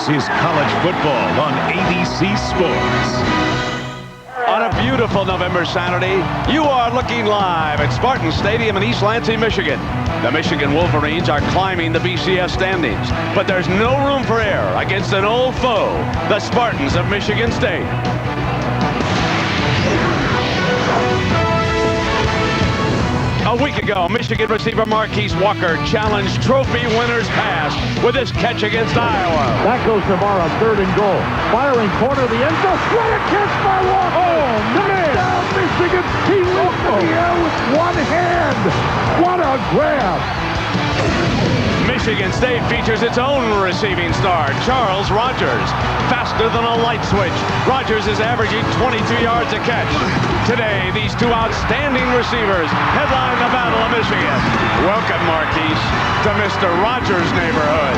This is college football on ABC Sports. On a beautiful November Saturday, you are looking live at Spartans Stadium in East Lansing, Michigan. The Michigan Wolverines are climbing the BCS standings, but there's no room for error against an old foe, the Spartans of Michigan State. A week ago, Michigan receiver Marquise Walker challenged trophy winner's pass with his catch against Iowa. That goes to Mara, 3rd and goal. Firing corner of the end zone. What a catch by Walker! Oh, man! Down Michigan. He leaps in the air with one hand. What a grab! Michigan State features its own receiving star, Charles Rogers. Faster than a light switch, Rogers is averaging 22 yards a catch. Today, these two outstanding receivers headline the Battle of Michigan. Welcome, Marquise, to Mr. Rogers' neighborhood.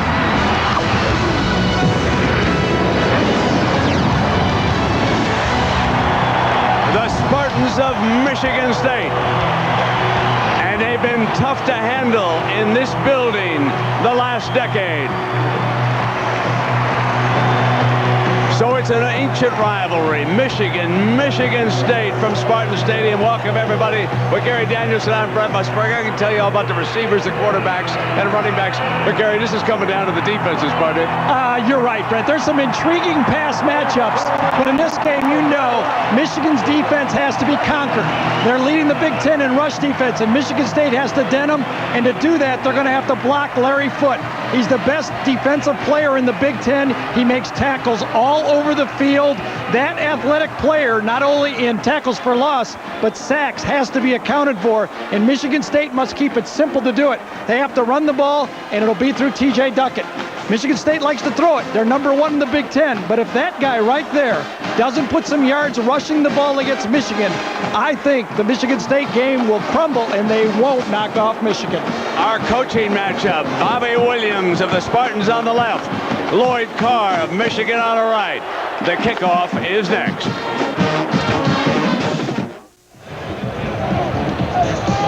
The Spartans of Michigan State. And they've been tough to handle in this building the last decade. So it's an ancient rivalry. Michigan State from Spartan Stadium. Welcome, everybody. With Gary Danielson, I'm Brett Musburger. I can tell you all about the receivers, the quarterbacks, and running backs. But, Gary, this is coming down to the defenses, partner. You're right, Brett. There's some intriguing pass matchups. But in this game, you know, Michigan's defense has to be conquered. They're leading the Big Ten in rush defense, and Michigan State has to den them. And to do that, they're going to have to block Larry Foote. He's the best defensive player in the Big Ten. He makes tackles all over the field. That athletic player, not only in tackles for loss, but sacks, has to be accounted for. And Michigan State must keep it simple to do it. They have to run the ball, and it'll be through T.J. Duckett. Michigan State likes to throw it. They're number 1 in the Big Ten. But if that guy right there doesn't put some yards rushing the ball against Michigan, I think the Michigan State game will crumble and they won't knock off Michigan. Our coaching matchup, Bobby Williams of the Spartans on the left, Lloyd Carr of Michigan on the right. The kickoff is next.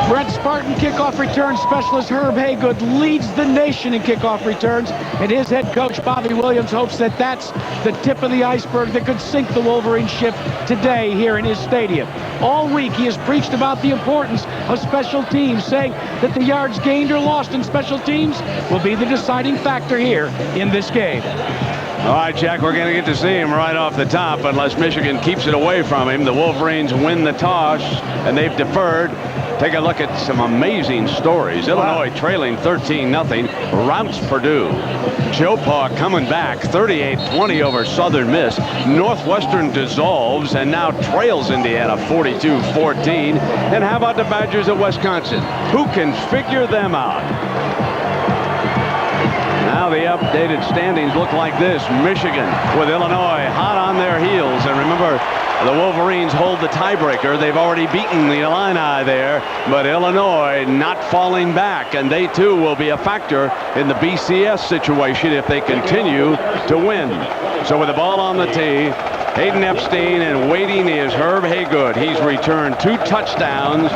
Brett, Spartan kickoff return specialist Herb Haygood leads the nation in kickoff returns, and his head coach Bobby Williams hopes that that's the tip of the iceberg that could sink the Wolverine ship today here in his stadium. All week he has preached about the importance of special teams, saying that the yards gained or lost in special teams will be the deciding factor here in this game. All right, Jack, we're going to get to see him right off the top unless Michigan keeps it away from him. The Wolverines win the toss, and they've deferred. Take a look at some amazing stories. Illinois trailing 13-0, routs Purdue. Joe Paw coming back 38-20 over Southern Miss. Northwestern dissolves and now trails Indiana 42-14. And how about the Badgers of Wisconsin? Who can figure them out? Now the updated standings look like this. Michigan with Illinois hot on their heels. And remember, the Wolverines hold the tiebreaker. They've already beaten the Illini there, but Illinois not falling back, and they too will be a factor in the BCS situation if they continue to win. So with the ball on the tee, Hayden Epstein, and waiting is Herb Haygood. He's returned 2 touchdowns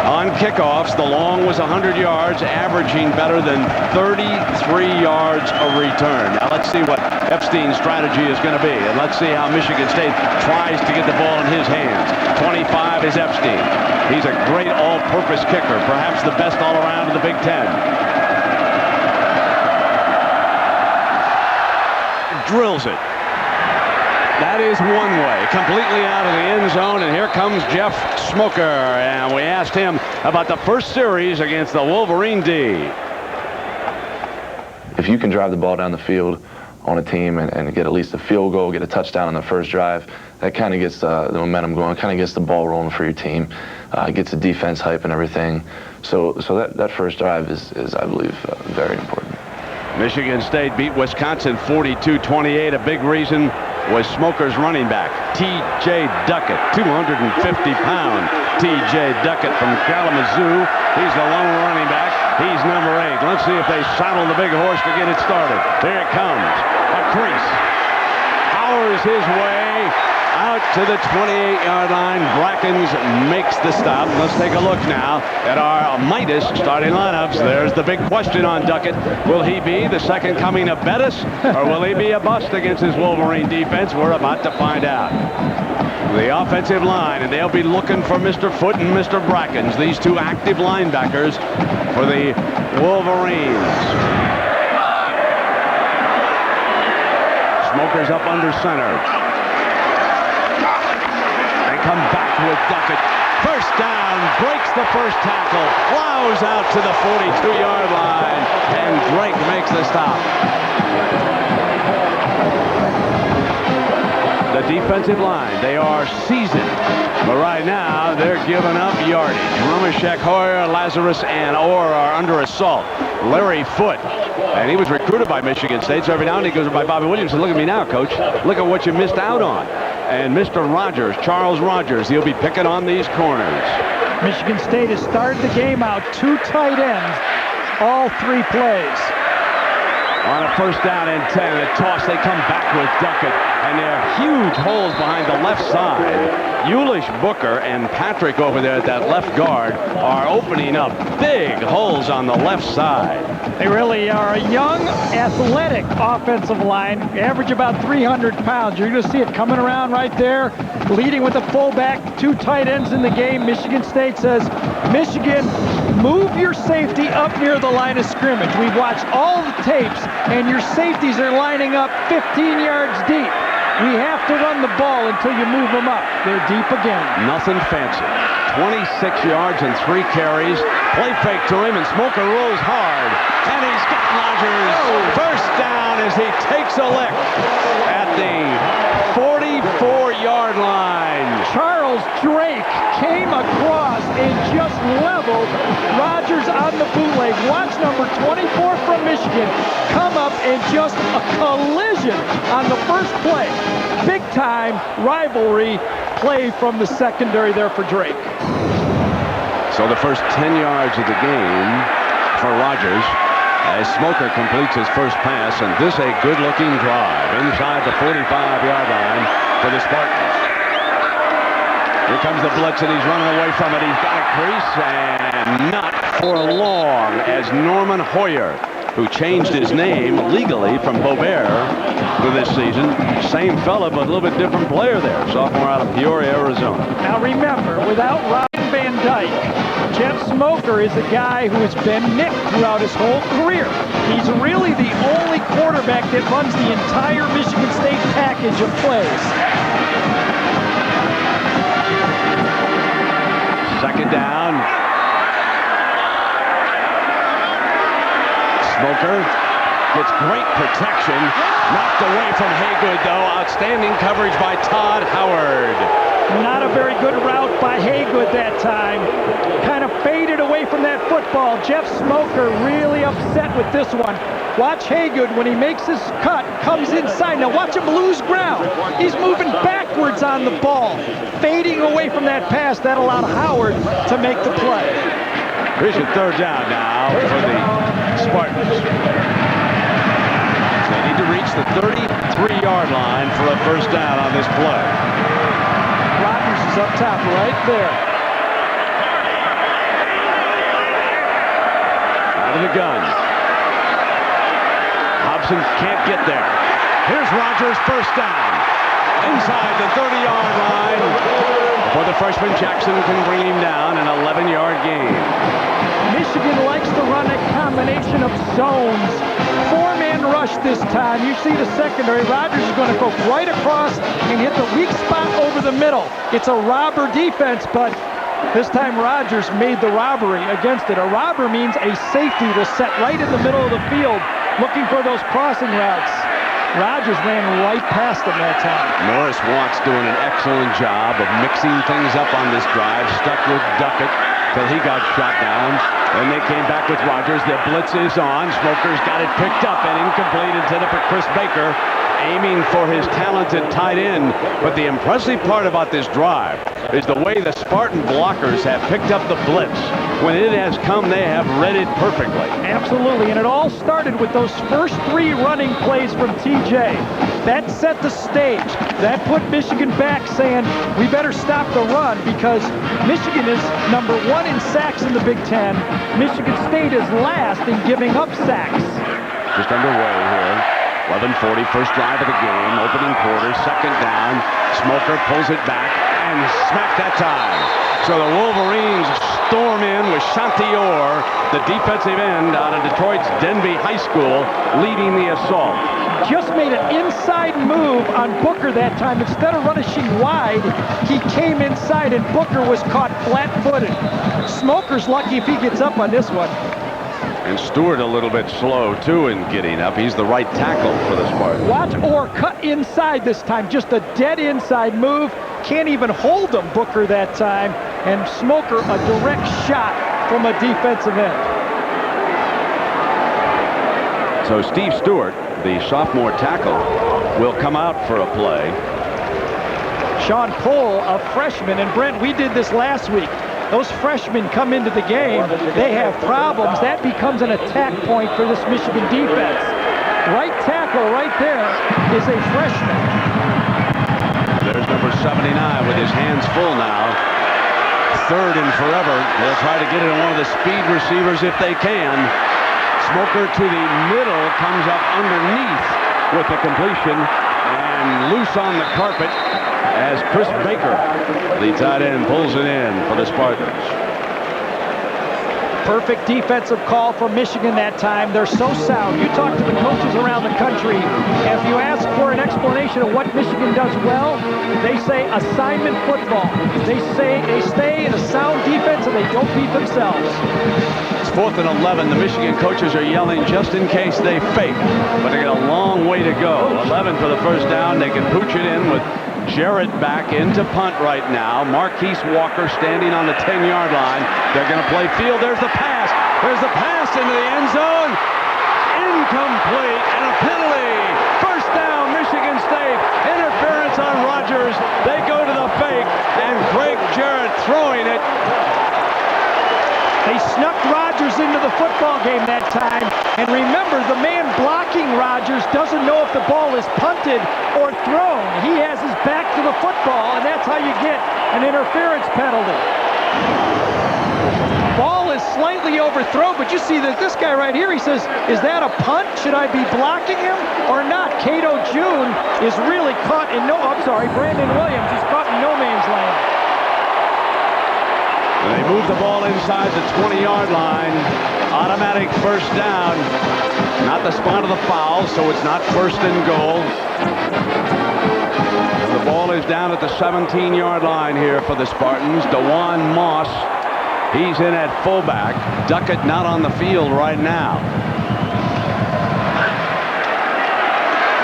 on kickoffs. The long was 100 yards, averaging better than 33 yards a return. Now let's see what Epstein's strategy is going to be, and let's see how Michigan State tries to get the ball in his hands. 25 is Epstein. He's a great all-purpose kicker, perhaps the best all-around in the Big Ten. Drills it. That is one way, completely out of the end zone, and here comes Jeff Smoker, and we asked him about the first series against the Wolverine D. If you can drive the ball down the field on a team and get at least a field goal, get a touchdown on the first drive, that kind of gets the momentum going, kind of gets the ball rolling for your team, gets the defense hype and everything. So that first drive is I believe, very important. Michigan State beat Wisconsin 42-28. A big reason was Smoker's running back, T.J. Duckett, 250-pound T.J. Duckett from Kalamazoo. He's the lone running back. He's number 8. Let's see if they saddle the big horse to get it started. Here it comes. A crease. Powers his way out to the 28-yard line. Brackens makes the stop. Let's take a look now at our Midas starting lineups. There's the big question on Duckett. Will he be the second coming of Bettis, or will he be a bust against his Wolverine defense? We're about to find out. The offensive line, and they'll be looking for Mr. Foote and Mr. Brackens, these two active linebackers for the Wolverines. Smoker's up under center. They come back with Duckett. First down, breaks the first tackle, plows out to the 42-yard line, and Drake makes the stop. The defensive line, they are seasoned, but right now they're giving up yardage. Rumashek, Hoyer, Lazarus, and Orr are under assault. Larry Foote, and he was recruited by Michigan State, so every now and then he goes by Bobby Williams and look at me now, coach. Look at what you missed out on. And Mr. Rogers, Charles Rogers, he'll be picking on these corners. Michigan State has started the game out 2 tight ends, all 3 plays. On a first down and 10, a toss, they come back with Duckett, and there are huge holes behind the left side. Ulish, Booker, and Patrick over there at that left guard are opening up big holes on the left side. They really are a young, athletic offensive line, average about 300 pounds. You're going to see it coming around right there, leading with a fullback, 2 tight ends in the game. Michigan State says, Michigan, move your safety up near the line of scrimmage. We've watched all the tapes, and your safeties are lining up 15 yards deep. We have to run the ball until you move them up. They're deep again. Nothing fancy. 26 yards and 3 carries. Play fake to him, and Smoker rolls hard. And he's got Rogers. First down as he takes a lick at the 44-yard line. Charles Drake came across and just leveled Rogers on the bootleg. Watch number 24 from Michigan come up and just a collision on the first play. Big time rivalry play from the secondary there for Drake. So the first 10 yards of the game for Rogers as Smoker completes his first pass, and this a good-looking drive inside the 45-yard line for the Spartans. Here comes the blitz, and he's running away from it. He's got a crease, and not for long as Norman Hoyer, who changed his name legally from Bovair for this season. Same fella, but a little bit different player there. Sophomore out of Peoria, Arizona. Now remember, without Ryan Van Dyke, Jeff Smoker is a guy who has been nicked throughout his whole career. He's really the only quarterback that runs the entire Michigan State package of plays. Second down. Smoker gets great protection. Knocked away from Haygood, though. Outstanding coverage by Todd Howard. Not a very good route by Haygood that time. Kind of faded away from that football. Jeff Smoker really upset with this one. Watch Haygood when he makes his cut, comes inside. Now watch him lose ground. He's moving backwards on the ball, fading away from that pass. That allowed Howard to make the play. Here's your third down now for the Spartans. They need to reach the 33-yard line for a first down on this play. Rogers is up top right there. Out of the gun. Hobson can't get there. Here's Rogers, first down. Inside the 30-yard line. Before the freshman Jackson can bring him down, an 11-yard gain. Michigan likes to run a combination of zones. 4-man rush this time. You see the secondary. Rogers is going to go right across and hit the weak spot over the middle. It's a robber defense, but this time Rogers made the robbery against it. A robber means a safety will set right in the middle of the field looking for those crossing routes. Rogers ran right past him that time. Norris Watts doing an excellent job of mixing things up on this drive. Stuck with Duckett till he got shot down. Then they came back with Rogers. The blitz is on. Smoker's got it picked up and incomplete intended for Chris Baker. aiming for his talented tight end. But the impressive part about this drive is the way the Spartan blockers have picked up the blitz. When it has come, they have read it perfectly. Absolutely, and it all started with those first 3 running plays from TJ. That set the stage. That put Michigan back saying, we better stop the run because Michigan is number 1 in sacks in the Big Ten. Michigan State is last in giving up sacks. Just underway here. 11:40, first drive of the game, opening quarter, second down. Smoker pulls it back and smacked that time. So the Wolverines storm in with Shanti Orr, the defensive end out of Detroit's Denby High School, leading the assault. Just made an inside move on Booker that time. Instead of rushing wide, he came inside and Booker was caught flat-footed. Smoker's lucky if he gets up on this one. And Stewart a little bit slow, too, in getting up. He's the right tackle for the Spartans. Watch Orr cut inside this time. Just a dead inside move. Can't even hold him, Booker, that time. And Smoker, a direct shot from a defensive end. So Steve Stewart, the sophomore tackle, will come out for a play. Sean Cole, a freshman. And Brent, we did this last week. Those freshmen come into the game, they have problems. That becomes an attack point for this Michigan defense. Right tackle right there is a freshman. There's number 79 with his hands full now. Third and forever. They'll try to get it on one of the speed receivers if they can. Smoker to the middle, comes up underneath with the completion and loose on the carpet as Chris Baker, the tight end, pulls it in for the Spartans. Perfect defensive call for Michigan that time. They're so sound. You talk to the coaches around the country, if you ask for an explanation of what Michigan does well, they say assignment football. They say they stay in a sound defense and they don't beat themselves. It's 4th and 11. The Michigan coaches are yelling just in case they fake, but they got a long way to go. 11 for the first down. They can pooch it in with Jarrett back into punt right now. Marquise Walker standing on the 10-yard line. They're going to play field. There's the pass. There's the pass into the end zone. Incomplete and a penalty. First down, Michigan State. Interference on Rogers. They go to the fake, and Craig Jarrett throwing it. They snuck Rogers into the football game that time. And remember, the man blocking Rogers doesn't know if the ball is punted or thrown. He has his back to the football, and that's how you get an interference penalty. Ball is slightly overthrown, but you see that this guy right here, he says, is that a punt? Should I be blocking him or not? Cato June is really caught in Brandon Williams is caught in no man's land. They move the ball inside the 20-yard line. Automatic first down. Not the spot of the foul, so it's not first and goal. The ball is down at the 17-yard line here for the Spartans. DeJuan Moss, he's in at fullback. Duckett not on the field right now.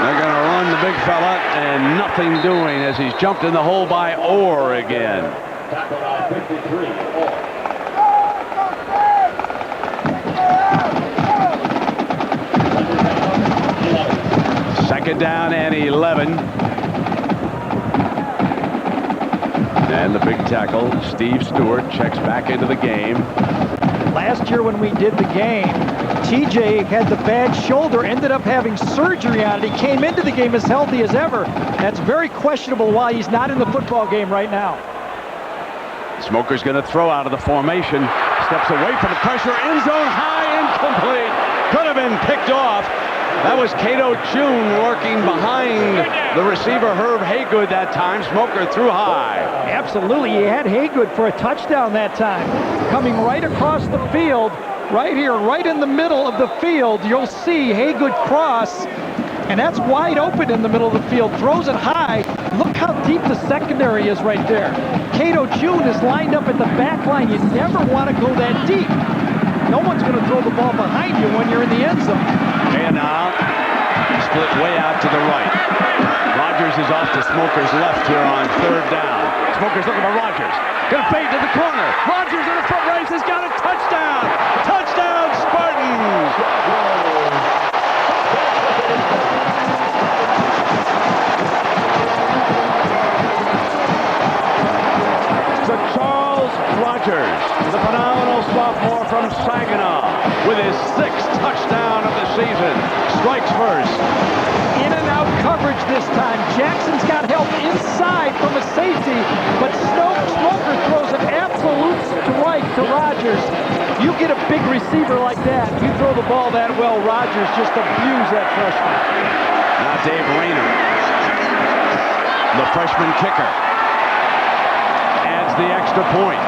They're going to run the big fella, and nothing doing as he's jumped in the hole by Orr again. Second down and 11. And the big tackle, Steve Stewart, checks back into the game. Last year when we did the game, TJ had the bad shoulder, ended up having surgery on it. He came into the game as healthy as ever. That's very questionable why he's not in the football game right now. Smoker's going to throw out of the formation. Steps away from the pressure. End zone high, incomplete. Could have been picked off. That was Cato June working behind the receiver Herb Haygood that time. Smoker threw high. Absolutely. He had Haygood for a touchdown that time. Coming right across the field, right here, right in the middle of the field, you'll see Haygood cross. And that's wide open in the middle of the field. Throws it high. Look how deep the secondary is right there. Cato June is lined up at the back line. You never want to go that deep. No one's going to throw the ball behind you when you're in the end zone. And now, split way out to the right. Rogers is off to Smoker's left here on third down. Smoker's looking for Rogers. Gonna fade to the corner. Rogers in the foot race has got a touchdown. Touchdown, Spartans. Rogers, the phenomenal sophomore from Saginaw, with his 6th touchdown of the season, strikes first. In and out coverage this time. Jackson's got help inside from a safety, but Smoker throws an absolute strike to Rogers. You get a big receiver like that, you throw the ball that well, Rogers just abused that freshman. Now Dave Rayner, the freshman kicker, adds the extra point.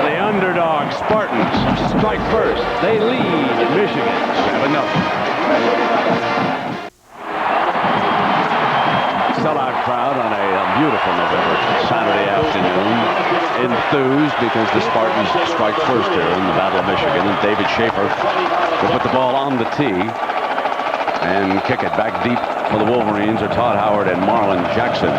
The underdog Spartans strike first. They lead Michigan 7-0. Sellout crowd on a beautiful November Saturday afternoon. Enthused because the Spartans strike first here in the Battle of Michigan. And David Schaefer will put the ball on the tee and kick it back deep for the Wolverines are Todd Howard and Marlon Jackson.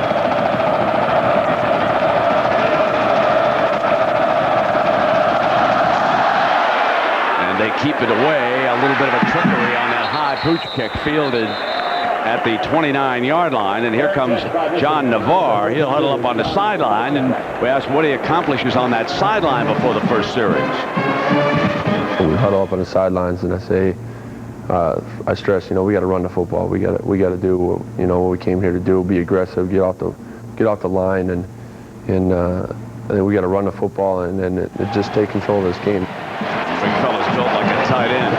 And they keep it away. A little bit of a trickery on that high pooch kick fielded at the 29-yard line, and here comes John Navarre. He'll huddle up on the sideline, and we ask what he accomplishes on that sideline before the first series. We huddle up on the sidelines, and I say, I stress, we got to run the football. We got to do, what we came here to do. Be aggressive, get off the line, and then we got to run the football, and then just take control of this game. Big fella's built like a tight end.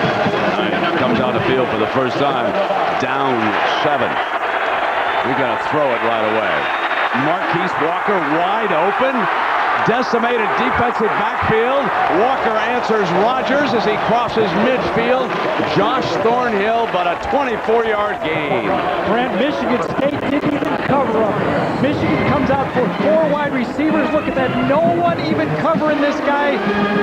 Comes on the field for the first time. Down 7. We got to throw it right away. Marquise Walker wide open. Decimated defensive backfield. Walker answers Rogers as he crosses midfield. Josh Thornhill, but a 24-yard gain. Brent, Michigan State didn't even cover up. Michigan comes out for 4 wide receivers. Look at that. No one even covering this guy.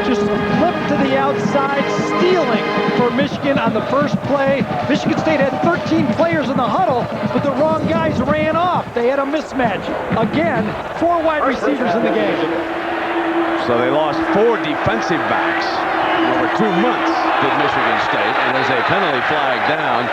Just flipped to the outside, stealing for Michigan on the first play. Michigan State had 13 players in the huddle, but the wrong guys ran off. They had a mismatch. Again, 4 wide receivers in the game. So they lost 4 defensive backs over 2 months, did Michigan State, and there's a penalty flag down.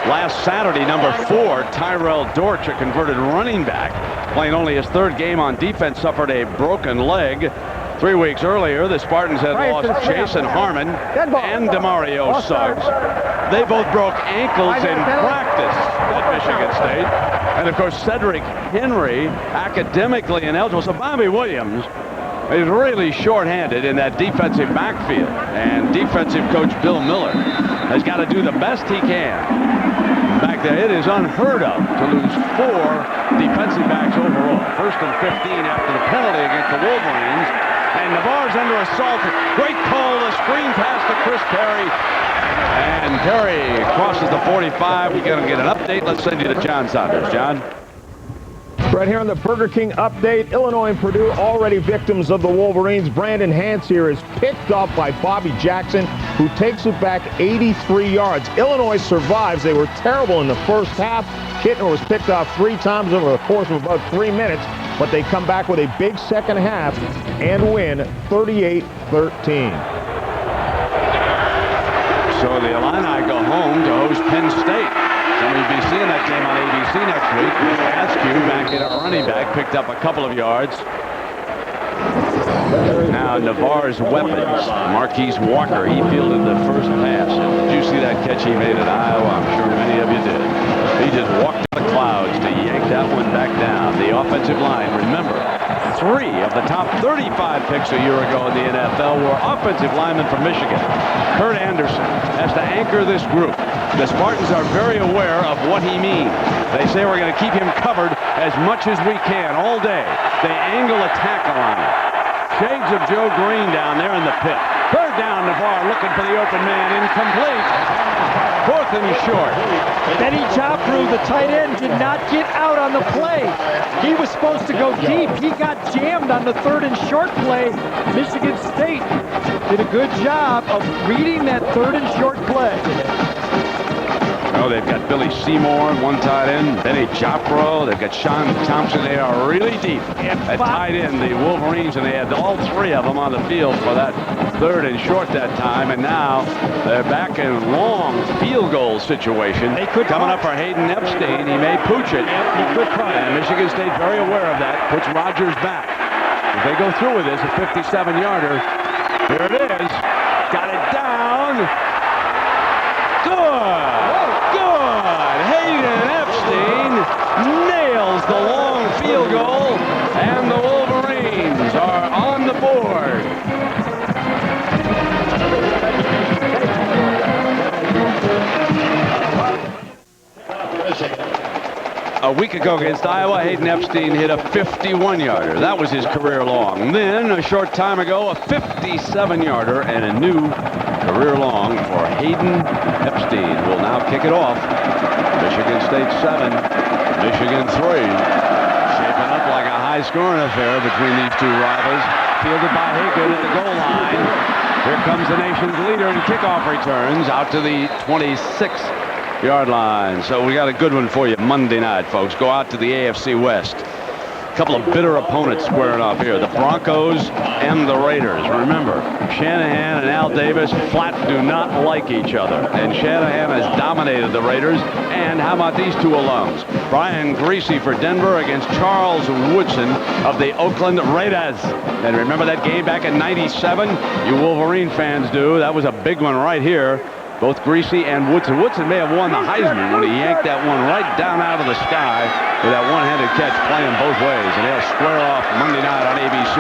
Last Saturday, number 4, Tyrell Dortch, a converted running back, playing only his 3rd game on defense, suffered a broken leg. 3 weeks earlier, the Spartans had lost Jason Harmon and Demario Suggs. They both broke ankles in practice at Michigan State. And of course, Cedric Henry, academically ineligible. So Bobby Williams is really shorthanded in that defensive backfield. And defensive coach Bill Miller has got to do the best he can back there. It is unheard of to lose 4 defensive backs overall. 1st and 15 after the penalty against the Wolverines. And Navarre's under assault. Great call, the screen pass to Chris Perry. And Perry crosses the 45. We're going to get an update. Let's send you to John Saunders. John? Right here on the Burger King update, Illinois and Purdue already victims of the Wolverines. Brandon Hance here is picked up by Bobby Jackson, who takes it back 83 yards. Illinois survives. They were terrible in the first half. Kittner was picked off 3 times over the course of about 3 minutes, but they come back with a big second half and win 38-13. So the Illini go home to host Penn State. Somebody will be seeing that game on ABC next week. Askew back at a running back, picked up a couple of yards. Now Navarre's weapons. Marquise Walker, he fielded the first pass. Did you see that catch he made at Iowa? I'm sure many of you did. He just walked to the clouds to yank that one back down. The offensive line, remember, 3 of the top 35 picks a year ago in the NFL were offensive linemen from Michigan. Kurt Anderson has to anchor this group. The Spartans are very aware of what he means. They say we're going to keep him covered as much as we can all day. They angle a tackle on him. Shades of Joe Green down there in the pit. 3rd down, Navarre looking for the open man. Incomplete. 4th and short. Benny Jopru, the tight end, did not get out on the play. He was supposed to go deep. He got jammed on the 3rd and short play. Michigan State did a good job of reading that 3rd and short play. Oh, they've got Billy Seymour, 1 tight end, Benny Jopro, they've got Sean Thompson. They are really deep at tight end, the Wolverines, and they had all 3 of them on the field for that 3rd and short that time, and now they're back in long field goal situation. Coming up for Hayden Epstein. He may pooch it. And Michigan State very aware of that. Puts Rogers back. If they go through with this, a 57-yarder. Here it is. Got it down. Good. Hayden Epstein nails the long field goal, and the Wolverines are on the board. A week ago against Iowa, Hayden Epstein hit a 51-yarder. That was his career long. Then, a short time ago, a 57-yarder and a new career long for Hayden Epstein. Will now kick it off. Michigan State 7, Michigan 3. Shaping up like a high-scoring affair between these two rivals. Fielded by Hayden at the goal line. Here comes the nation's leader in kickoff returns out to the 26-yard line. So we got a good one for you Monday night, folks. Go out to the AFC West. A couple of bitter opponents squaring off here. The Broncos and the Raiders. Remember, Shanahan and Al Davis flat do not like each other. And Shanahan has dominated the Raiders. And how about these two alums? Brian Griese for Denver against Charles Woodson of the Oakland Raiders. And remember that game back in '97? You Wolverine fans do. That was a big one right here. Both Griese and Woodson. Woodson may have won the Heisman when he yanked that one right down out of the sky with that one-handed catch playing both ways. And they'll square off Monday night on ABC.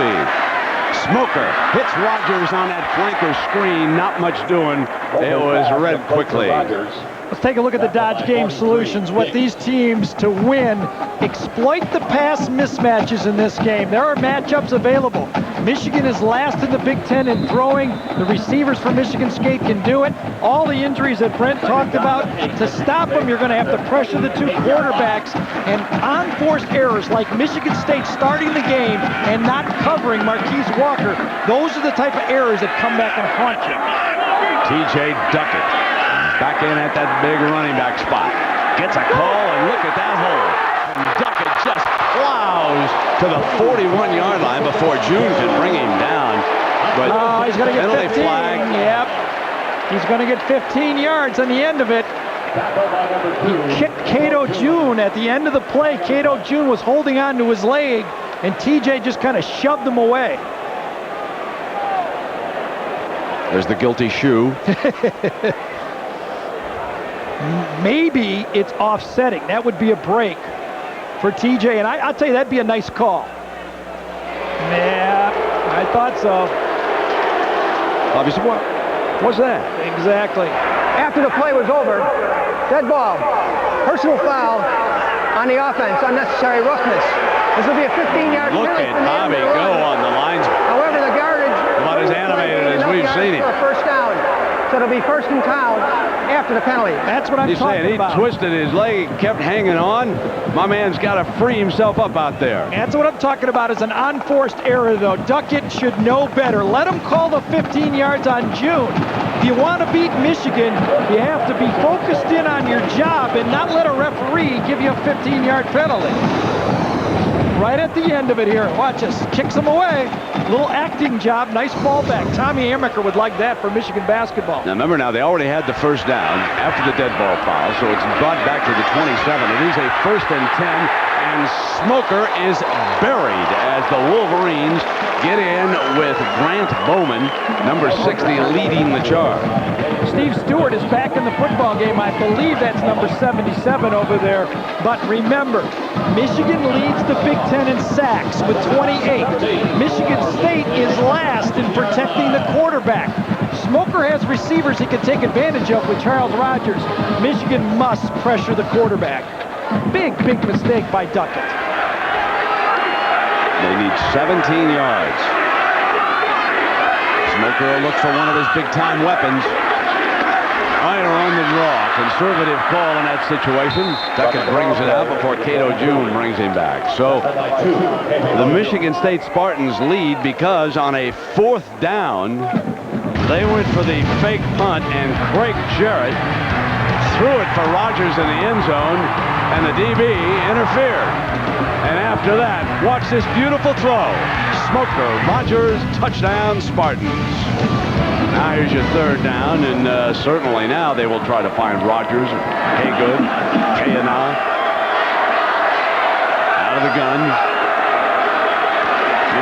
Smoker hits Rogers on that flanker screen. Not much doing. It was read quickly. Let's take a look at the Dodge Game Solutions. What these teams to win, exploit the pass mismatches in this game. There are matchups available. Michigan is last in the Big Ten in throwing. The receivers for Michigan State can do it. All the injuries that Brent talked about, to stop them, you're going to have to pressure the two quarterbacks. And unforced errors like Michigan State starting the game and not covering Marquise Walker, those are the type of errors that come back and haunt you. T.J. Duckett back in at that big running back spot. Gets a call, and look at that hole. And Duckett just plows to the 41-yard line before June can bring him down. But he's going to get 15. Flag. Yep. He's going to get 15 yards on the end of it. He kicked Cato June at the end of the play. Cato June was holding on to his leg, and TJ just kind of shoved him away. There's the guilty shoe. Maybe it's offsetting. That would be a break for TJ, and I'll tell you, that'd be a nice call. Yeah, I thought so. Obviously, what was that? Exactly. After the play was over, dead ball, personal foul on the offense, unnecessary roughness. This will be a 15-yard penalty. Look at Bobby go on the lines. However, the yardage about as animated as we've seen him. For a first down. So it'll be 1st and 10 after the penalty. That's what I'm talking about. He twisted his leg, kept hanging on. My man's got to free himself up out there. That's what I'm talking about, is an unforced error, though. Duckett should know better. Let him call the 15 yards on June. If you want to beat Michigan, you have to be focused in on your job and not let a referee give you a 15-yard penalty. Right at the end of it here. Watch this. Kicks him away. Little acting job. Nice fallback. Tommy Amaker would like that for Michigan basketball. Now remember, they already had the first down after the dead ball foul, so it's brought back to the 27. It is a 1st and 10, and Smoker is buried as the Wolverines get in with Grant Bowman, number 60, leading the charge. Steve Stewart is back in the football game. I believe that's number 77 over there. But remember, Michigan leads the Big Ten in sacks with 28. Michigan State is last in protecting the quarterback. Smoker has receivers he can take advantage of with Charles Rogers. Michigan must pressure the quarterback. Big mistake by Duckett. They need 17 yards. Smoker will look for one of his big-time weapons. Right on the draw. Conservative call in that situation. Duckett brings it out before Cato June brings him back. So the Michigan State Spartans lead because on a 4th down, they went for the fake punt, and Craig Jarrett threw it for Rogers in the end zone, and the DB interfered. And after that, watch this beautiful throw. Smoker, Rogers, touchdown, Spartans. Now here's your 3rd down, and certainly now they will try to find Rogers, Haygood, Kayana out of the gun.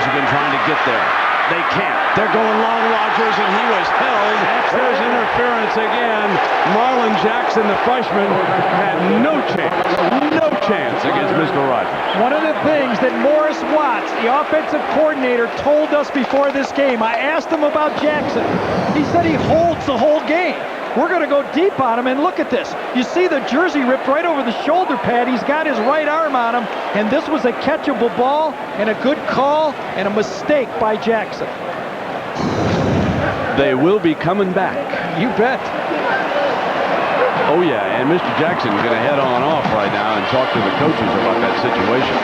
Michigan trying to get there. They can't. They're going long, Rogers, and he was held. There's interference again. Marlon Jackson, the freshman, had no chance against Mr. Rogers. One of the things that Morris Watts, the offensive coordinator, told us before this game, I asked him about Jackson. He said he holds the whole game. We're going to go deep on him, and look at this. You see the jersey ripped right over the shoulder pad. He's got his right arm on him, and this was a catchable ball, and a good call, and a mistake by Jackson. They will be coming back. You bet. Oh, yeah, and Mr. Jackson's going to head on off right now and talk to the coaches about that situation.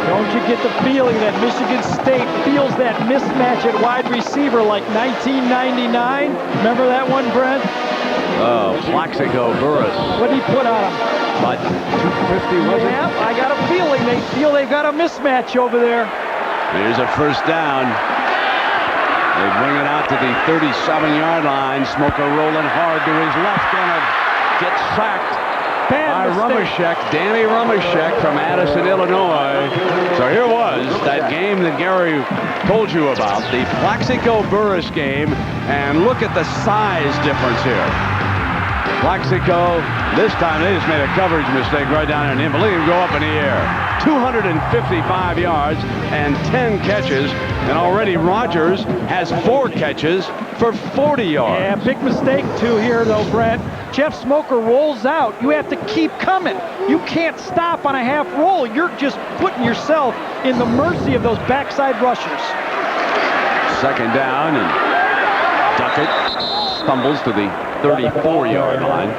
Don't you get the feeling that Michigan State feels that mismatch at wide receiver like 1999? Remember that one, Brent? Oh, Plaxico Burress. What did he put on him? About 250, was it? Yeah, I got a feeling they feel they've got a mismatch over there. Here's a first down. They bring it out to the 37-yard line. Smoker rolling hard to his left. Gonna get sacked by Rumashek, Danny Rumashek from Addison, Illinois. So here was that game that Gary told you about, the Plaxico Burress game, and look at the size difference here. Plaxico, this time they just made a coverage mistake right down there, and believe him, go up in the air. 255 yards and 10 catches, and already Rogers has 4 catches for 40 yards. Yeah, big mistake too here though, Brent. Jeff Smoker rolls out. You have to keep coming. You can't stop on a half roll. You're just putting yourself in the mercy of those backside rushers. Second down, and Duckett stumbles to the 34-yard line.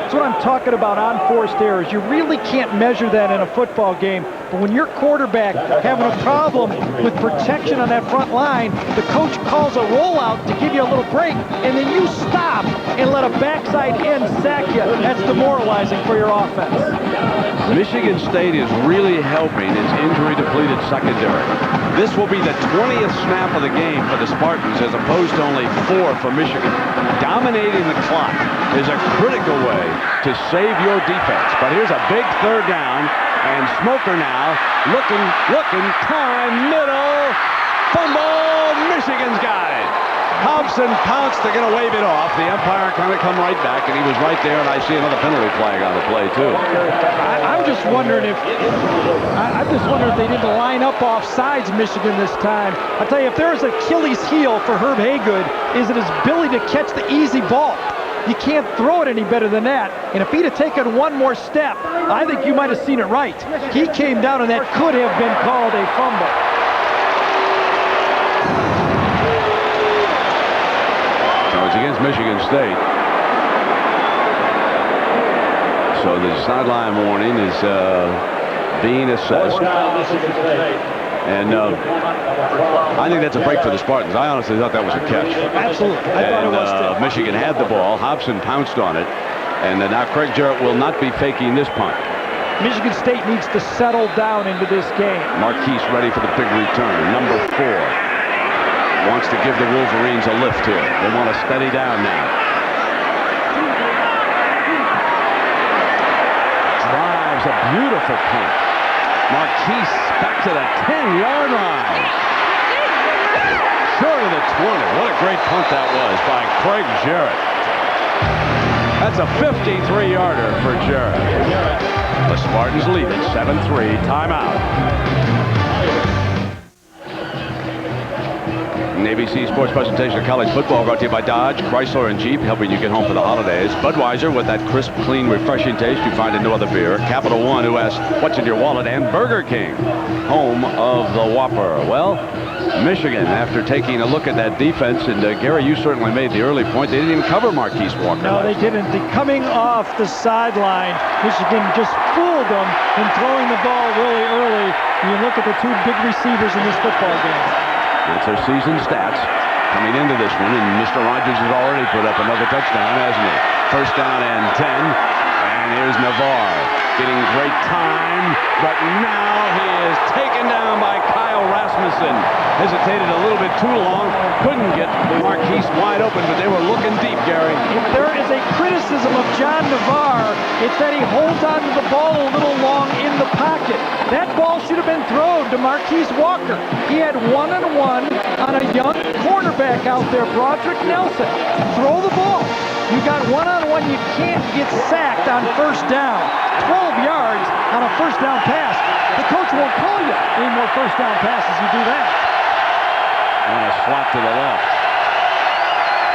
That's what I'm talking about on forced errors. You really can't measure that in a football game. But when your quarterback having a problem with protection on that front line, the coach calls a rollout to give you a little break, and then you stop and let a backside end sack you. That's demoralizing for your offense. Michigan State is really helping its injury-depleted secondary. This will be the 20th snap of the game for the Spartans as opposed to only 4 for Michigan. Dominating the clock is a critical way to save your defense. But here's a big third down, and Smoker now looking, time, middle, fumble, Michigan's got it. Hobson pounced, they're going to wave it off. The umpire kind of come right back, and he was right there, and I see another penalty flag on the play, too. I'm just wondering if they didn't line up off sides Michigan this time. I'll tell you, if there's Achilles heel for Herb Haygood, is it his ability to catch the easy ball. You can't throw it any better than that. And if he'd have taken one more step, I think you might have seen it right. He came down, and that could have been called a fumble. It's against Michigan State. So the sideline warning is being assessed. And I think that's a break for the Spartans. I honestly thought that was a catch. Absolutely. I thought it was too. Michigan had the ball. Hobson pounced on it. And now Craig Jarrett will not be faking this punt. Michigan State needs to settle down into this game. Marquise ready for the big return. Number 4. Wants to give the Wolverines a lift here. They want to steady down now. Drives a beautiful punt. Marquise back to the 10-yard line. Short of the 20. What a great punt that was by Craig Jarrett. That's a 53-yarder for Jarrett. The Spartans lead it 7-3. Timeout. An ABC Sports presentation of college football brought to you by Dodge, Chrysler, and Jeep, helping you get home for the holidays. Budweiser, with that crisp, clean, refreshing taste you find in no other beer. Capital One, who asks, what's in your wallet? And Burger King, home of the Whopper. Well, Michigan, after taking a look at that defense, and Gary, you certainly made the early point, they didn't even cover Marquise Walker. No, they didn't. Coming off the sideline, Michigan just fooled them in throwing the ball really early. You look at the 2 big receivers in this football game. That's their season stats coming into this one, and Mr. Rogers has already put up another touchdown, hasn't he? First down and 10, and here's Navarre getting great time, but now he is taken down by Kyle Rasmussen. hesitated a little bit too long. Couldn't get Marquise wide open, but they were looking deep, Gary. If there is a criticism of John Navarre, it's that he holds on to the ball a little long in the pocket. That ball should have been thrown to Marquise Walker. He had one-on-one on a young cornerback out there, Broderick Nelson. Throw the ball. You got one-on-one. You can't get sacked on first down. 12 yards on a first down pass. The coach won't call you any more first down passes. You do that. And a slot to the left.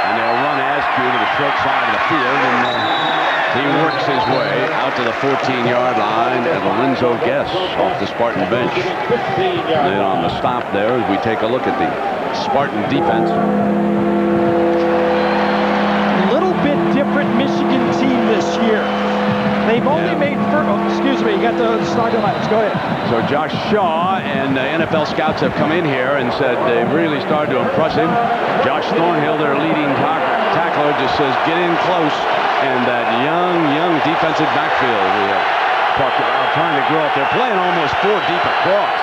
And they'll run Askew to the short side of the field, and he works his way out to the 14-yard line, and Lorenzo Guess off the Spartan bench. And on the stop there, as we take a look at the Spartan defense. A little bit different Michigan team this year. They've only made, excuse me, you got the starting lineups. Go ahead. So Josh Shaw and NFL scouts have come in here and said they really started to impress him. Josh Thornhill, their leading tackler, just says get in close. And that young defensive backfield we have talked about trying to grow up. They're playing almost 4 deep across.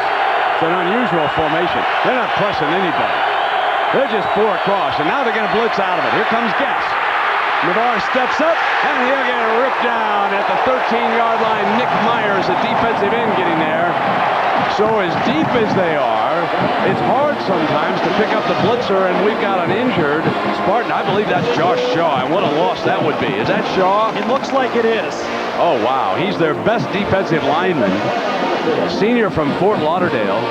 It's an unusual formation. They're not pressing anybody. They're just 4 across. And now they're going to blitz out of it. Here comes Guess. Navarre steps up, and he'll get ripped down at the 13-yard line. Nick Myers, a defensive end, getting there. So as deep as they are, it's hard sometimes to pick up the blitzer, and we've got an injured Spartan. I believe that's Josh Shaw, and what a loss that would be. Is that Shaw? It looks like it is. Oh, wow. He's their best defensive lineman. Senior from Fort Lauderdale.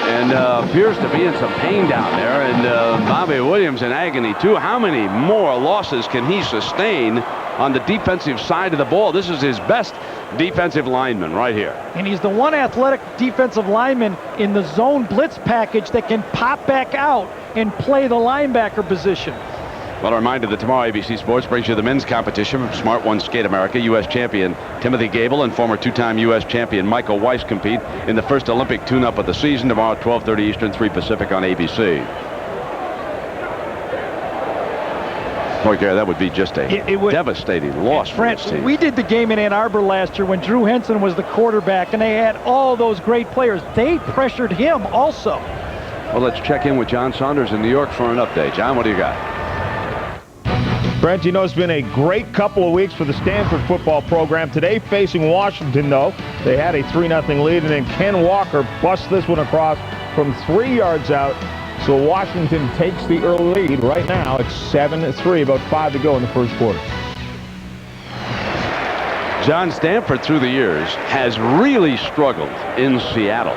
And appears to be in some pain down there. And Bobby Williams in agony, too. How many more losses can he sustain on the defensive side of the ball? This is his best defensive lineman right here. And he's the one athletic defensive lineman in the zone blitz package that can pop back out and play the linebacker position. Well, a reminder that tomorrow ABC Sports brings you the men's competition from Smart One Skate America. U.S. champion Timothy Gable and former 2-time U.S. champion Michael Weiss compete in the first Olympic tune-up of the season tomorrow at 12:30 Eastern, 3 Pacific on ABC. Boy, Gary, that would be just a devastating loss for this team. We did the game in Ann Arbor last year when Drew Henson was the quarterback, and they had all those great players. They pressured him also. Well, let's check in with John Saunders in New York for an update. John, what do you got? Brent, you know it's been a great couple of weeks for the Stanford football program. Today facing Washington, though, they had a 3-0 lead, and then Ken Walker busts this one across from 3 yards out. So Washington takes the early lead. Right now it's 7-3, about 5 to go in the first quarter. John, Stanford through the years has really struggled in Seattle.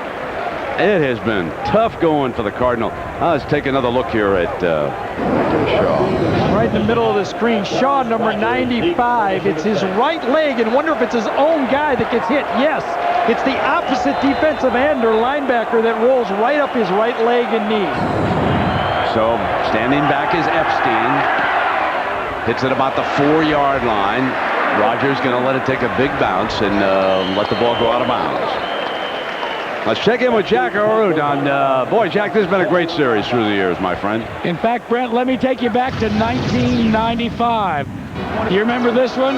It has been tough going for the Cardinal. Let's take another look here at Shaw. Right in the middle of the screen, Shaw, number 95. It's his right leg, and wonder if it's his own guy that gets hit. Yes, it's the opposite defensive end or linebacker that rolls right up his right leg and knee. So standing back is Epstein. Hits it about the 4-yard line. Rogers going to let it take a big bounce and let the ball go out of bounds. Let's check in with Jack Arute on, boy, Jack, this has been a great series through the years, my friend. In fact, Brent, let me take you back to 1995. Do you remember this one?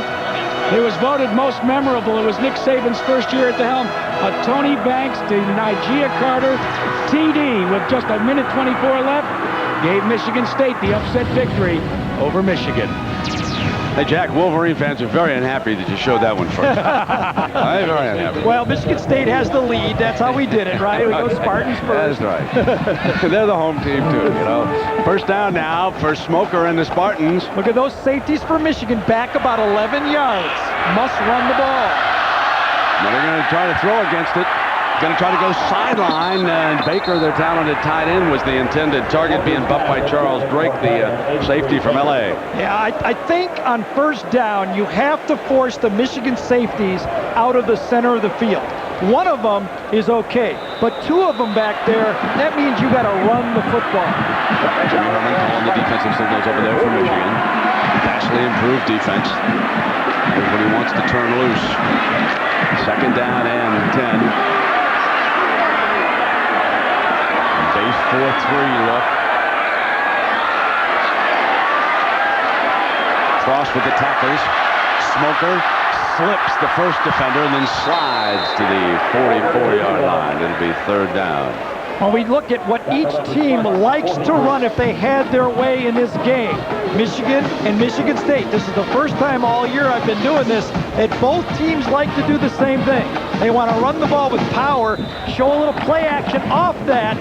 It was voted most memorable. It was Nick Saban's first year at the helm. A Tony Banks to Nigeria Carter TD with just 1:24 left gave Michigan State the upset victory over Michigan. Hey, Jack, Wolverine fans are very unhappy that you showed that one first. I'm very unhappy. Well, Michigan State has the lead. That's how we did it, right? We go Spartans first. That's right. They're the home team, too, you know. First down now for Smoker and the Spartans. Look at those safeties for Michigan, back about 11 yards. Must run the ball. Now they're going to try to throw against it. Going to try to go sideline, and Baker, their talented tight end, was the intended target, being bumped by Charles Drake, the safety from L.A. Yeah, I think on first down, you have to force the Michigan safeties out of the center of the field. One of them is okay, but 2 of them back there, that means you got to run the football. Jimmy Herman calling the defensive signals over there for Michigan. Vastly improved defense. Everybody wants to turn loose. Second down and 10. Base 4-3 look. Cross with the tackles. Smoker slips the first defender and then slides to the 44-yard line. It'll be third down. When we look at what each team likes to run if they had their way in this game, Michigan and Michigan State, this is the first time all year I've been doing this, that both teams like to do the same thing. They want to run the ball with power, show a little play action off that,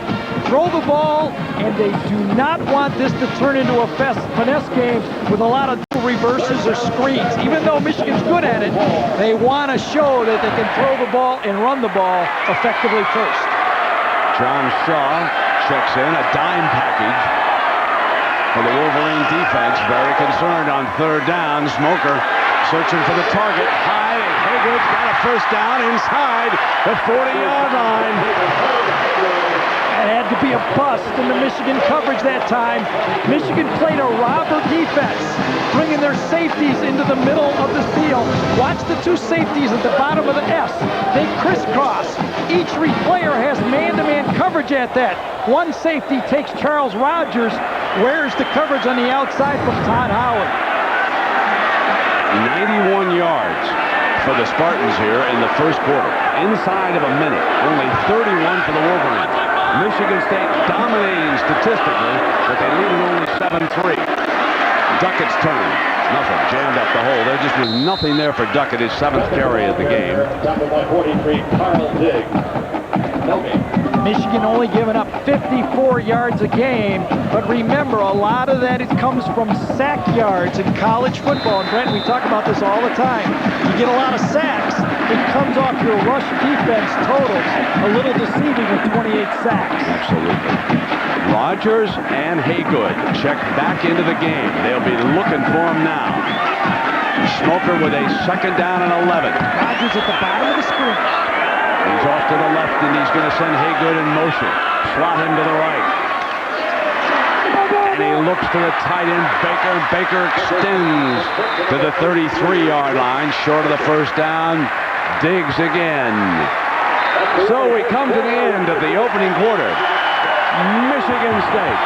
throw the ball, and they do not want this to turn into a finesse game with a lot of reverses or screens. Even though Michigan's good at it, they want to show that they can throw the ball and run the ball effectively first. John Shaw checks in, a dime package for the Wolverine defense. Very concerned on third down. Smoker searching for the target. High. Haygood's got a first down inside the 40-yard line. It had to be a bust in the Michigan coverage that time. Michigan played a robber defense, bringing their safeties into the middle of the field. Watch the two safeties at the bottom of the S. They crisscross. Each player has man-to-man coverage at that. One safety takes Charles Rogers. Where's the coverage on the outside from Todd Howard? 91 yards for the Spartans here in the first quarter. Inside of a minute, only 31 for the Wolverines. Michigan State dominating statistically, but they lead it only 7-3. Duckett's turn. Nothing. Jammed up the hole. There just was nothing there for Duckett, his 7th carry of the game. Michigan only giving up 54 yards a game, but remember, a lot of that comes from sack yards in college football. And Brent, we talk about this all the time. You get a lot of sacks, it comes off your rush defense totals. A little deceiving with 28 sacks. Absolutely. Rogers and Haygood check back into the game. They'll be looking for him now. Smoker with a second down and 11. Rogers at the bottom of the screen. He's off to the left, and he's going to send Haygood in motion. Slot him to the right. And he looks to the tight end, Baker. Baker extends to the 33-yard line, short of the first down. Diggs again. So we come to the end of the opening quarter. Michigan State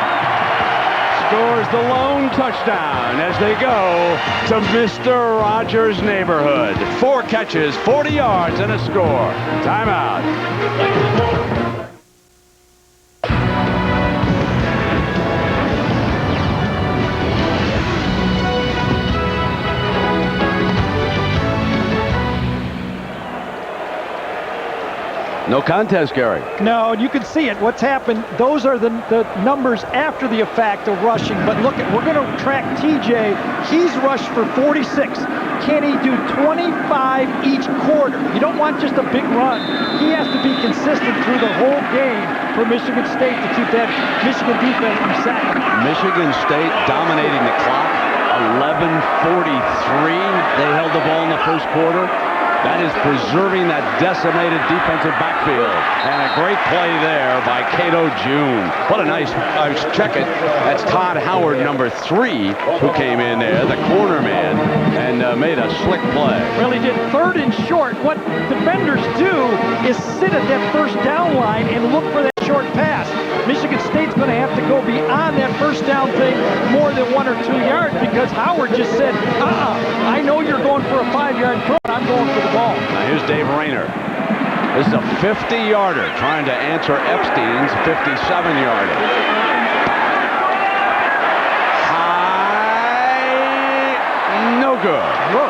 scores the lone touchdown as they go to Mr. Rogers' neighborhood. 4 catches, 40 yards, and a score. Timeout. No contest, Gary. No, and you can see it. What's happened, those are the numbers after the effect of rushing. But look, we're going to track TJ. He's rushed for 46. Can he do 25 each quarter? You don't want just a big run. He has to be consistent through the whole game for Michigan State to keep that Michigan defense from sacking. Michigan State dominating the clock. 11:43. They held the ball in the first quarter. That is preserving that decimated defensive backfield. And a great play there by Cato June. What a nice, check it. That's Todd Howard, number 3, who came in there, the corner man, and made a slick play. Really did. Third and short. What defenders do is sit at that first down line and look for that short pass. Michigan State's going to have to go beyond that first down thing more than 1 or 2 yards because Howard just said, I know you're going for a 5-yard throw, and I'm going for the ball. Now here's Dave Rayner. This is a 50-yarder trying to answer Epstein's 57-yarder. High, no good. Whoa.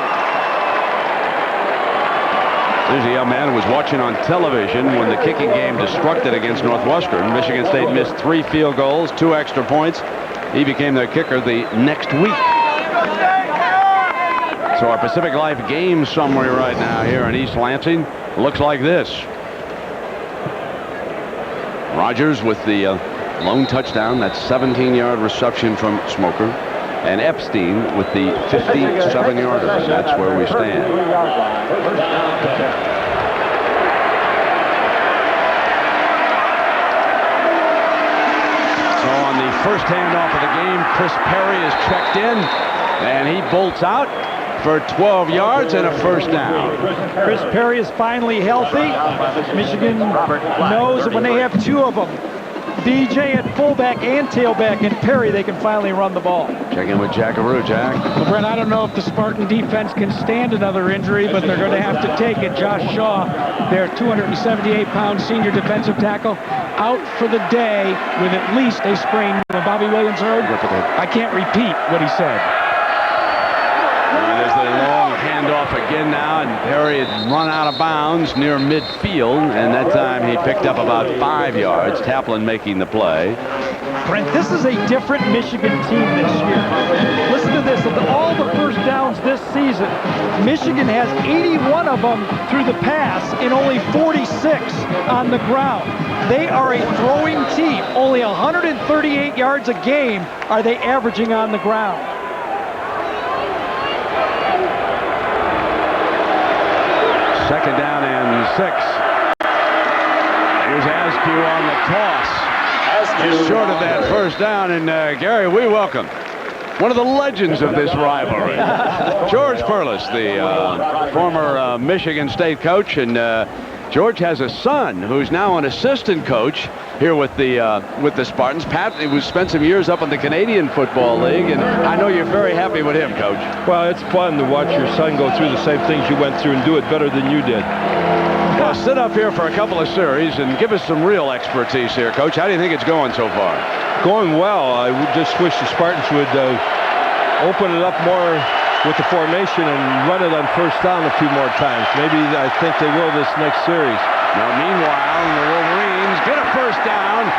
There's a young man who was watching on television when the kicking game destructed against Northwestern. Michigan State missed 3 field goals, 2 extra points. He became their kicker the next week. So our Pacific Life game summary right now here in East Lansing looks like this. Rogers with the lone touchdown, that 17-yard reception from Smoker. And Epstein with the 57-yarder. That's where we stand. So on the first handoff of the game, Chris Perry is checked in, and he bolts out for 12 yards and a first down. Chris Perry is finally healthy. Michigan knows that when they have 2 of them, DJ at fullback and tailback, and Perry, they can finally run the ball. Check in with Jackaroo, Jack. Well, Brent, I don't know if the Spartan defense can stand another injury, but they're going to have to take it. Josh Shaw, their 278-pound senior defensive tackle, out for the day with at least a sprained knee. When Bobby Williams heard, I can't repeat what he said. There's the long handoff again now, and Perry had run out of bounds near midfield, and that time he picked up about 5 yards. Taplin making the play. Brent, this is a different Michigan team this year. Listen to this. Of all the first downs this season, Michigan has 81 of them through the pass and only 46 on the ground. They are a throwing team. Only 138 yards a game are they averaging on the ground. Second down and 6. Here's Askew on the toss. Just short of that first down, and Gary, we welcome one of the legends of this rivalry, George Perlis, the former Michigan State coach, and George has a son who's now an assistant coach here with the Spartans. Pat, who spent some years up in the Canadian Football League, and I know you're very happy with him, Coach. Well, it's fun to watch your son go through the same things you went through and do it better than you did. Well, sit up here for a couple of series and give us some real expertise here, Coach. How do you think it's going so far? Going well. I would just wish the Spartans would open it up more with the formation and run it on first down a few more times. Maybe I think they will this next series. Now, meanwhile, the Wolverines get a first down.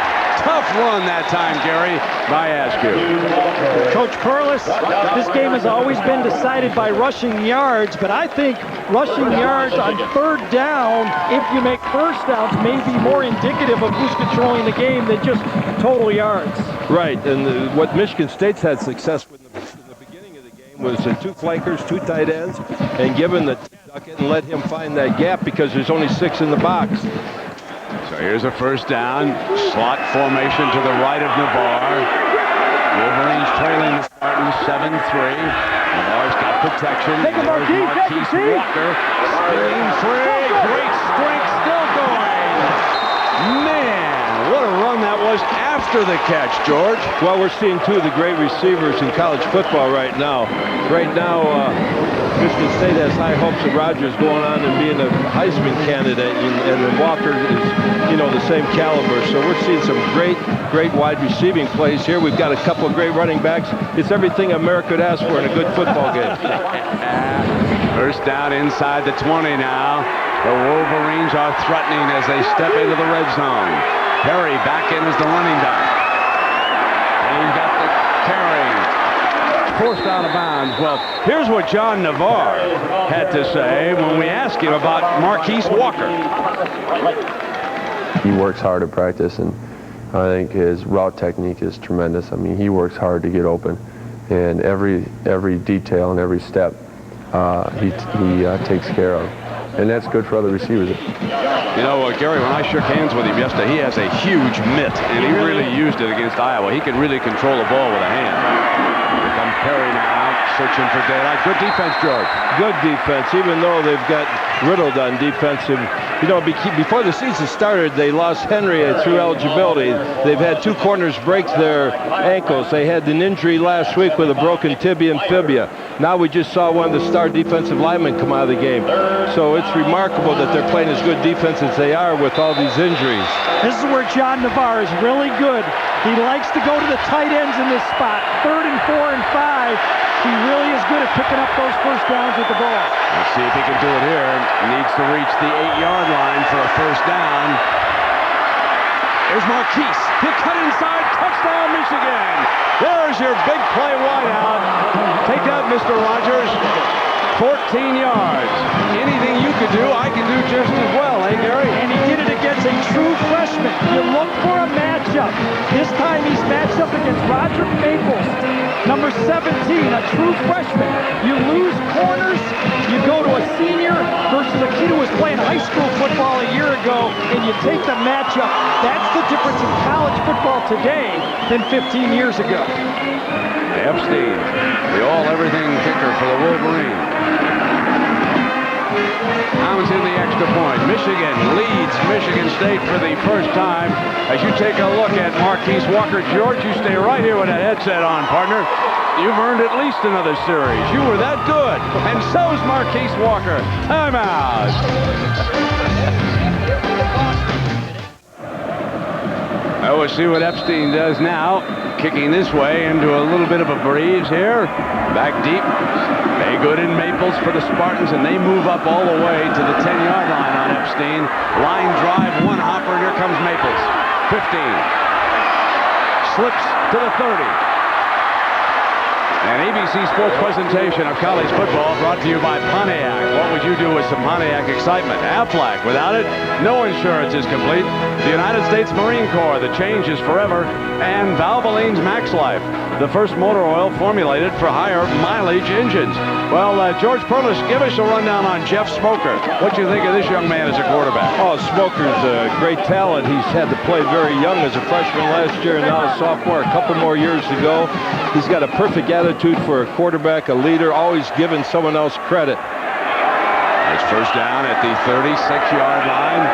Tough run that time, Gary, by Askew. Coach Perlis, this game has always been decided by rushing yards, but I think rushing yards on third down, if you make first downs, may be more indicative of who's controlling the game than just total yards. Right, and what Michigan State's had success with in the beginning of the game was 2 flankers, 2 tight ends, and given the bucket and let him find that gap because there's only 6 in the box. So here's a first down. Slot formation to the right of Navarre. Wolverines trailing the Spartans 7-3. Navarre's got protection. There's Marquise Walker. Spinning free. Great strength still going. Man, what a run that was after the catch, George. Well, we're seeing 2 of the great receivers in college football right now. Right now, Michigan State has high hopes of Rodgers going on and being a Heisman candidate, and Walker is, the same caliber. So we're seeing some great wide receiving plays here. We've got a couple of great running backs. It's everything America could ask for in a good football game. First down inside the 20 now. The Wolverines are threatening as they step into the red zone. Perry back in as the running back. And he's got the carry. Forced out of bounds. Well, here's what John Navarre had to say when we asked him about Marquise Walker. He works hard at practice, and I think his route technique is tremendous. I mean, he works hard to get open, and every detail and every step he takes care of. And that's good for other receivers. Gary, when I shook hands with him yesterday, he has a huge mitt, and he really used it against Iowa. He can really control the ball with a hand. Here comes Perry now, searching for daylight. Good defense, George. Good defense, even though they've got riddled on defensive. Before the season started, they lost Henry through eligibility. They've had 2 corners break their ankles. They had an injury last week with a broken tibia and fibia. Now we just saw one of the star defensive linemen come out of the game. So it's remarkable that they're playing as good defense as they are with all these injuries. This is where John Navarre is really good. He likes to go to the tight ends in this spot. 3rd and 4 and 5. He really is good at picking up those first downs with the ball. Let's see if he can do it here. Needs to reach the 8-yard line for a first down. There's Marquise. He'll cut inside. Touchdown, Michigan. There's your big play wideout. Take that, Mr. Rogers. 14 yards. Anything you could do, I can do just as well, eh, Gary? And he did it against a true freshman. You look for a matchup. This time he's matched up against Roger Maples, number 17, a true freshman. You lose corners, you go to a senior versus a kid who was playing high school football a year ago, and you take the matchup. That's the difference in college football today than 15 years ago. Epstein, the all-everything kicker for the Wolverines. Pounds in the extra point. Michigan leads Michigan State for the first time. As you take a look at Marquise Walker, George, you stay right here with that headset on, partner. You've earned at least another series. You were that good. And so's Marquise Walker. Timeout. Well, we'll see what Epstein does now. Kicking this way into a little bit of a breeze here. Back deep. Maygood and Maples for the Spartans, and they move up all the way to the 10-yard line on Epstein. Line drive, one hopper, and here comes Maples. 15. Slips to the 30. An ABC Sports presentation of college football brought to you by Pontiac. What would you do with some Pontiac excitement? Aflac. Without it, no insurance is complete. The United States Marine Corps, the change is forever. And Valvoline's Max Life, the first motor oil formulated for higher mileage engines. Well, George Perlis, give us a rundown on Jeff Smoker. What do you think of this young man as a quarterback? Oh, Smoker's a great talent. He's had to play very young as a freshman last year and now a sophomore. A couple more years to go. He's got a perfect attitude for a quarterback, a leader, always giving someone else credit. It's first down at the 36-yard line.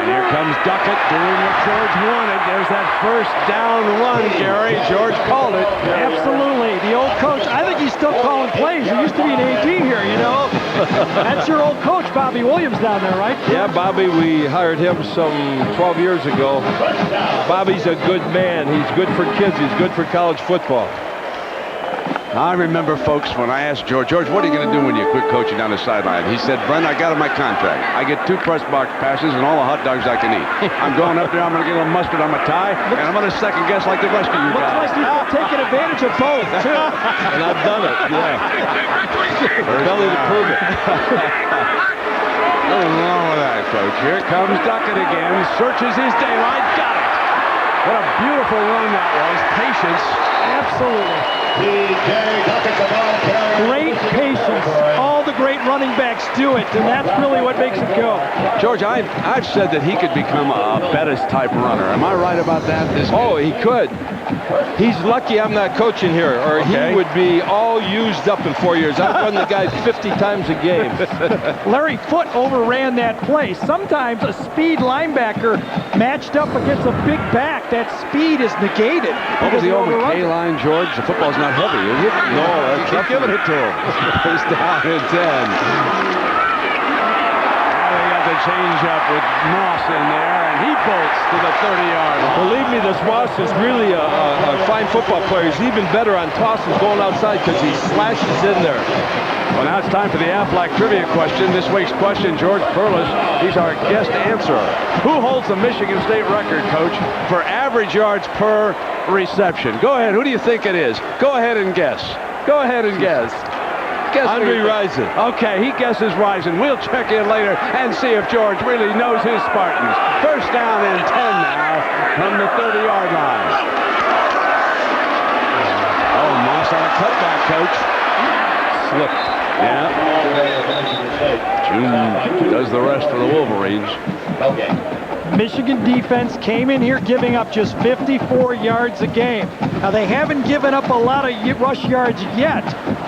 And here comes Duckett doing what George wanted. There's that first down run, Gary. George called it. Absolutely. The old coach, I think he's still calling plays. There used to be an AD here, you know. That's your old coach, Bobby Williams, down there, right? Yeah, Bobby, we hired him some 12 years ago. Bobby's a good man. He's good for kids. He's good for college football. I remember, folks, when I asked George, what are you going to do when you quit coaching down the sideline? He said, Brent, I got in my contract. I get 2 press box passes and all the hot dogs I can eat. I'm going up there, I'm going to get a little mustard on my tie, and I'm going to second guess like the rest of you guys. Looks like you're taking advantage of both, too. And I've done it, yeah. Belly to prove it. Nothing wrong with that, Coach. Here comes Duckett again. Searches his daylight. Got it. What a beautiful run that was. Patience. Absolutely. Great patience. All the great running backs do it, and that's really what makes it go. George, I've said that he could become a Bettis-type runner. Am I right about that? Oh, he could. He's lucky I'm not coaching here, or he would be all used up in 4 years. I've run the guy 50 times a game. Larry Foote overran that play. Sometimes a speed linebacker matched up against a big back, that speed is negated. What was the over K-line, George? The football's not heavy, is it? No, you keep giving it to him. First down and 10. Now they got the change up with Moss in there, and he bolts to the 30-yard line. Believe me, this Moss is really a fine football player. He's even better on tosses going outside because he slashes in there. Well, now it's time for the Aflac trivia question. This week's question, George Perlis, he's our guest answerer. Who holds the Michigan State record, Coach, for average yards per reception? Go ahead. Who do you think it is? Go ahead and guess. Go ahead and guess. Andre Rison. Okay, he guesses Rison. We'll check in later and see if George really knows his Spartans. First down and 10 now from the 30-yard line. Oh, Moss on a cutback, Coach. Slipped. Yeah. June does the rest for the Wolverines. Michigan defense came in here giving up just 54 yards a game. Now, they haven't given up a lot of rush yards yet,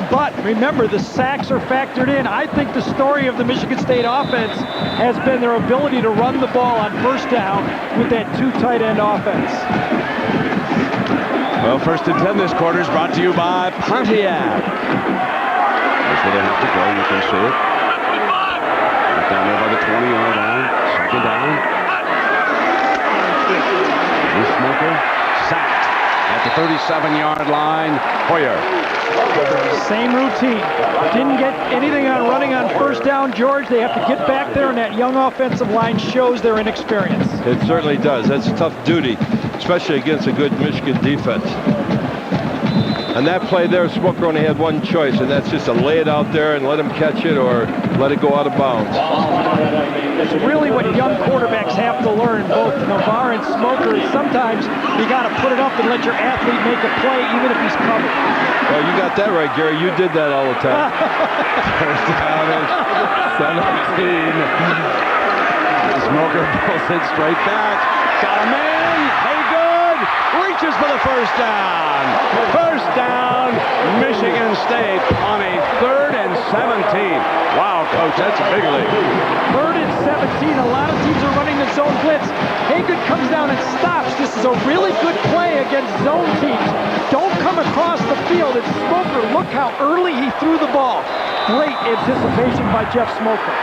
but remember, the sacks are factored in. I think the story of the Michigan State offense has been their ability to run the ball on first down with that 2 tight end offense. Well, first and 10 this quarter is brought to you by Pontiac. That's where they have to go. You can see it. Right down there by the 20-yard line. Second down. This Smoker sacked at the 37-yard line. Hoyer. Same routine. Didn't get anything on running on first down, George. They have to get back there, and that young offensive line shows their inexperience. It certainly does. That's tough duty, especially against a good Michigan defense. And that play there, Smoker only had one choice, and that's just to lay it out there and let him catch it or let it go out of bounds. It's really what young quarterbacks have to learn, both Navarre and Smoker. Sometimes you got to put it up and let your athlete make a play, even if he's covered. Well, you got that right, Gary. You did that all the time. First down and 17. Smoker pulls it straight back. Got a man. Hey, good. Reaches for the first down. First down, Michigan State on a 3rd and 17. Wow, Coach, that's a big lead. 3rd and 17. A lot of teams are running the zone blitz. Hagan comes down and stops. This is a really good play against zone teams. Don't come across the field. It's Smoker. Look how early he threw the ball. Great anticipation by Jeff Smoker.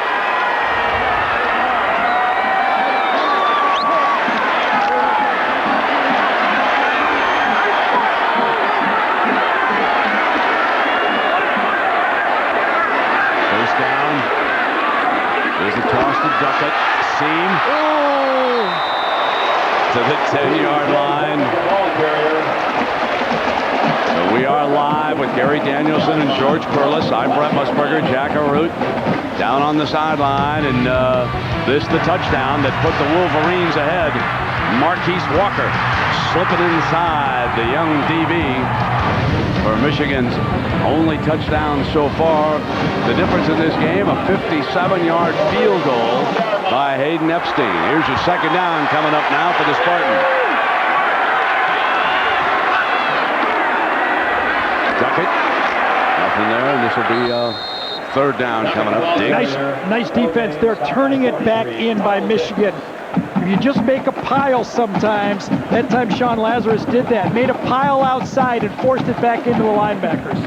to the 10-yard line. So we are live with Gary Danielson and George Perlis. I'm Brett Musburger, Jack Arute, down on the sideline, and this the touchdown that put the Wolverines ahead. Marquise Walker slipping inside, the young DB for Michigan's only touchdown so far. The difference in this game, a 57-yard field goal by Hayden Epstein. Here's your second down coming up now for the Spartans. Duckett, nothing there, and this will be third down coming up. Nice defense. They're turning it back in by Michigan. If you just make a pile sometimes, that time Sean Lazarus did that. Made a pile outside and forced it back into the linebackers.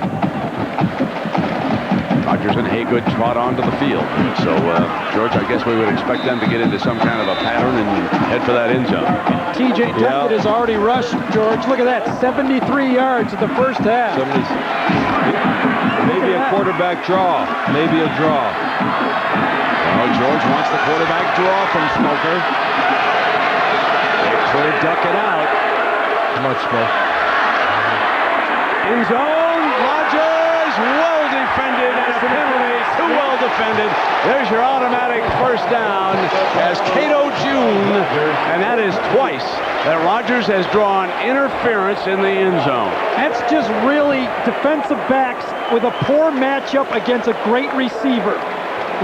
Rodgers and Haygood trot onto the field. So, George, I guess we would expect them to get into some kind of a pattern and head for that end zone. T.J. Duckett has already rushed, George. Look at that, 73 yards in the first half. Maybe a quarterback draw. Maybe a draw. Well, George wants the quarterback draw from Smoker. They clear Duckett out. Come on, Smoke. In zone, Rodgers, well defended, and a penalty, too well defended. There's your automatic first down as Cato June, and that is twice that Rodgers has drawn interference in the end zone. That's just really defensive backs with a poor matchup against a great receiver.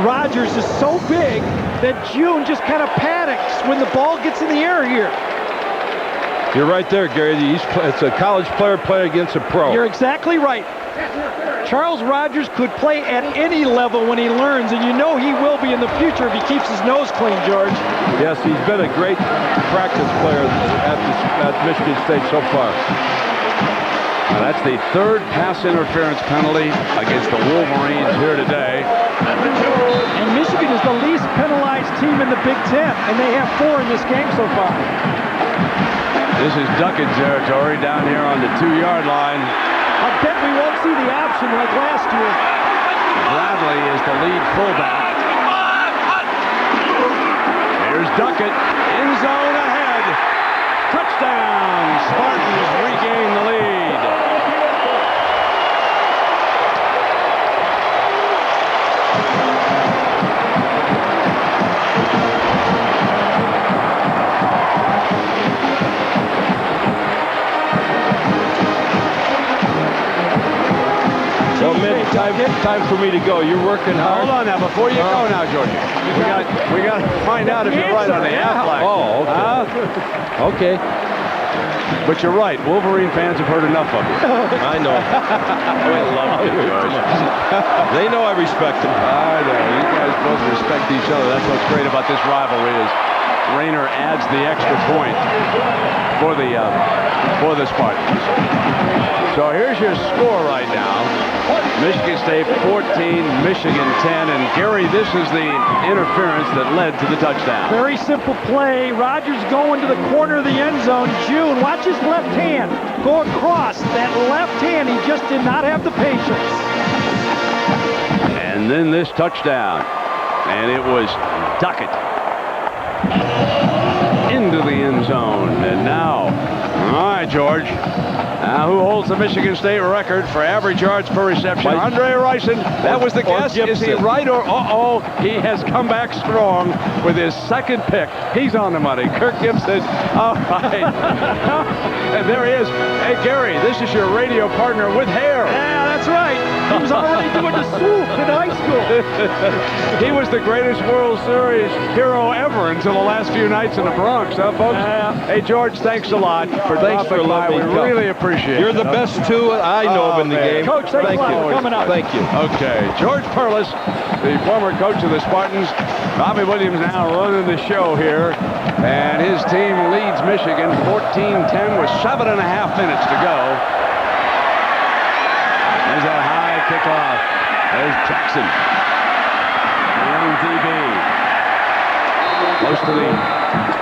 Rodgers is so big that June just kind of panics when the ball gets in the air here. You're right there, Gary. It's a college player playing against a pro. You're exactly right. Charles Rodgers could play at any level when he learns, and you know he will be in the future if he keeps his nose clean, George. Yes, he's been a great practice player at Michigan State so far. Now that's the third pass interference penalty against the Wolverines here today. And Michigan is the least penalized team in the Big Ten, and they have 4 in this game so far. This is Duckett territory down here on the 2-yard line. I bet we won't see the option like last year. Bradley is the lead fullback. Here's Duckett, end zone ahead. Touchdown! Spartans regain the lead. Time for me to go. You're working hard. Hold on now, before you go now, Georgie. We got to find out if you're right on the Aflac. Oh, okay. Okay. But you're right. Wolverine fans have heard enough of you. I know. We love you, George. They know I respect them. I know. You guys both respect each other. That's what's great about this rivalry is Rayner adds the extra point for the Spartans. So here's your score right now. Michigan State 14, Michigan 10, and Gary, this is the interference that led to the touchdown. Very simple play. Rodgers going to the corner of the end zone. June, watch his left hand go across. That left hand, he just did not have the patience. And then this touchdown, and it was Duckett into the end zone, and now, all right, George. Now, who holds the Michigan State record for average yards per reception? Andre Rison. That was the guess. Is he right or he has come back strong with his second pick. He's on the money. Kirk Gibson. All right. And there he is. Hey, Gary, this is your radio partner with hair. Yeah, that's right. He was already doing the swoop in high school. He was the greatest World Series hero ever until the last few nights in the Bronx, huh, folks? Hey, George, thanks a lot for dropping by. We really appreciate it. You're the best two I know of in the game. Coach, thank you for coming out. Thank you. Okay, George Perlis, the former coach of the Spartans. Bobby Williams now running the show here, and his team leads Michigan 14-10 with 7.5 minutes to go. There's that high kickoff. There's Jackson, the young DB. close to the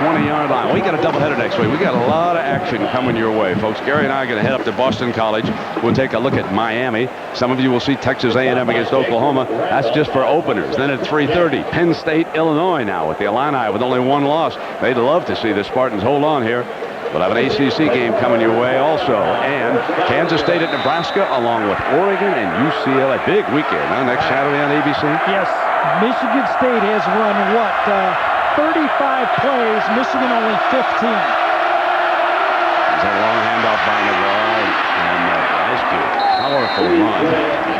20-yard line. We got a doubleheader next week. We got a lot of action coming your way, folks. Gary and I are going to head up to Boston College. We'll take a look at Miami. Some of you will see Texas A&M against Oklahoma. That's just for openers. Then at 3:30, Penn State, Illinois now with the Illini with only one loss. They'd love to see the Spartans hold on here. We'll have an ACC game coming your way also. And Kansas State at Nebraska along with Oregon and UCLA. Big weekend, huh? Next Saturday on ABC. Yes, Michigan State has run, 35 plays, Michigan only 15. There's a long handoff by Navarre and Askew. Powerful run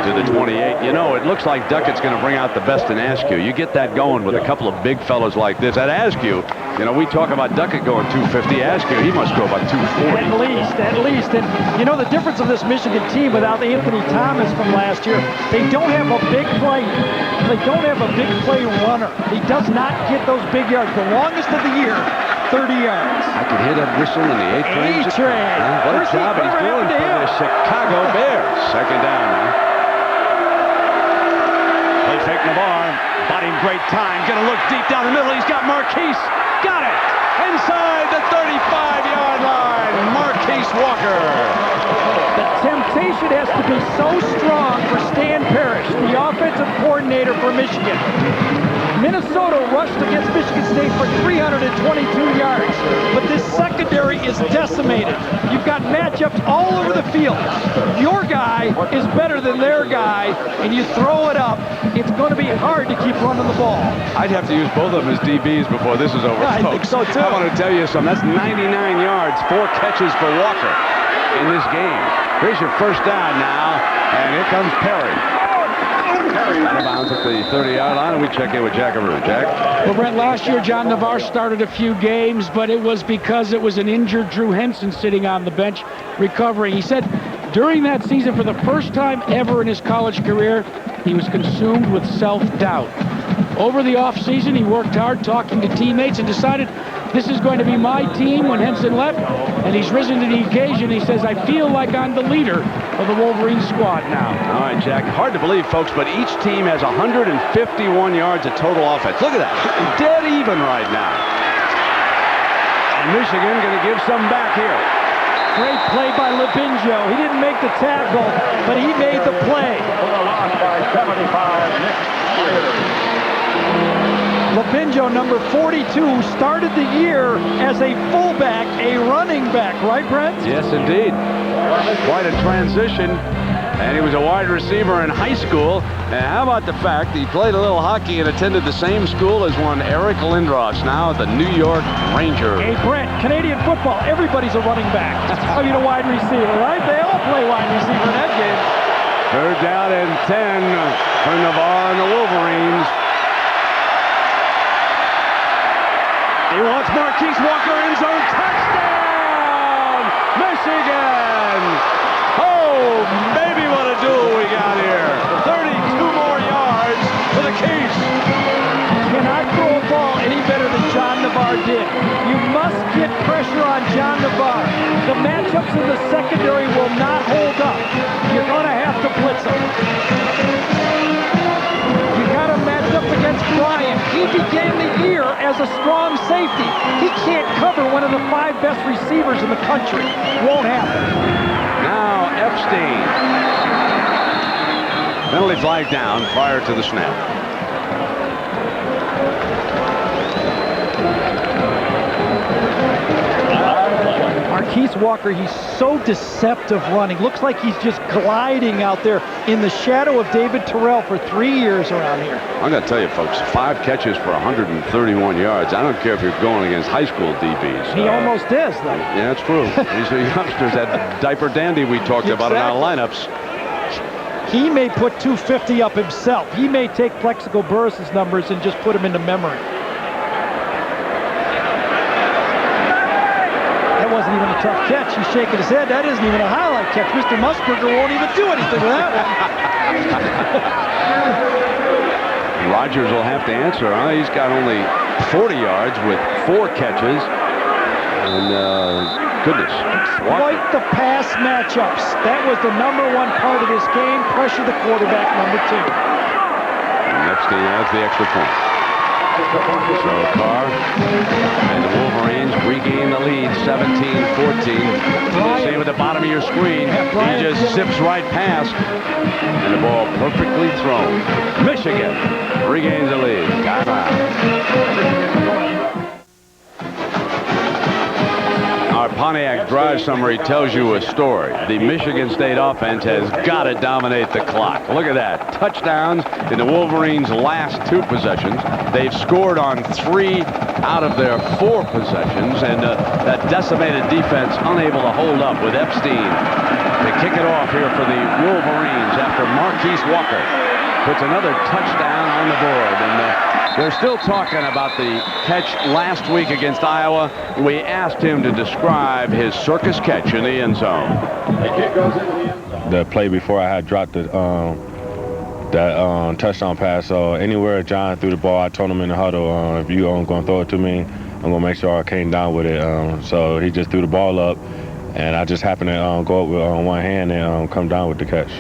to the 28. You know, it looks like Duckett's going to bring out the best in Askew. You get that going with a couple of big fellas like this. At Askew, you know, we talk about Duckett going 250. Askew, he must go about 240. At least. And, you know, the difference of this Michigan team without Anthony Thomas from last year, they don't have a big play. They don't have a big play runner. He does not get those big yards. The longest of the year, 30 yards. I can hear that whistle in the eighth frame. What a job he's doing for the Chicago Bears. Second down now. They fake Navarre. Bought him great time. Going to look deep down the middle. He's got Marquise. Got it. Inside the 35-yard line. Marquise Walker. The temptation has to be so strong for Stan Parrish, the offensive coordinator for Michigan. Minnesota rushed against Michigan State for 322 yards, but this secondary is decimated. You've got matchups all over the field. Your guy is better than their guy, and you throw it up. It's going to be hard to keep running the ball. I'd have to use both of them as DBs before this is over, I folks. think so, too. I want to tell you something. That's 99 yards, 4 catches for Walker in this game. Here's your first down now, and here comes Perry. Out of bounds at the 30-yard line, and we check in with Jack Aru. Jack? Well, Brent, last year John Navarre started a few games, but it was because it was an injured Drew Henson sitting on the bench recovering. He said during that season, for the first time ever in his college career, he was consumed with self-doubt. Over the offseason, he worked hard talking to teammates and decided this is going to be my team when Henson left, and he's risen to the occasion. He says, I feel like I'm the leader of the Wolverine squad now. All right, Jack. Hard to believe, folks, but each team has 151 yards of total offense. Look at that. Dead even right now. And Michigan going to give some back here. Great play by Lubinjo. He didn't make the tackle, but he made the play. Lubinjo, number 42, started the year as a fullback, a running back, right, Brent? Yes, indeed. Quite a transition. And he was a wide receiver in high school. And how about the fact that he played a little hockey and attended the same school as one Eric Lindros, now the New York Rangers. Hey, Brent, Canadian football, everybody's a running back. I mean, a wide receiver, right? They all play wide receiver in that game. Third down and 10 for Navarre and the Wolverines. He wants Marquise Walker in zone. Touchdown! Michigan! Oh, baby, what a duel we got here. 32 more yards for the Keys. Cannot throw a ball any better than John Navarre did. You must get pressure on John Navarre. The matchups in the secondary will not hold up. You're going to have to blitz them. You got to match up against Bryant. He began the year as a strong safety. He can't cover one of the 5 best receivers in the country. Won't happen. Now Epstein. Penalty flag down prior to the snap. Marquise Walker, he's so deceptive running. Looks like he's just gliding out there in the shadow of David Terrell for 3 years around here. I'm going to tell you, folks, 5 catches for 131 yards. I don't care if you're going against high school DBs. He almost is, though. Yeah, that's true. These are youngsters, that diaper dandy we talked about in our lineups. He may put 250 up himself. He may take Plexico Burris's numbers and just put them into memory. Wasn't even a tough catch. He's shaking his head. That isn't even a highlight catch. Mr. Musburger won't even do anything with that one. Rogers will have to answer, huh? He's got only 40 yards with 4 catches. And, goodness. Exploit the pass matchups. That was the #1 part of this game. Pressure the quarterback, #2. And Epstein adds the extra point. So Carr and the Wolverines regain the lead, 17-14. You see him at the bottom of your screen. He just zips right past, and the ball perfectly thrown. Michigan regains the lead. Our Pontiac drive summary tells you a story. The Michigan State offense has got to dominate the clock. Look at that. Touchdowns in the Wolverines' last 2 possessions. They've scored on 3 out of their 4 possessions, and that decimated defense unable to hold up with Epstein to kick it off here for the Wolverines after Marquise Walker puts another touchdown on the board. And they're still talking about the catch last week against Iowa. We asked him to describe his circus catch in the end zone. The play before I had dropped that touchdown pass. So anywhere John threw the ball, I told him in the huddle, if you aren't going to throw it to me, I'm going to make sure I came down with it. So he just threw the ball up, and I just happened to go up with one hand and come down with the catch.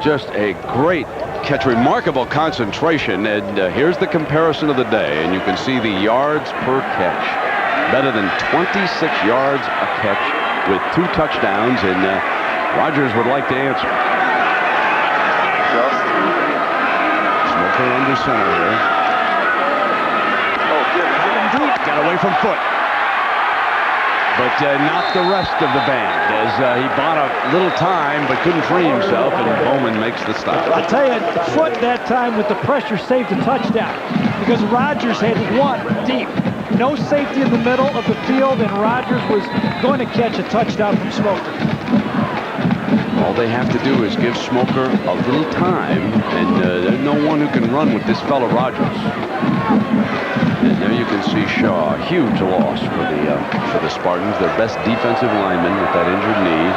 Just a great catch, remarkable concentration, and here's the comparison of the day, and you can see the yards per catch. Better than 26 yards a catch with 2 touchdowns, and Rogers would like to answer. Smoker under center here. Got away from Foot. But not the rest of the band, as he bought a little time but couldn't free himself, and Bowman makes the stop. I'll tell you, Foot that time with the pressure saved a touchdown because Rogers had 1 deep. No safety in the middle of the field, and Rogers was going to catch a touchdown from Smoker. All they have to do is give Smoker a little time, and there's no one who can run with this fellow Rogers. And there you can see Shaw, huge loss for the Spartans, their best defensive lineman with that injured knee,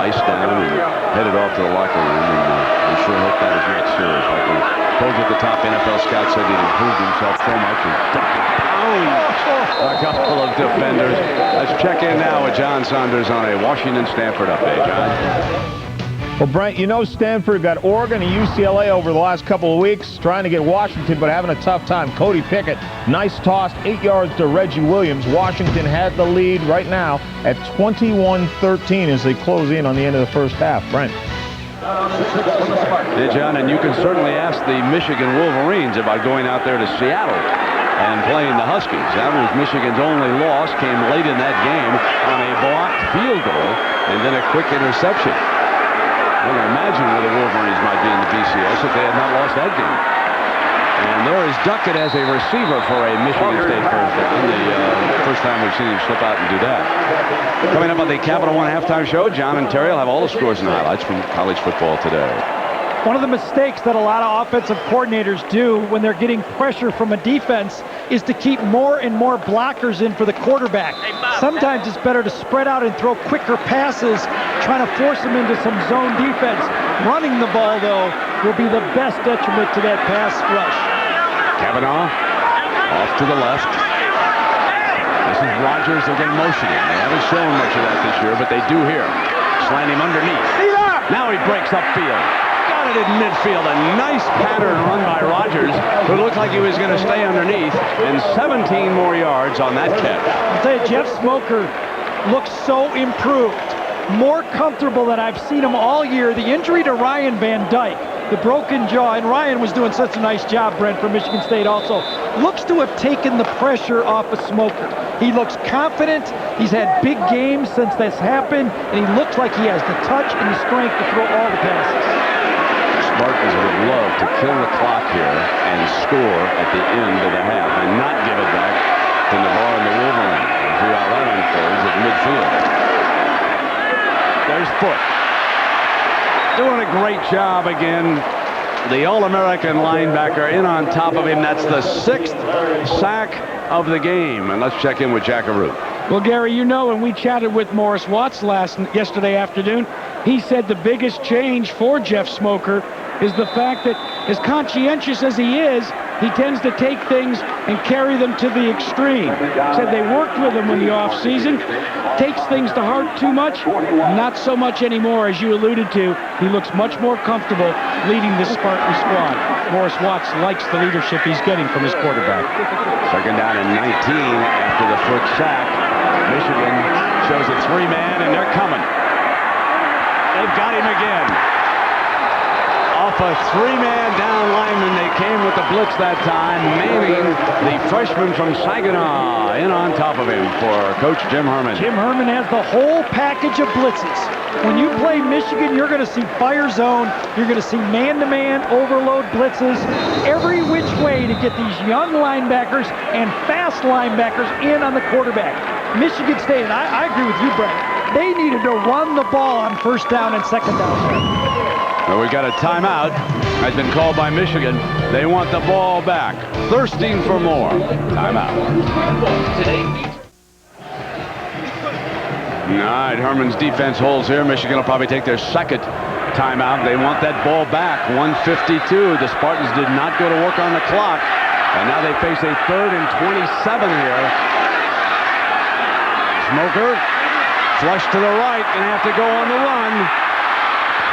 iced down and headed off to the locker room. And we sure hope that is not serious. Like we told you at the top, NFL scout said he'd improved himself so much and a couple of defenders. Let's check in now with John Saunders on a Washington-Stanford update. John? Well, Brent, you know Stanford got Oregon and UCLA over the last couple of weeks, trying to get Washington, but having a tough time. Cody Pickett, nice toss, 8 yards to Reggie Williams. Washington had the lead right now at 21-13 as they close in on the end of the first half. Brent. Yeah, John, and you can certainly ask the Michigan Wolverines about going out there to Seattle and playing the Huskies. That was Michigan's only loss, came late in that game on a blocked field goal and then a quick interception. I can imagine where the Wolverines might be in the BCS if they had not lost that game. And there is Duckett as a receiver for a Michigan State first down. The first time we've seen him slip out and do that. Coming up on the Capital One halftime show, John and Terry will have all the scores and highlights from college football today. One of the mistakes that a lot of offensive coordinators do when they're getting pressure from a defense is to keep more and more blockers in for the quarterback. Sometimes it's better to spread out and throw quicker passes, trying to force them into some zone defense. Running the ball, though, will be the best detriment to that pass rush. Kavanaugh off to the left. This is Rogers again motioning. They haven't shown much of that this year, but they do here. Slant him underneath. Now he breaks upfield. Got it in midfield. A nice pattern run by Rogers, who looked like he was going to stay underneath, and 17 more yards on that catch. I'll tell you, Jeff Smoker looks so improved, more comfortable than I've seen him all year. The injury to Ryan Van Dyke, the broken jaw, and Ryan was doing such a nice job, Brent, for Michigan State also, looks to have taken the pressure off of Smoker. He looks confident. He's had big games since this happened, and he looks like he has the touch and the strength to throw all the passes. Spartans would love to kill the clock here and score at the end of the half and not give it back to Navarre and the Wolverines. See how that unfolds at midfield. There's Foot. Doing a great job again. The All-American linebacker in on top of him. That's the 6th sack of the game. And let's check in with Jackaroo. Well, Gary, you know, when we chatted with Morris Watts yesterday afternoon, he said the biggest change for Jeff Smoker is the fact that, as conscientious as he is, he tends to take things and carry them to the extreme. Said they worked with him in the offseason. Takes things to heart too much? Not so much anymore, as you alluded to. He looks much more comfortable leading the Spartan squad. Morris Watts likes the leadership he's getting from his quarterback. Second down and 19 after the foot sack. Michigan shows a three-man, and they're coming. They've got him again. Off a three-man down lineman, they came with the blitz that time. Manning, the freshman from Saginaw, in on top of him for Coach Jim Herman. Jim Herman has the whole package of blitzes. When you play Michigan, you're going to see fire zone. You're going to see man-to-man overload blitzes every which way to get these young linebackers and fast linebackers in on the quarterback. Michigan State, and I agree with you, Brett, they needed to run the ball on first down and second down. Well, we got a timeout. Has been called by Michigan. They want the ball back. Thirsting for more. Timeout. All right, Herman's defense holds here. Michigan will probably take their second timeout. They want that ball back. 1:52. The Spartans did not go to work on the clock. And now they face a 3rd and 27 here. Smoker, flush to the right, and have to go on the run.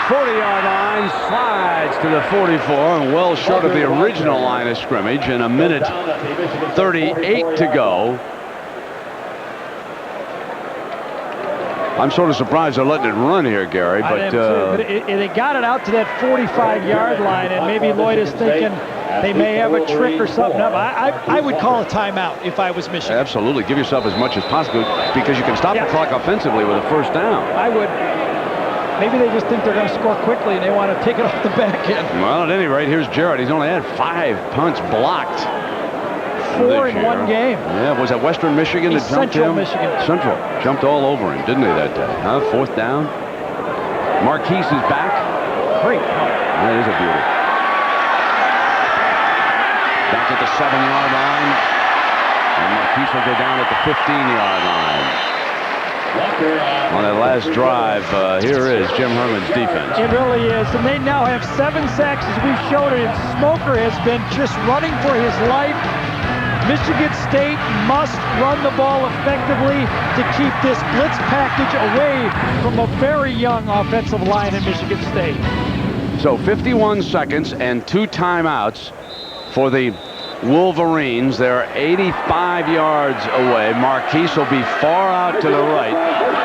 40-yard line, slides to the 44, and well short of the original line of scrimmage, and a minute 38 to go. I'm sort of surprised they're letting it run here, Gary, but they got it out to that 45-yard line, and maybe Lloyd is thinking they may have a trick or something up. I would call a timeout if I was Michigan. Absolutely. Give yourself as much as possible because you can stop the clock offensively with a first down. I would. Maybe they just think they're going to score quickly and they want to take it off the back end. Well, at any rate, here's Jarrett. He's only had 5 punts blocked. 4 in one game. Yeah, was that Western Michigan that jumped Central him? Michigan. Central. Jumped all over him, didn't they, that day? Huh? 4th down. Marquise is back. Great punt. That is a beauty. Back at the 7-yard line. And Marquise will go down at the 15-yard line. On that last drive, here is Jim Herman's defense. It really is, and they now have 7 sacks as we've showed it, and Smoker has been just running for his life. Michigan State must run the ball effectively to keep this blitz package away from a very young offensive line in Michigan State. So 51 seconds and 2 timeouts for the Wolverines. They're 85 yards away. Marquise will be far out to the right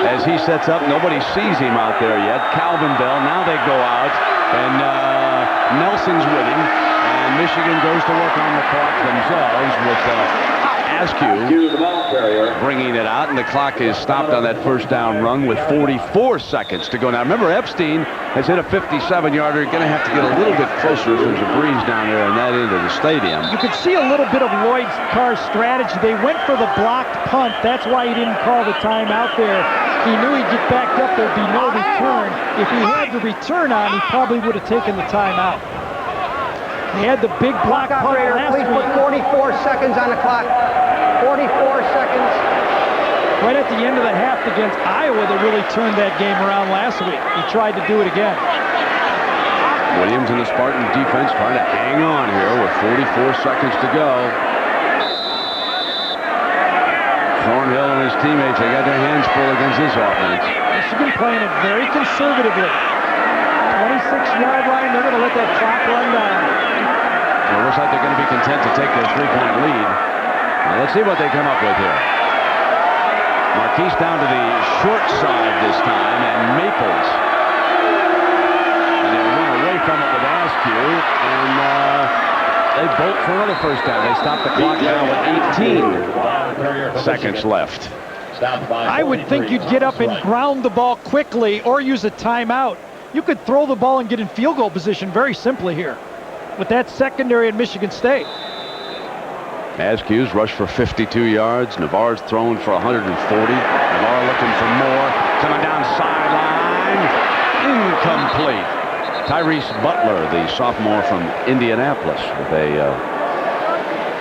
as he sets up. Nobody sees him out there yet. Calvin Bell. Now they go out, and Nelson's with him. And Michigan goes to work on the clock themselves with Askew bringing it out, and the clock is stopped on that first down run with 44 seconds to go. Now remember, Epstein has hit a 57-yarder. You're going to have to get a little bit closer. There's a breeze down there and that end of the stadium. You could see a little bit of Lloyd's Carr's strategy. They went for the blocked punt. That's why he didn't call the timeout there. He knew he'd get backed up. There'd be no return. If he had the return on, he probably would have taken the timeout. He had the big block punt last week. Please put 44 seconds on the clock. 44 seconds. Right at the end of the half against Iowa, they really turned that game around last week. He tried to do it again. Williams and the Spartan defense trying to hang on here with 44 seconds to go. Thornhill and his teammates, they got their hands full against this offense. Michigan playing it very conservatively. 26-yard line, they're going to let that clock run down. It looks like they're going to be content to take their 3-point lead. Now let's see what they come up with here. Marquise down to the short side this time, and Maples. And they run away from it with Askew, and they bolt for another first down. They stop the clock now with 18 seconds left. I would think you'd get up and ground the ball quickly or use a timeout. You could throw the ball and get in field goal position very simply here with that secondary at Michigan State. Askew's rushed for 52 yards. Navarre's thrown for 140. Navarre looking for more. Coming down sideline. Incomplete. Tyrese Butler, the sophomore from Indianapolis, with a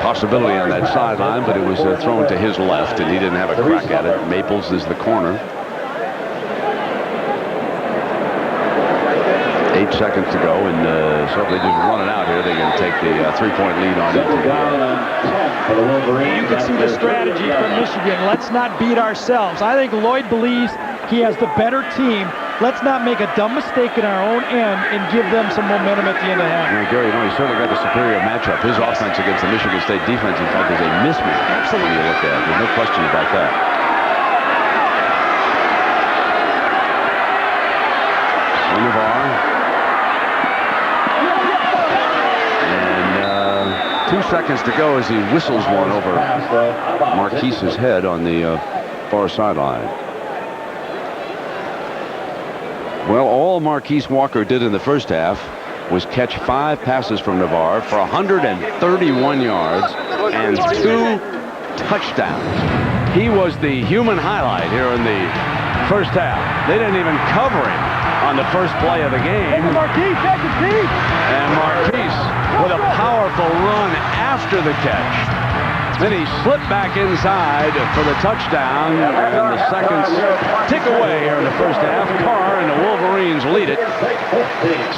possibility on that sideline, but it was thrown to his left, and he didn't have a crack at it. Maples is the corner. 8 seconds to go, and so if they just run it out here, they can take the 3-point lead on it. You can see the strategy from Michigan. Let's not beat ourselves. I think Lloyd believes he has the better team. Let's not make a dumb mistake in our own end and give them some momentum at the end of the half. Yeah, Gary, you know, he's certainly got the superior matchup. His offense against the Michigan State defense, in fact, is a mismatch. Absolutely. When you look at it. There's no question about that. Navarre. And 2 seconds to go as he whistles one over Marquise's head on the far sideline. Well, all Marquise Walker did in the first half was catch 5 passes from Navarre for 131 yards and 2 touchdowns. He was the human highlight here in the first half. They didn't even cover him on the first play of the game. And Marquise with a powerful run after the catch. Then he slipped back inside for the touchdown, and the seconds tick away here in the first half. Carr and the Wolverines lead it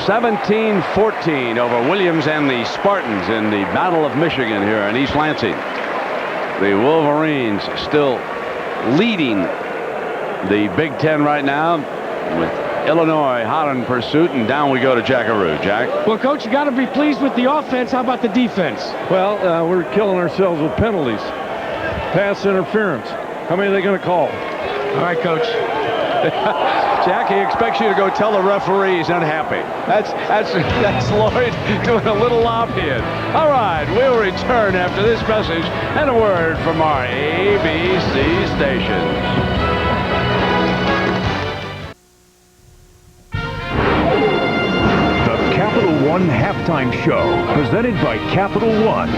17-14 over Williams and the Spartans in the Battle of Michigan here in East Lansing. The Wolverines still leading the Big Ten right now, with Illinois hot in pursuit, and down we go to Jackaroo. Jack? Well, Coach, you got to be pleased with the offense. How about the defense? Well, we're killing ourselves with penalties. Pass interference. How many are they going to call? All right, Coach. Jack, he expects you to go tell the referee he's unhappy. That's Lloyd doing a little lobbying. All right, we'll return after this message and a word from our ABC stations. One halftime show presented by Capital One,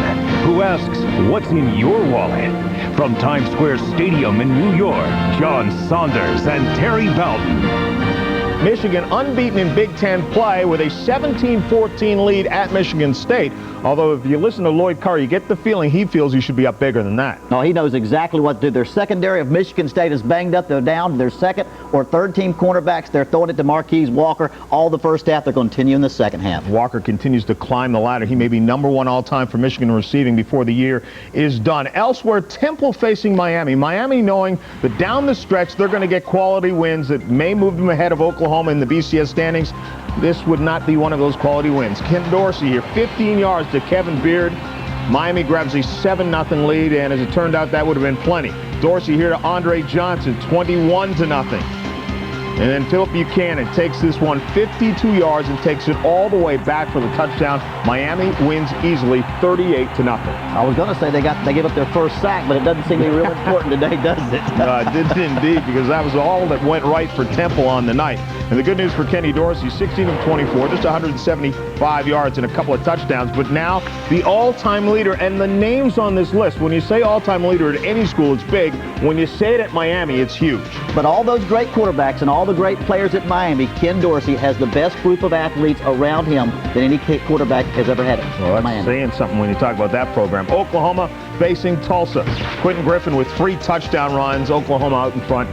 who asks, what's in your wallet? From Times Square Stadium in New York, John Saunders and Terry Bowden. Michigan unbeaten in Big Ten play with a 17-14 lead at Michigan State. Although if you listen to Lloyd Carr, you get the feeling he feels he should be up bigger than that. No, he knows exactly what to do. Their secondary of Michigan State is banged up. They're down to their second or third team cornerbacks. They're throwing it to Marquise Walker all the first half. They're going to continue in the second half. Walker continues to climb the ladder. He may be #1 all-time for Michigan receiving before the year is done. Elsewhere, Temple facing Miami. Miami knowing that down the stretch they're going to get quality wins that may move them ahead of Oklahoma in the BCS standings. This would not be one of those quality wins. Ken Dorsey here, 15 yards to Kevin Beard. Miami grabs a 7-0 lead, and as it turned out, that would have been plenty. Dorsey here to Andre Johnson, 21-0. And then Philip Buchanan takes this one 52 yards and takes it all the way back for the touchdown. Miami wins easily, 38-0. I was going to say they gave up their first sack, but it doesn't seem to be real important today, does it? It did indeed, because that was all that went right for Temple on the night. And the good news for Kenny Dorsey, 16 of 24, just 175 yards and a couple of touchdowns. But now the all-time leader, and the names on this list, when you say all-time leader at any school, it's big. When you say it at Miami, it's huge. But all those great quarterbacks and all the great players at Miami, Ken Dorsey has the best group of athletes around him than any quarterback has ever had. Well, that's saying something when you talk about that program. Oklahoma facing Tulsa. Quentin Griffin with 3 touchdown runs. Oklahoma out in front.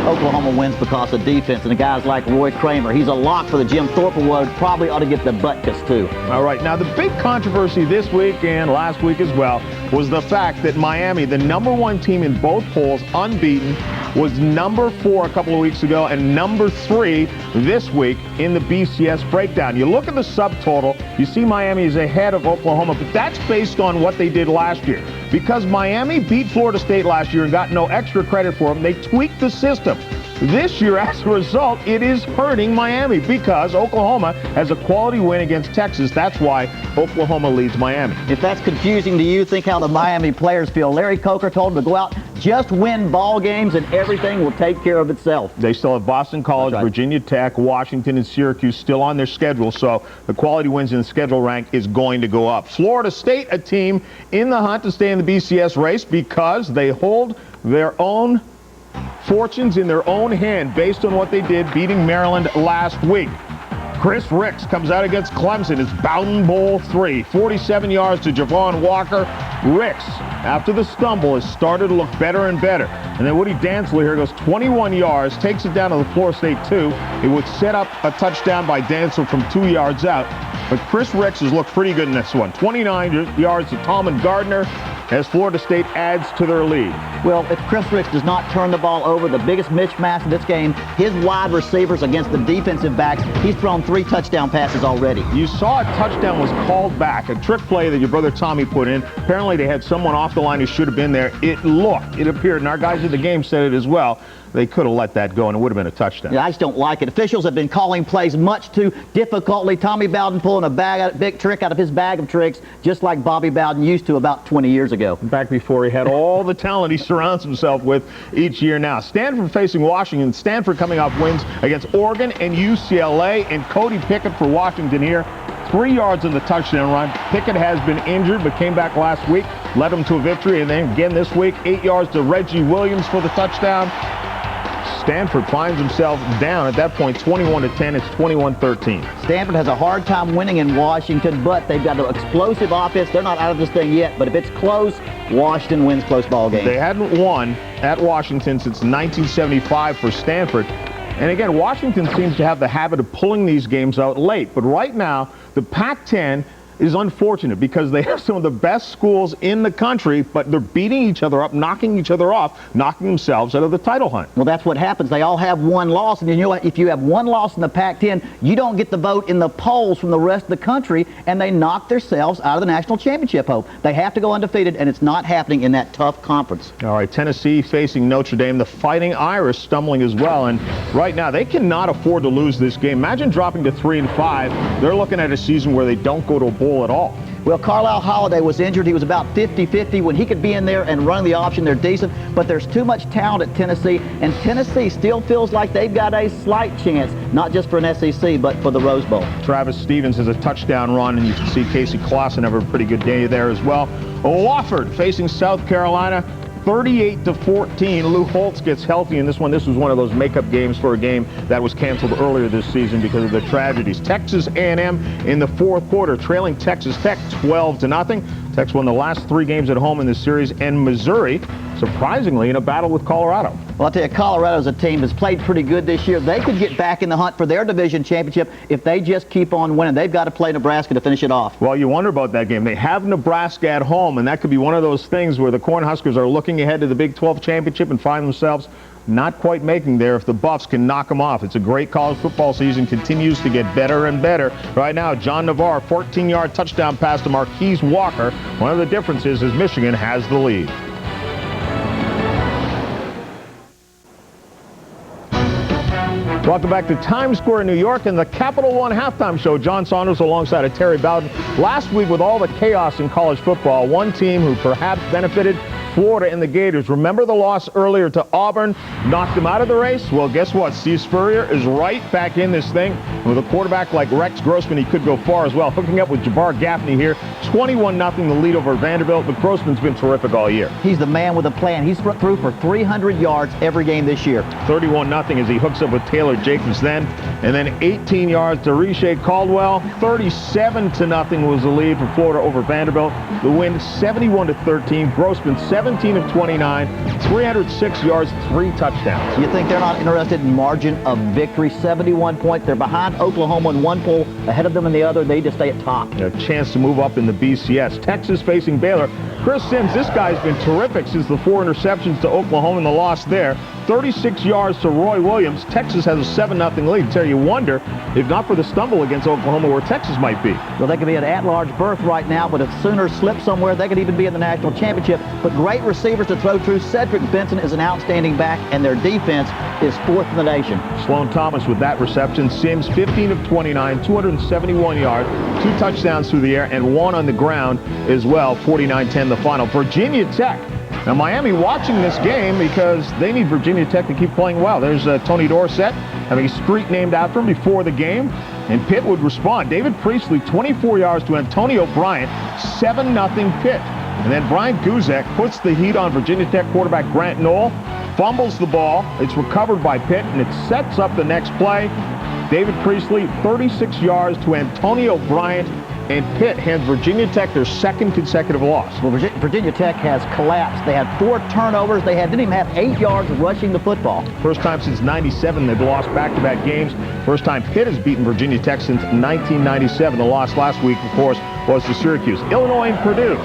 Oklahoma wins because of defense, and the guys like Roy Kramer, he's a lock for the Jim Thorpe Award, probably ought to get the Butkus too. All right, now the big controversy this week and last week as well was the fact that Miami, the #1 team in both polls, unbeaten, was #4 a couple of weeks ago and #3 this week in the BCS breakdown. You look at the subtotal, you see Miami is ahead of Oklahoma, but that's based on what they did last year. Because Miami beat Florida State last year and got no extra credit for them, they tweaked the system. This year, as a result, it is hurting Miami because Oklahoma has a quality win against Texas. That's why Oklahoma leads Miami. If that's confusing to you, think how the Miami players feel. Larry Coker told them to go out, just win ball games, and everything will take care of itself. They still have Boston College, right, Virginia Tech, Washington, and Syracuse still on their schedule, so the quality wins in the schedule rank is going to go up. Florida State, a team in the hunt to stay in the BCS race because they hold their own fortunes in their own hand based on what they did beating Maryland last week. Chris Ricks comes out against Clemson. It's Bowden Bowl 3. 47 yards to Javon Walker. Ricks, after the stumble, has started to look better and better. And then Woody Dantzler here goes 21 yards, takes it down to the Florida State 2. It would set up a touchdown by Dantzler from 2 yards out. But Chris Ricks has looked pretty good in this one. 29 yards to Tallman Gardner as Florida State adds to their lead. Well, if Chris Ricks does not turn the ball over, the biggest mismatch of this game, his wide receivers against the defensive backs, he's thrown 3 touchdown passes already. You saw a touchdown was called back, a trick play that your brother Tommy put in. Apparently they had someone off the line who should have been there. It appeared, and our guys at the game said it as well, they could have let that go and it would have been a touchdown. Yeah, I just don't like it. Officials have been calling plays much too difficultly. Tommy Bowden pulling a big trick out of his bag of tricks, just like Bobby Bowden used to about 20 years ago. Back before he had all the talent he surrounds himself with each year now. Stanford facing Washington. Stanford coming off wins against Oregon and UCLA, and Cody Pickett for Washington here. 3 yards in the touchdown run. Pickett has been injured but came back last week, led him to a victory, and then again this week, 8 yards to Reggie Williams for the touchdown. Stanford finds himself down at that point 21-10. It's 21-13. Stanford has a hard time winning in Washington, but they've got an explosive offense. They're not out of this thing yet, but if it's close, Washington wins close ball games. They hadn't won at Washington since 1975 for Stanford. And again, Washington seems to have the habit of pulling these games out late. But right now, the Pac-10 is unfortunate because they have some of the best schools in the country, but they're beating each other up, knocking each other off, knocking themselves out of the title hunt. Well, that's what happens. They all have one loss, and you know what? If you have one loss in the Pac-10, you don't get the vote in the polls from the rest of the country, and they knock themselves out of the national championship hope. They have to go undefeated, and it's not happening in that tough conference. All right, Tennessee facing Notre Dame, the Fighting Irish stumbling as well, and right now they cannot afford to lose this game. Imagine dropping to 3-5. They're looking at a season where they don't go to a bowl at all. Well, Carlisle Holiday was injured. He was about 50-50. When he could be in there and run the option, they're decent. But there's too much talent at Tennessee, and Tennessee still feels like they've got a slight chance, not just for an SEC, but for the Rose Bowl. Travis Stevens has a touchdown run, and you can see Casey Clausen have a pretty good day there as well. Wofford facing South Carolina. 38-14. Lou Holtz gets healthy in this one. This was one of those makeup games for a game that was canceled earlier this season because of the tragedies. Texas A&M in the fourth quarter, trailing Texas Tech 12-0. Tech's won the last 3 games at home in this series, and Missouri, surprisingly, in a battle with Colorado. Well, I'll tell you, Colorado's a team that's played pretty good this year. They could get back in the hunt for their division championship if they just keep on winning. They've got to play Nebraska to finish it off. Well, you wonder about that game. They have Nebraska at home, and that could be one of those things where the Cornhuskers are looking ahead to the Big 12 championship and find themselves not quite making there if the Buffs can knock them off. It's a great college football season, continues to get better and better. Right now, John Navarre, 14-yard touchdown pass to Marquise Walker. One of the differences is Michigan has the lead. Welcome back to Times Square, New York, and the Capital One halftime show. John Saunders alongside of Terry Bowden. Last week, with all the chaos in college football, one team who perhaps benefited, Florida and the Gators. Remember the loss earlier to Auburn? Knocked them out of the race? Well, guess what? Steve Spurrier is right back in this thing. And with a quarterback like Rex Grossman, he could go far as well. Hooking up with Jabbar Gaffney here. 21-0 the lead over Vanderbilt, but Grossman's been terrific all year. He's the man with a plan. He's through for 300 yards every game this year. 31-0 as he hooks up with Taylor Jacobs then. And then 18 yards to Riche Caldwell. 37-0 was the lead for Florida over Vanderbilt. The win 71-13. Grossman 17 of 29, 306 yards, 3 touchdowns. You think they're not interested in margin of victory? 71 points. They're behind Oklahoma in one poll, ahead of them in the other. They just stay at top. A chance to move up in the BCS. Texas facing Baylor. Chris Sims, this guy's been terrific since the 4 interceptions to Oklahoma and the loss there. 36 yards to Roy Williams. Texas has a 7-0 lead. Terry, you wonder, if not for the stumble against Oklahoma, where Texas might be. Well, they could be an at-large berth right now, but if Sooners slip somewhere, they could even be in the national championship. But great receivers to throw to. Cedric Benson is an outstanding back, and their defense is 4th in the nation. Sloan Thomas with that reception. Sims 15 of 29, 271 yards, 2 touchdowns through the air, and 1 on the ground as well. 49-10 the final. Virginia Tech. Now, Miami watching this game because they need Virginia Tech to keep playing well. There's Tony Dorsett having a street named after him before the game, and Pitt would respond. David Priestley, 24 yards to Antonio Bryant, 7-0 Pitt. And then Brian Guzek puts the heat on Virginia Tech quarterback Grant Knoll, fumbles the ball. It's recovered by Pitt, and it sets up the next play. David Priestley, 36 yards to Antonio Bryant, and Pitt hands Virginia Tech their second consecutive loss. Well, Virginia Tech has collapsed. They had 4 turnovers. They didn't even have 8 yards rushing the football. First time since '97 they've lost back-to-back games. First time Pitt has beaten Virginia Tech since 1997. The loss last week, of course, was to Syracuse. Illinois and Purdue.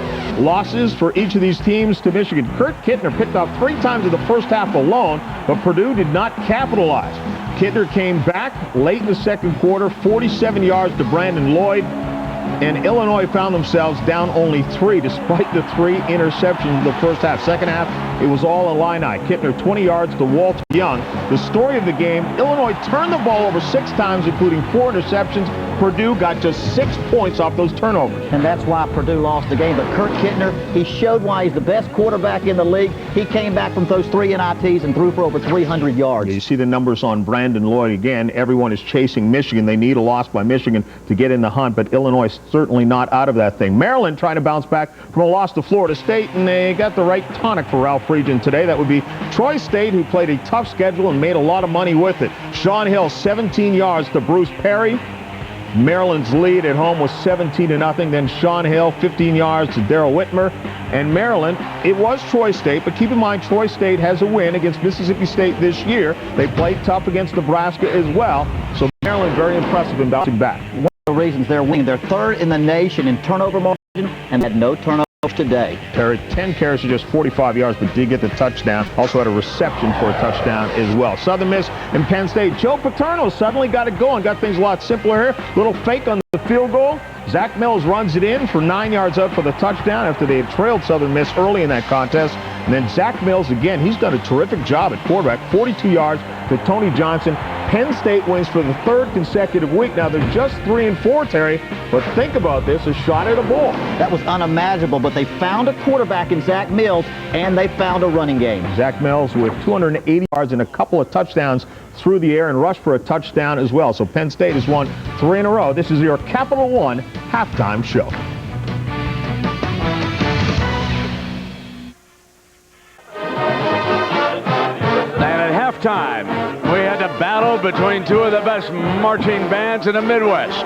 Losses for each of these teams to Michigan. Kurt Kittner picked off 3 times in the first half alone, but Purdue did not capitalize. Kittner came back late in the second quarter, 47 yards to Brandon Lloyd, and Illinois found themselves down only 3 despite the 3 interceptions in the first half. Second half, it was all Illini. Kittner 20 yards to Walter Young. The story of the game, Illinois turned the ball over 6 times, including 4 interceptions. Purdue got just 6 points off those turnovers. And that's why Purdue lost the game. But Kurt Kittner, he showed why he's the best quarterback in the league. He came back from those 3 NITs and threw for over 300 yards. Yeah, you see the numbers on Brandon Lloyd again. Everyone is chasing Michigan. They need a loss by Michigan to get in the hunt, but Illinois is certainly not out of that thing. Maryland trying to bounce back from a loss to Florida State, and they got the right tonic for Ralph Friedgen today. That would be Troy State, who played a tough schedule and made a lot of money with it. Sean Hill, 17 yards to Bruce Perry. Maryland's lead at home was 17-0. Then Sean Hill, 15 yards to Darrell Whitmer. And Maryland, it was Troy State, but keep in mind Troy State has a win against Mississippi State this year. They played tough against Nebraska as well. So Maryland very impressive in bouncing back. One of the reasons they're winning, they're 3rd in the nation in turnover margin and had no turnovers today. Perry, 10 carries for just 45 yards, but did get the touchdown. Also had a reception for a touchdown as well. Southern Miss and Penn State. Joe Paterno suddenly got it going. Got things a lot simpler here. Little fake on the field goal. Zach Mills runs it in for 9 yards up for the touchdown after they had trailed Southern Miss early in that contest. And then Zach Mills, again, he's done a terrific job at quarterback. 42 yards to Tony Johnson. Penn State wins for the 3rd consecutive week. Now, they're just 3-4, Terry, but think about this, a shot at a ball. That was unimaginable, but they found a quarterback in Zach Mills, and they found a running game. Zach Mills with 280 yards and a couple of touchdowns through the air and rushed for a touchdown as well. So Penn State has won 3 in a row. This is your Capital One halftime show. Halftime, we had a battle between 2 of the best marching bands in the Midwest.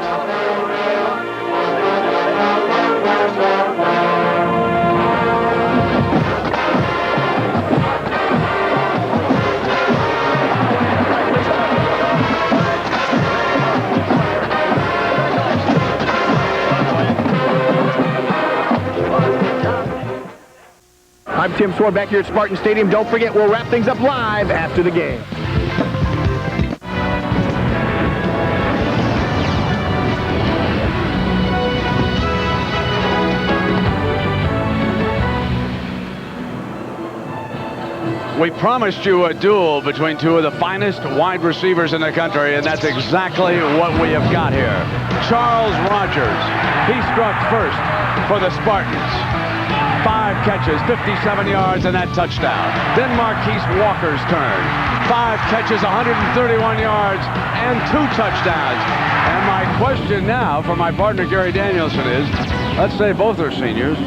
I'm Tim Sword back here at Spartan Stadium. Don't forget, we'll wrap things up live after the game. We promised you a duel between 2 of the finest wide receivers in the country, and that's exactly what we have got here. Charles Rogers, he struck first for the Spartans. 5 catches, 57 yards, and that touchdown. Then Marquise Walker's turn. 5 catches, 131 yards, and 2 touchdowns. And my question now for my partner Gary Danielson is, let's say both are seniors,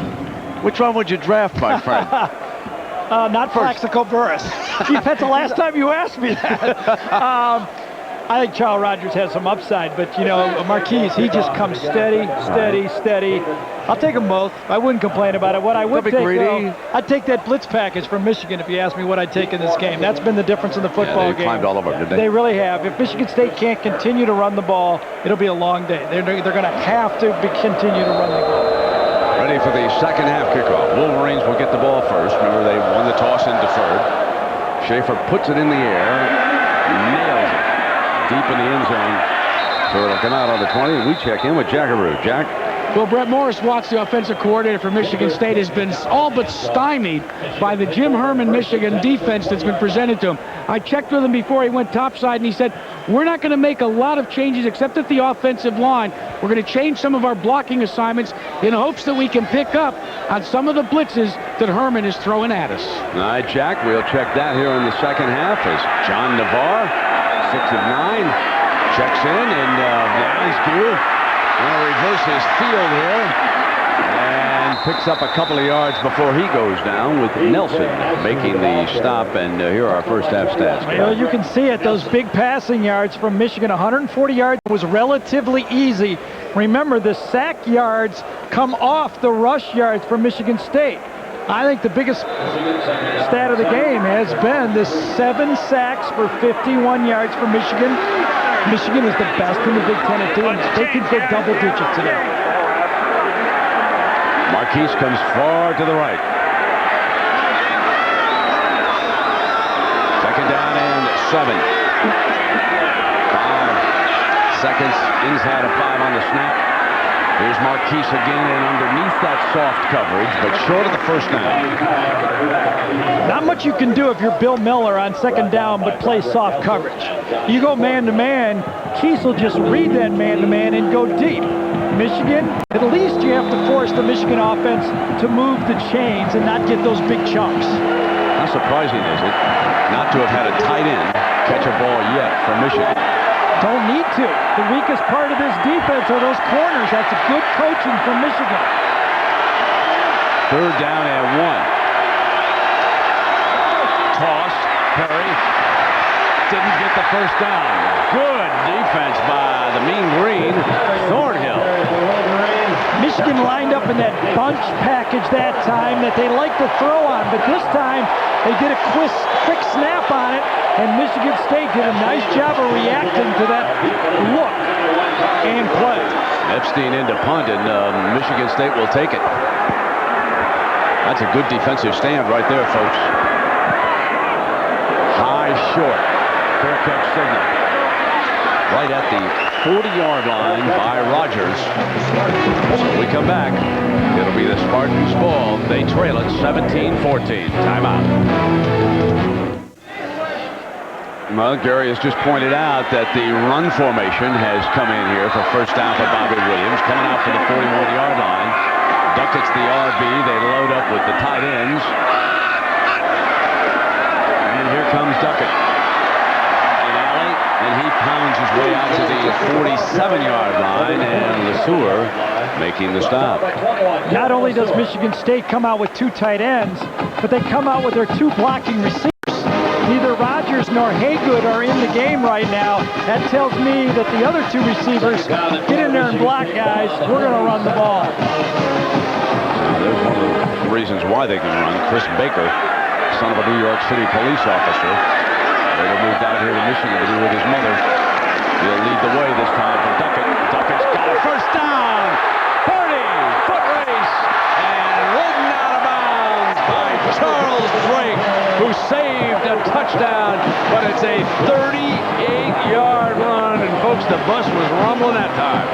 which one would you draft, my friend? Not Plaxico Burress. Gee, that's the last time you asked me that. I think Charles Rogers has some upside, but, you know, Marquise, he just comes steady. I'll take them both. I wouldn't complain about it. What I would take, though, I'd take that blitz package from Michigan if you ask me what I'd take in this game. That's been the difference in the football game. They climbed all over, didn't they? They really have. If Michigan State can't continue to run the ball, it'll be a long day. They're going to have to continue to run the ball. Ready for the second half kickoff. Wolverines will get the ball first. Remember, they won the toss and deferred. Schaefer puts it in the air, nails it deep in the end zone. So it'll come out on the 20, and we check in with Jackaroo. Jack? Well, Brett Morris Watts, the offensive coordinator for Michigan State, has been all but stymied by the Jim Herman Michigan defense that's been presented to him. I checked with him before he went topside, and he said, we're not going to make a lot of changes except at the offensive line. We're going to change some of our blocking assignments in hopes that we can pick up on some of the blitzes that Herman is throwing at us. All right, Jack, we'll check that here in the second half as John Navarre, 6 of 9, checks in, and nice cue. Going to reverse his field here and picks up a couple of yards before he goes down with Nelson making the stop. And here are our first half stats. Well, you can see it. Those big passing yards from Michigan, 140 yards was relatively easy. Remember, the sack yards come off the rush yards for Michigan State. I think the biggest stat of the game has been the 7 sacks for 51 yards for Michigan. Michigan is the best in the Big Ten at doing it. They could go double digit today. Marquise comes far to the right. Second down and 7. 5 seconds inside of 5 on the snap. Here's Marquise again, and underneath that soft coverage, but short of the first down. Not much you can do if you're Bill Miller on second down, but play soft coverage. You go man-to-man, Keese will just read that man-to-man and go deep. Michigan, at least you have to force the Michigan offense to move the chains and not get those big chunks. How surprising is it not to have had a tight end catch a ball yet for Michigan? Don't need to. The weakest part of this defense are those corners. That's good coaching from Michigan. Third down and 1. Toss. Perry didn't get the first down. Good defense by the Mean Green. Thornhill. Michigan lined up in that bunch package that time that they like to throw on, but this time they did a quick snap on it, and Michigan State did a nice job of reacting to that look and play. Epstein into punt, and Michigan State will take it. That's a good defensive stand right there, folks. High, short. Fair catch signal. Right at the 40-yard line by Rogers. So we come back. It'll be the Spartans' ball. They trail it 17-14. Timeout. Well, Gary has just pointed out that the run formation has come in here for first down for Bobby Williams, coming out for the 41-yard line. Duckett's the RB. They load up with the tight ends. And here comes Duckett. An alley, and he pounds his way out to the 47-yard line, and LeSueur making the stop. Not only does Michigan State come out with 2 tight ends, but they come out with their 2 blocking receivers. Neither Rogers nor Haygood are in the game right now. That tells me that the other 2 receivers get in there and block, guys. We're going to run the ball. There's one of the reasons why they can run. Chris Baker, son of a New York City police officer. They moved out here to Michigan to be with his mother. He'll lead the way this time for Duckett. Duckett's got a first down. 30, foot race, and ridden out of bounds by Charles Drake, who saved a touchdown, but it's a 38-yard run, and folks, the bus was rumbling that time.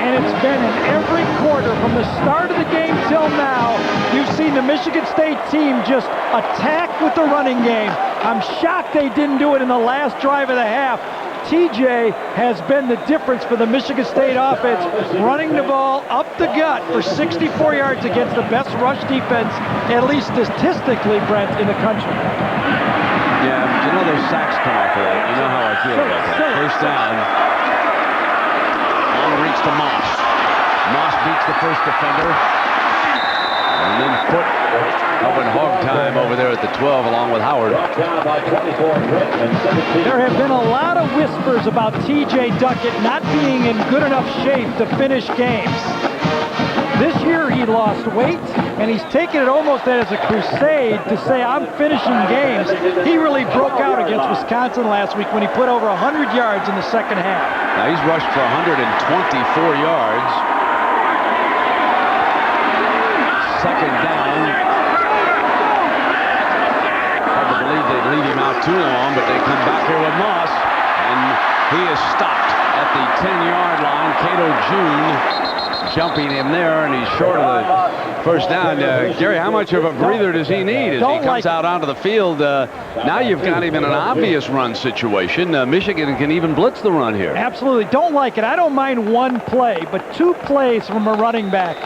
And it's been in every quarter from the start of the game till now. You've seen the Michigan State team just attack with the running game. I'm shocked they didn't do it in the last drive of the half. TJ has been the difference for the Michigan State offense, running the ball up the gut for 64 yards against the best rush defense, at least statistically, Brent, in the country. Yeah, you know those sacks come off of that. You know how I feel about that. First down. Long reach to Moss. Moss beats the first defender. And then Foot up in hog time over there at the 12 along with Howard. There have been a lot of whispers about TJ Duckett not being in good enough shape to finish games. This year he lost weight, and he's taken it almost as a crusade to say, I'm finishing games. He really broke out against Wisconsin last week when he put over 100 yards in the second half. Now he's rushed for 124 yards. Second down. Hard to believe they'd leave him out too long, but they come back here with Moss, and he is stopped at the 10-yard line. Cato June jumping him there, and he's short of the first down. Gary, how much of a breather does he need as he comes out onto the field? Now you've got him in an obvious run situation. Michigan can even blitz the run here. Absolutely. Don't like it. I don't mind one play, but 2 plays from a running back.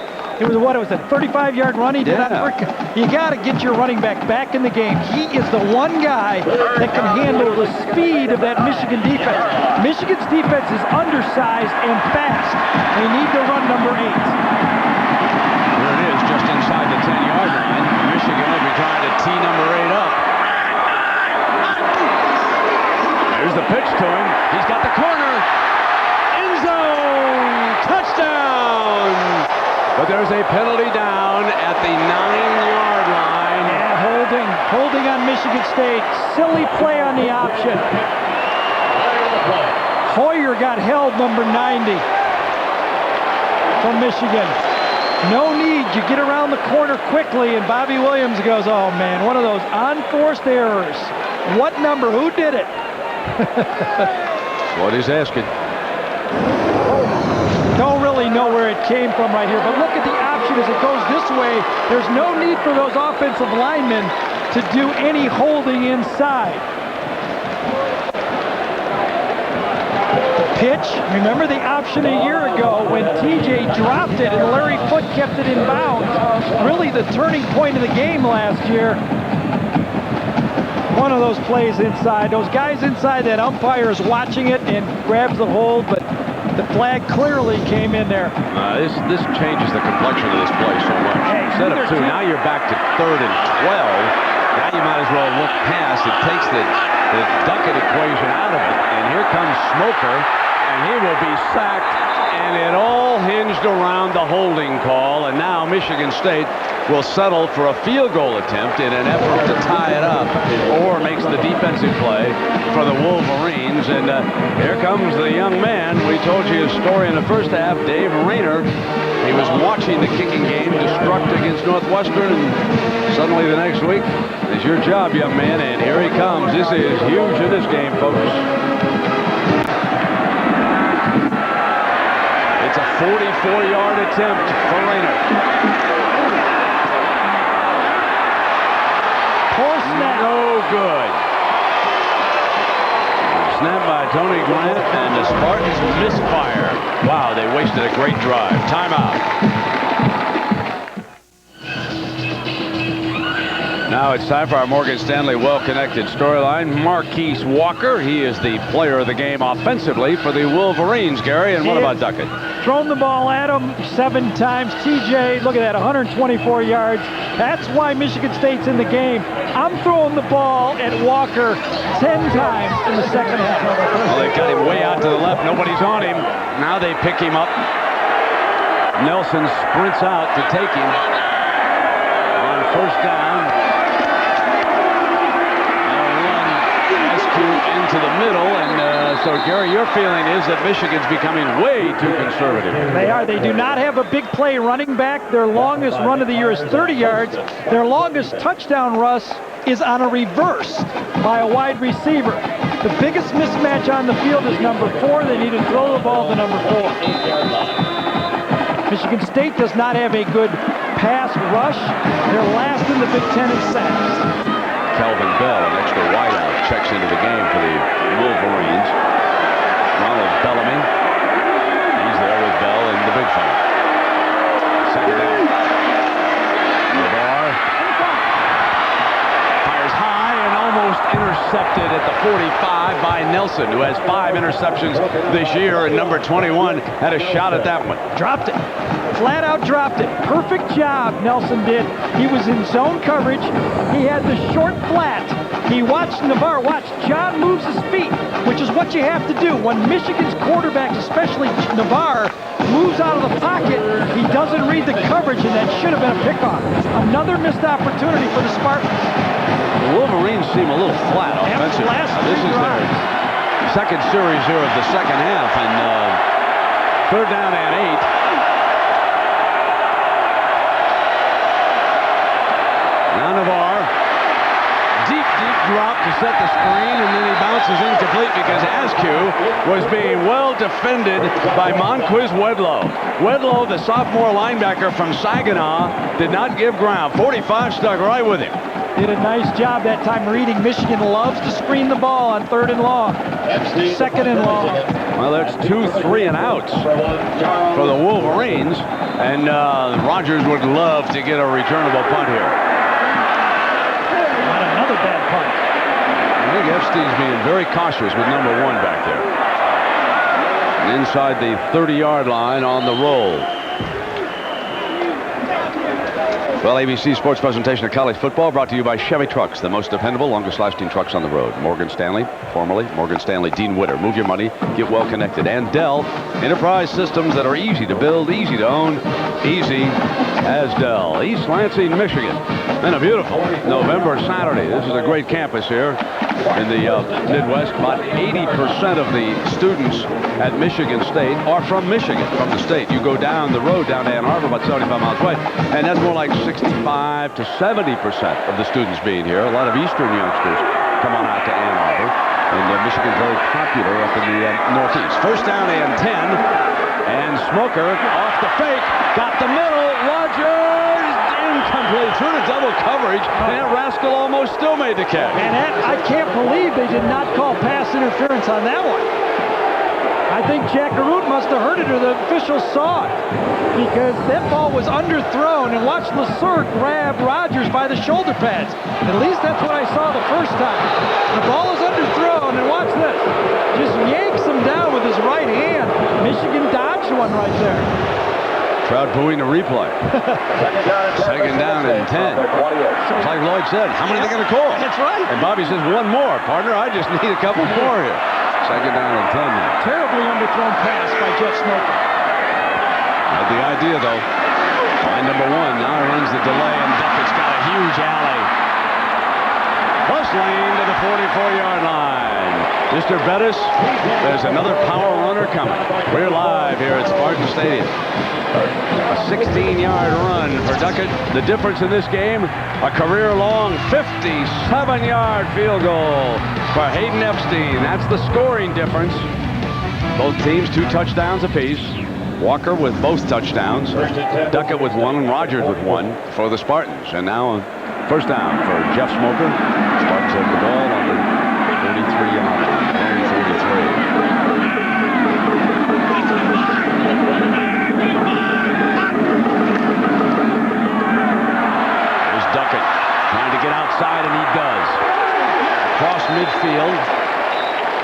It was what? It was a 35-yard run he did on Burke. You got to get your running back in the game. He is the one guy that can handle the speed of that Michigan defense. Michigan's defense is undersized and fast. They need to run number 8. There it is, just inside the 10-yard line. Michigan will be trying to tee number 8 up. There's the pitch to him. He's got the corner. End zone. But there's a penalty down at the 9-yard line. Yeah, holding on Michigan State. Silly play on the option. Hoyer got held, number 90 from Michigan. No need. You get around the corner quickly, and Bobby Williams goes, oh, man, one of those unforced errors. What number? Who did it? What he's asking. Don't really know where it came from right here, but look at the option as it goes this way. There's no need for those offensive linemen to do any holding inside. Pitch, remember the option a year ago when TJ dropped it and Larry Foote kept it in bounds. Really the turning point of the game last year. One of those plays inside. Those guys inside, that umpire is watching it and grabs the hold, but the flag clearly came in there. This changes the complexion of this play so much. Hey, instead of 2, now you're back to 3rd and 12. Now you might as well look past. It takes the Duckett equation out of it. And here comes Smoker, and he will be sacked. And it all hinged around the holding call. And now Michigan State will settle for a field goal attempt in an effort to tie it up, or makes the defensive play for the Wolverines. And here comes the young man. We told you his story in the first half, Dave Rayner. He was watching the kicking game destruct against Northwestern, and suddenly the next week, it's your job, young man, and here he comes. This is huge in this game, folks. It's a 44-yard attempt for Rayner. No good. Snap by Tony Grant, and the Spartans misfire. Wow, they wasted a great drive. Timeout. Now it's time for our Morgan Stanley well-connected storyline. Marquise Walker, he is the player of the game offensively for the Wolverines, Gary. And what about Duckett? Thrown the ball at him 7 times. TJ, look at that, 124 yards. That's why Michigan State's in the game. I'm throwing the ball at Walker 10 times in the second half. Well, they've got him way out to the left. Nobody's on him. Now they pick him up. Nelson sprints out to take him on first down. Into the middle, and so Gary, your feeling is that Michigan's becoming way too conservative. They are. They do not have a big play running back. Their longest run of the year is 30 yards. Their longest touchdown rush is on a reverse by a wide receiver. The biggest mismatch on the field is number 4. They need to throw the ball to number 4. Michigan State does not have a good pass rush. They're last in the Big Ten in sacks. Calvin Bell, an extra wideout, checks into the game for the Wolverines. Ronald Bellamy. He's there with Bell in the big fight. Second down. Navarre fires high and almost intercepted at the 45 by Nelson, who has 5 interceptions this year, and number 21 had a shot at that one. Dropped it. Flat out dropped it. Perfect job Nelson did. He was in zone coverage. He had the short flat. He watched Navarre. Watch, John moves his feet, which is what you have to do. When Michigan's quarterbacks, especially Navarre, moves out of the pocket, he doesn't read the coverage, and that should have been a pickoff. Another missed opportunity for the Spartans. The Wolverines seem a little flat offensively. This is their second series here of the second half, and third down and 8. Now Navarre, deep drop to set the screen, and then he bounces incomplete because Askew was being well defended by Monquiz Wedlow. Wedlow, the sophomore linebacker from Saginaw, did not give ground. 45 stuck right with him. Did a nice job that time reading. Michigan loves to screen the ball on 3rd and long. 2nd and long. Well, that's 2 3 and outs for the Wolverines, and Rogers would love to get a returnable punt here. Another bad punt. I think Epstein's being very cautious with number 1 back there. And inside the 30-yard line on the roll. Well, ABC Sports presentation of college football brought to you by Chevy Trucks, the most dependable, longest-lasting trucks on the road. Morgan Stanley, formerly Morgan Stanley Dean Witter. Move your money, get well connected. And Dell, enterprise systems that are easy to build, easy to own, easy as Dell. East Lansing, Michigan. And a beautiful November Saturday. This is a great campus here in the Midwest. About 80% of the students at Michigan State are from Michigan, from the state. You go down the road down to Ann Arbor, about 75 miles away, and that's more like 65 to 70% of the students being here. A lot of Eastern youngsters come on out to Ann Arbor, and Michigan's very popular up in the Northeast. First down and 10, and Smoker off the fake, got the middle, Rogers, incomplete, through the double coverage, and Rascal almost still made the catch. And I can't believe they did not call pass interference on that one. I think Jack Arute must have heard it, or the officials saw it, because that ball was underthrown, and watch LeSueur grab Rogers by the shoulder pads. At least that's what I saw the first time. The ball is underthrown, and watch this. Just yanks him down with his right hand. Michigan dodged one right there. Crowd booing the replay. Second down and 10. It's like Lloyd said, how many are they going to call? That's right. And Bobby says, one more, partner. I just need a couple more here. Second down and 10 now. Terribly underthrown pass by Jeff Smoker. Had the idea, though. Line number 1 now runs the delay, and Duckett's got a huge alley. Plus lane to the 44-yard line. Mr. Bettis, there's another power runner coming. We're live here at Spartan Stadium. A 16-yard run for Duckett. The difference in this game, a career-long 57-yard field goal for Hayden Epstein. That's the scoring difference. Both teams 2 touchdowns apiece. Walker with both touchdowns. Duckett with 1 and Rogers with 1 for the Spartans. And now first down for Jeff Smoker. Spartans have the ball on the 33-yard line. 43. Duckett trying to get outside, and he does. Across midfield.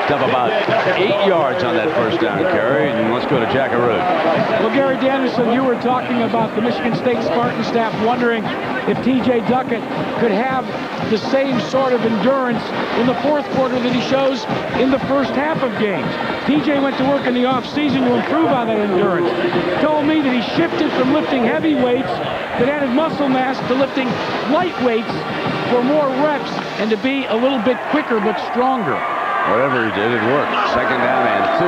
Up about 8 yards on that first down carry, and let's go to Jack Arute. Well, Gary Danielson, you were talking about the Michigan State Spartan staff wondering if T.J. Duckett could have the same sort of endurance in the fourth quarter that he shows in the first half of games. T.J. went to work in the offseason to improve on that endurance. Told me that he shifted from lifting heavy weights that added muscle mass to lifting light weights for more reps and to be a little bit quicker but stronger. Whatever he did, it worked. Second down and 2.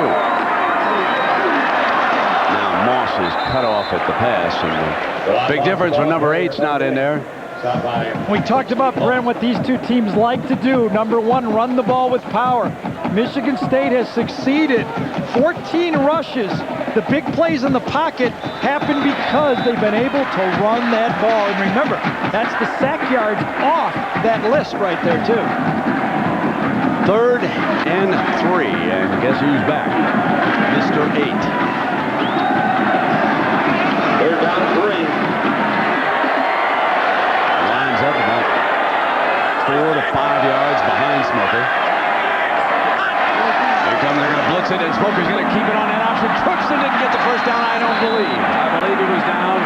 Now Moss is cut off at the pass, and big difference when number 8's not in there. We talked about, Brent, what these two teams like to do. Number 1, run the ball with power. Michigan State has succeeded. 14 rushes. The big plays in the pocket happen because they've been able to run that ball. And remember, that's the sack yards off that list right there, too. Third and 3, and guess who's back? Mr. 8. Third down 3. Lines up about 4 to 5 yards behind Smoker. Here come, they're going to blitz it, and Smoker's going to keep it on that option. Cookson didn't get the first down, I don't believe. I believe he was down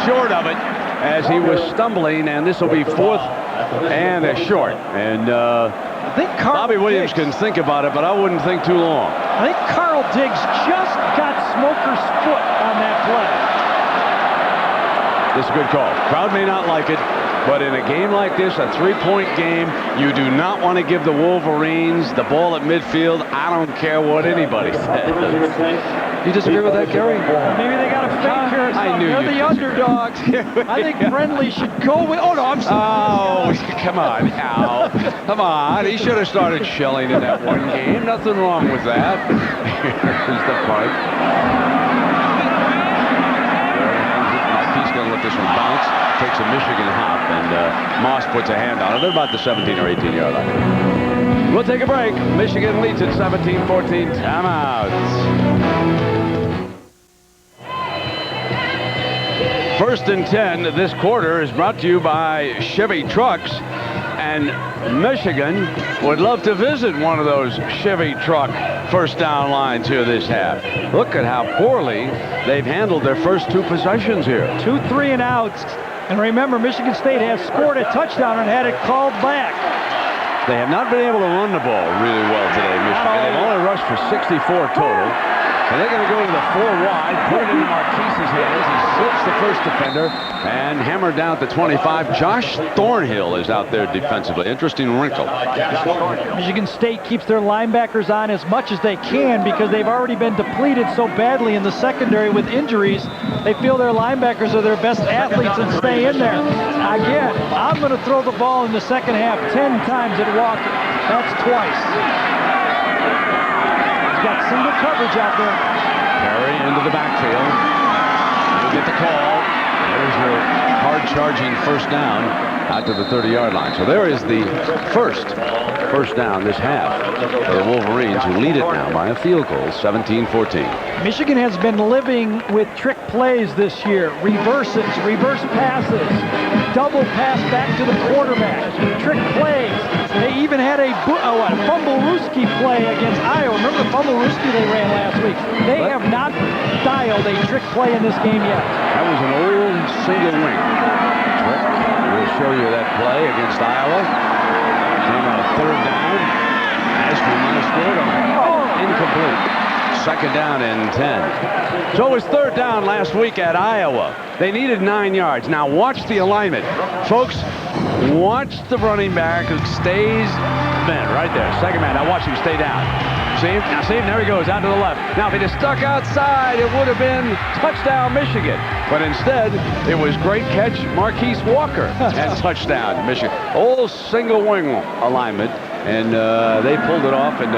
short of it as he was stumbling, and this will be 4th and a short. And I think Bobby Williams can think about it, but I wouldn't think too long. I think Carl Diggs just got Smoker's foot on that play. This is a good call. Crowd may not like it, but in a game like this, a 3-point game, you do not want to give the Wolverines the ball at midfield. I don't care what anybody says. You disagree with that, Gary? Maybe they got a fake here or something. I knew They're the underdogs. I think Friendly should go with... Oh, no, I'm sorry. Oh, come on, Al. Come on. He should have started shelling in that one game. Nothing wrong with that. Here's the punt. He's going to let this one bounce. Takes a Michigan hop, and Moss puts a hand on it. They're about the 17 or 18-yard line. We'll take a break. Michigan leads at 17-14. Timeouts. First and 10 this quarter is brought to you by Chevy Trucks, and Michigan would love to visit one of those Chevy truck first down lines here this half. Look at how poorly they've handled their first 2 possessions here. 2 3 and outs. And remember, Michigan State has scored a touchdown and had it called back. They have not been able to run the ball really well today, Michigan. They've only rushed for 64 total. And they're going to go to the 4 wide, put it into Marquise's hands. He slips the first defender and hammered down to 25. Josh Thornhill is out there defensively. Interesting wrinkle. Michigan State keeps their linebackers on as much as they can because they've already been depleted so badly in the secondary with injuries. They feel their linebackers are their best athletes and stay in there. Again, I'm going to throw the ball in the second half 10 times at Walker. That's twice. Got single coverage out there. Perry into the backfield. He'll get the call. There's your hard-charging first down out to the 30-yard line. So there is the first down this half for the Wolverines, who lead it now by a field goal, 17-14. Michigan has been living with trick plays this year. Reverses, reverse passes, double pass back to the quarterback, trick plays. They even had a fumble-rooski play against Iowa. Remember the fumble-rooski they ran last week? They have not dialed a trick play in this game yet. That was an old single wing trick. We'll show you that play against Iowa. Came on a third down. Ashby might have scored on it. Incomplete. Second down and 10. So it was third down last week at Iowa. They needed 9 yards. Now watch the alignment. Folks, watch the running back who stays man right there. Second man. Now watch him stay down. See him? Now see him? There he goes, out to the left. Now if he'd have stuck outside, it would have been touchdown Michigan. But instead, it was great catch, Marquise Walker, and touchdown Michigan. Old single wing alignment, and they pulled it off. And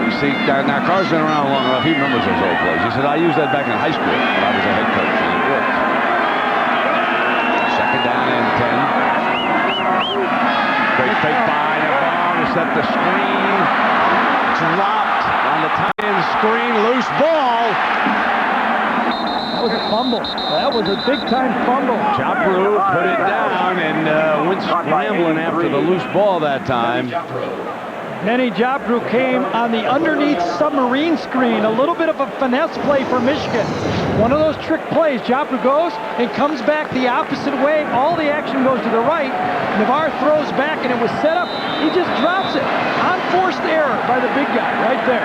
you see, now Carr's been around long enough. He remembers those old plays. He said, I used that back in high school when I was a head coach, and it worked. Second down and 10. Great fake by Navarro to set the screen. Dropped on the tight end screen, loose ball. That was a fumble. That was a big-time fumble. Jopru put it down and went scrambling after the loose ball that time. Benny Jopru came on the underneath submarine screen. A little bit of a finesse play for Michigan. One of those trick plays. Jopru goes and comes back the opposite way. All the action goes to the right. Navarre throws back and it was set up. He just drops it on forced error by the big guy right there.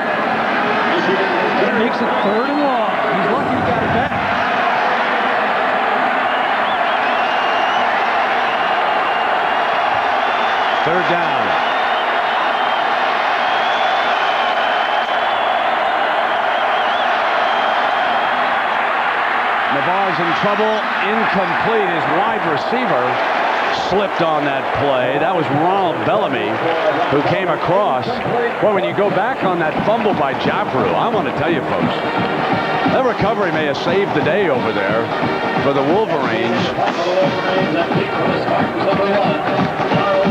That makes it third and long. He's lucky he got it back. Third down. Navarre's in trouble. Incomplete. His wide receiver slipped on that play. That was Ronald Bellamy who came across. Well, when you go back on that fumble by Jopru, I want to tell you folks, that recovery may have saved the day over there for the Wolverines.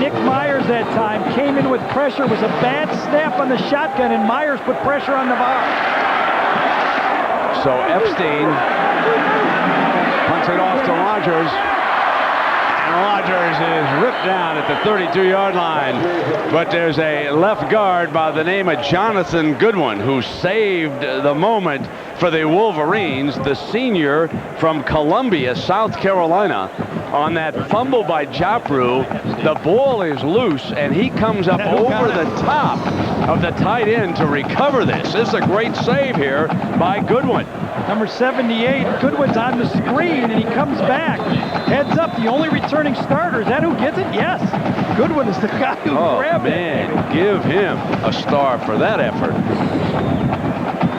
Nick Myers that time came in with pressure. It was a bad snap on the shotgun, and Myers put pressure on Navarre. So Epstein punts it off to Rogers. Rogers is ripped down at the 32-yard line, but there's a left guard by the name of Jonathan Goodwin who saved the moment for the Wolverines, the senior from Columbia, South Carolina. On that fumble by Jopru, the ball is loose, and he comes up over the top of the tight end to recover this. This is a great save here by Goodwin. Number 78, Goodwin's on the screen, and he comes back. Heads up, the only returning starter. Is that who gets it? Yes. Goodwin is the guy who grabbed it. Give him a star for that effort.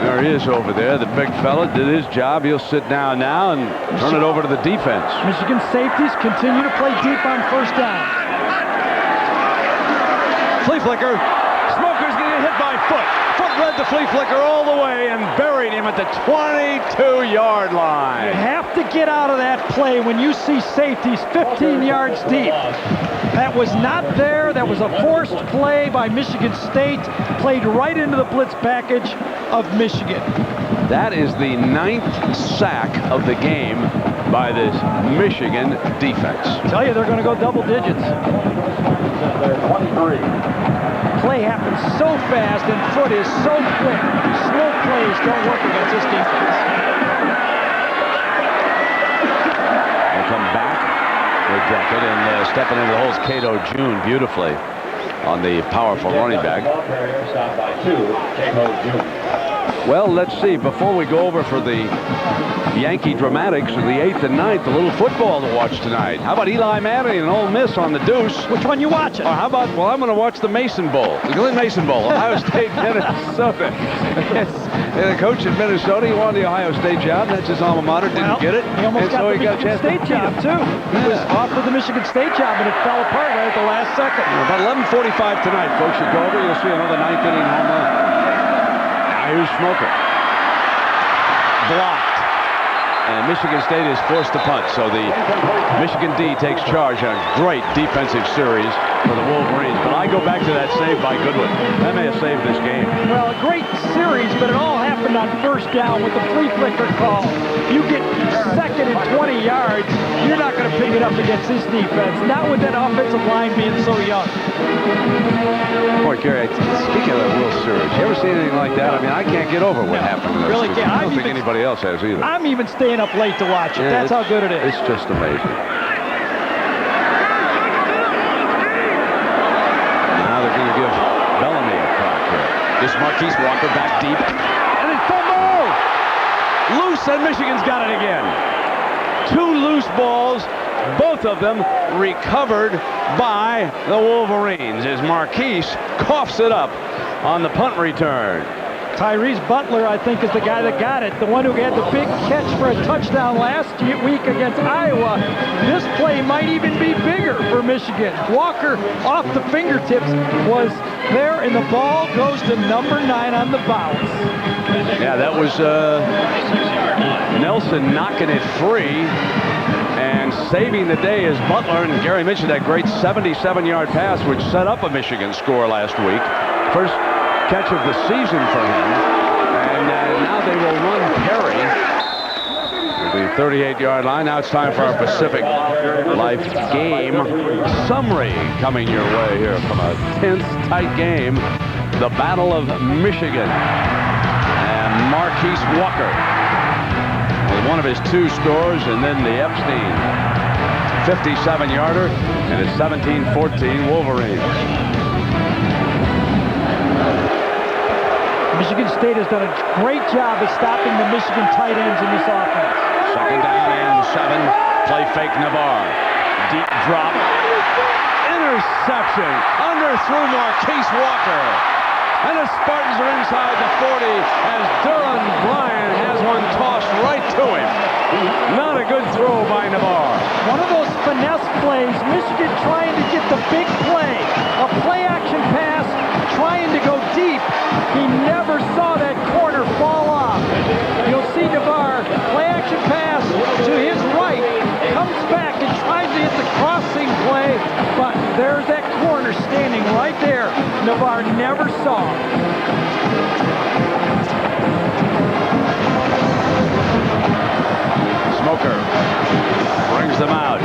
There he is over there. The big fella did his job. He'll sit down now and turn it over to the defense. Michigan safeties continue to play deep on first down. Flea flicker. Smoker's going to get hit by Foot. Foot led the flea flicker all the way and buried him at the 22-yard line. You have to get out of that play when you see safeties 15 yards deep. That was not there. That was a forced play by Michigan State. Played right into the blitz package of Michigan. That is the 9th sack of the game by this Michigan defense. I tell you, they're going to go double digits. Play happens so fast and Foot is so quick. Slow plays don't work against this defense. They'll come back with Duckett, and stepping into the holes, Cato June beautifully on the powerful running back. Well, let's see. Before we go over for the Yankee dramatics of the 8th and 9th, a little football to watch tonight. How about Eli Manning and Ole Miss on the deuce? Which one you watching? Or how about, well, I'm going to watch the Mason Bowl, the Glenn Mason Bowl, Ohio State, Minnesota. The coach in Minnesota, he wanted the Ohio State job. That's his alma mater. Didn't get it. He almost got the Michigan State job, too. He was offered the Michigan State job, and it fell apart right at the last second. About 11:45 tonight, folks. You go over, you'll see another 9th inning home run. Here's Smoker. Blocked. And Michigan State is forced to punt. So the Michigan D takes charge on a great defensive series for the Wolverines. But I go back to that save by Goodwin. That may have saved this game. Well, a great series, but it all happened on first down with the flea flicker call. You get second and 20 yards, you're not going to pick it up against this defense. Not with that offensive line being so young. Boy, Gary, speaking of that World Series, you ever seen anything like that? I mean, I can't get over what happened in those Really two. can't. I don't think anybody else has either. I'm even staying up late to watch it. Yeah, that's how good it is. It's just amazing. Now they're going to give Bellamy a crack here. This Marquise Walker back deep. And it's fumble! Loose, and Michigan's got it again. 2 loose balls, both of them recovered by the Wolverines as Marquise coughs it up on the punt return. Tyrese Butler, I think, is the guy that got it. The one who had the big catch for a touchdown last week against Iowa. This play might even be bigger for Michigan. Walker off the fingertips was there, and the ball goes to number 9 on the bounce. Yeah, that was Nelson knocking it free and saving the day as Butler, and Gary mentioned that great 77-yard pass which set up a Michigan score last week. First catch of the season for him, and now they will run Perry to the 38-yard line. Now it's time for our Pacific Life game summary coming your way here from a tense, tight game. The Battle of Michigan, and Marquise Walker with one of his 2 scores, and then the Epstein 57-yarder, and it's 17-14 Wolverines. Michigan State has done a great job of stopping the Michigan tight ends in this offense. Second down and 7. Play fake Navarre. Deep drop. Interception. Underthrew Marquise Walker. And the Spartans are inside the 40 as Duran Bryan has one tossed right to him. Not a good throw by Navarre. One of those finesse plays, Michigan trying to get the big play. A play-action pass, trying to go deep. He never saw that corner fall off. You'll see Navarre, play-action pass to his right, comes back and tries to hit the crossing play, but there's that corner standing right there. Navarre never saw. Smoker brings them out.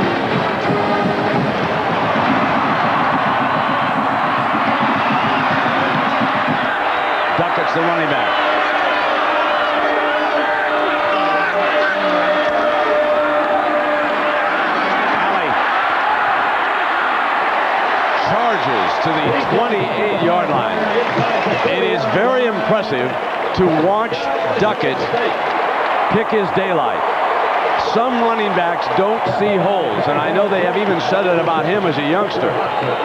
Duckett's the running back. Alley charges to the 28-yard line. It is very impressive to watch Duckett pick his daylight. Some running backs don't see holes, and I know they have even said it about him as a youngster,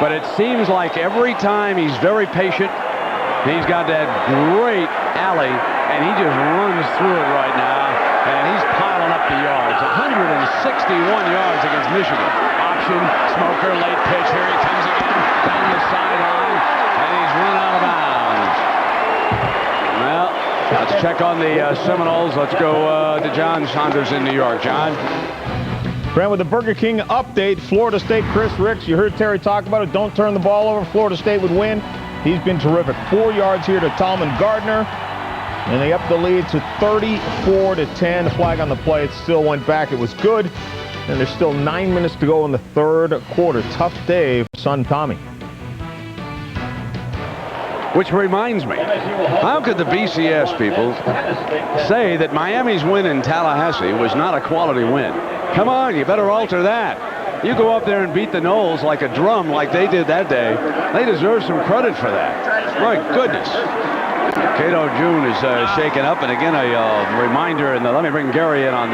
but it seems like every time he's very patient. He's got that great alley, and he just runs through it right now, and he's piling up the yards. 161 yards against Michigan. Option, Smoker, late pitch. Here he comes again down the sideline, and he's run out of bounds. Well, let's check on the Seminoles. Let's go to John Saunders in New York. John? Brand, with the Burger King update, Florida State, Chris Ricks, you heard Terry talk about it. Don't turn the ball over. Florida State would win. He's been terrific. 4 yards here to Tallman Gardner, and they up the lead to 34-10. The flag on the play, it still went back. It was good, and there's still 9 minutes to go in the 3rd quarter. Tough day for son Tommy. Which reminds me, how could the BCS people say that Miami's win in Tallahassee was not a quality win? Come on, you better alter that. You go up there and beat the Knowles like a drum like they did that day. They deserve some credit for that. My goodness. Cato June is shaken up, and again a reminder, and let me bring Gary in on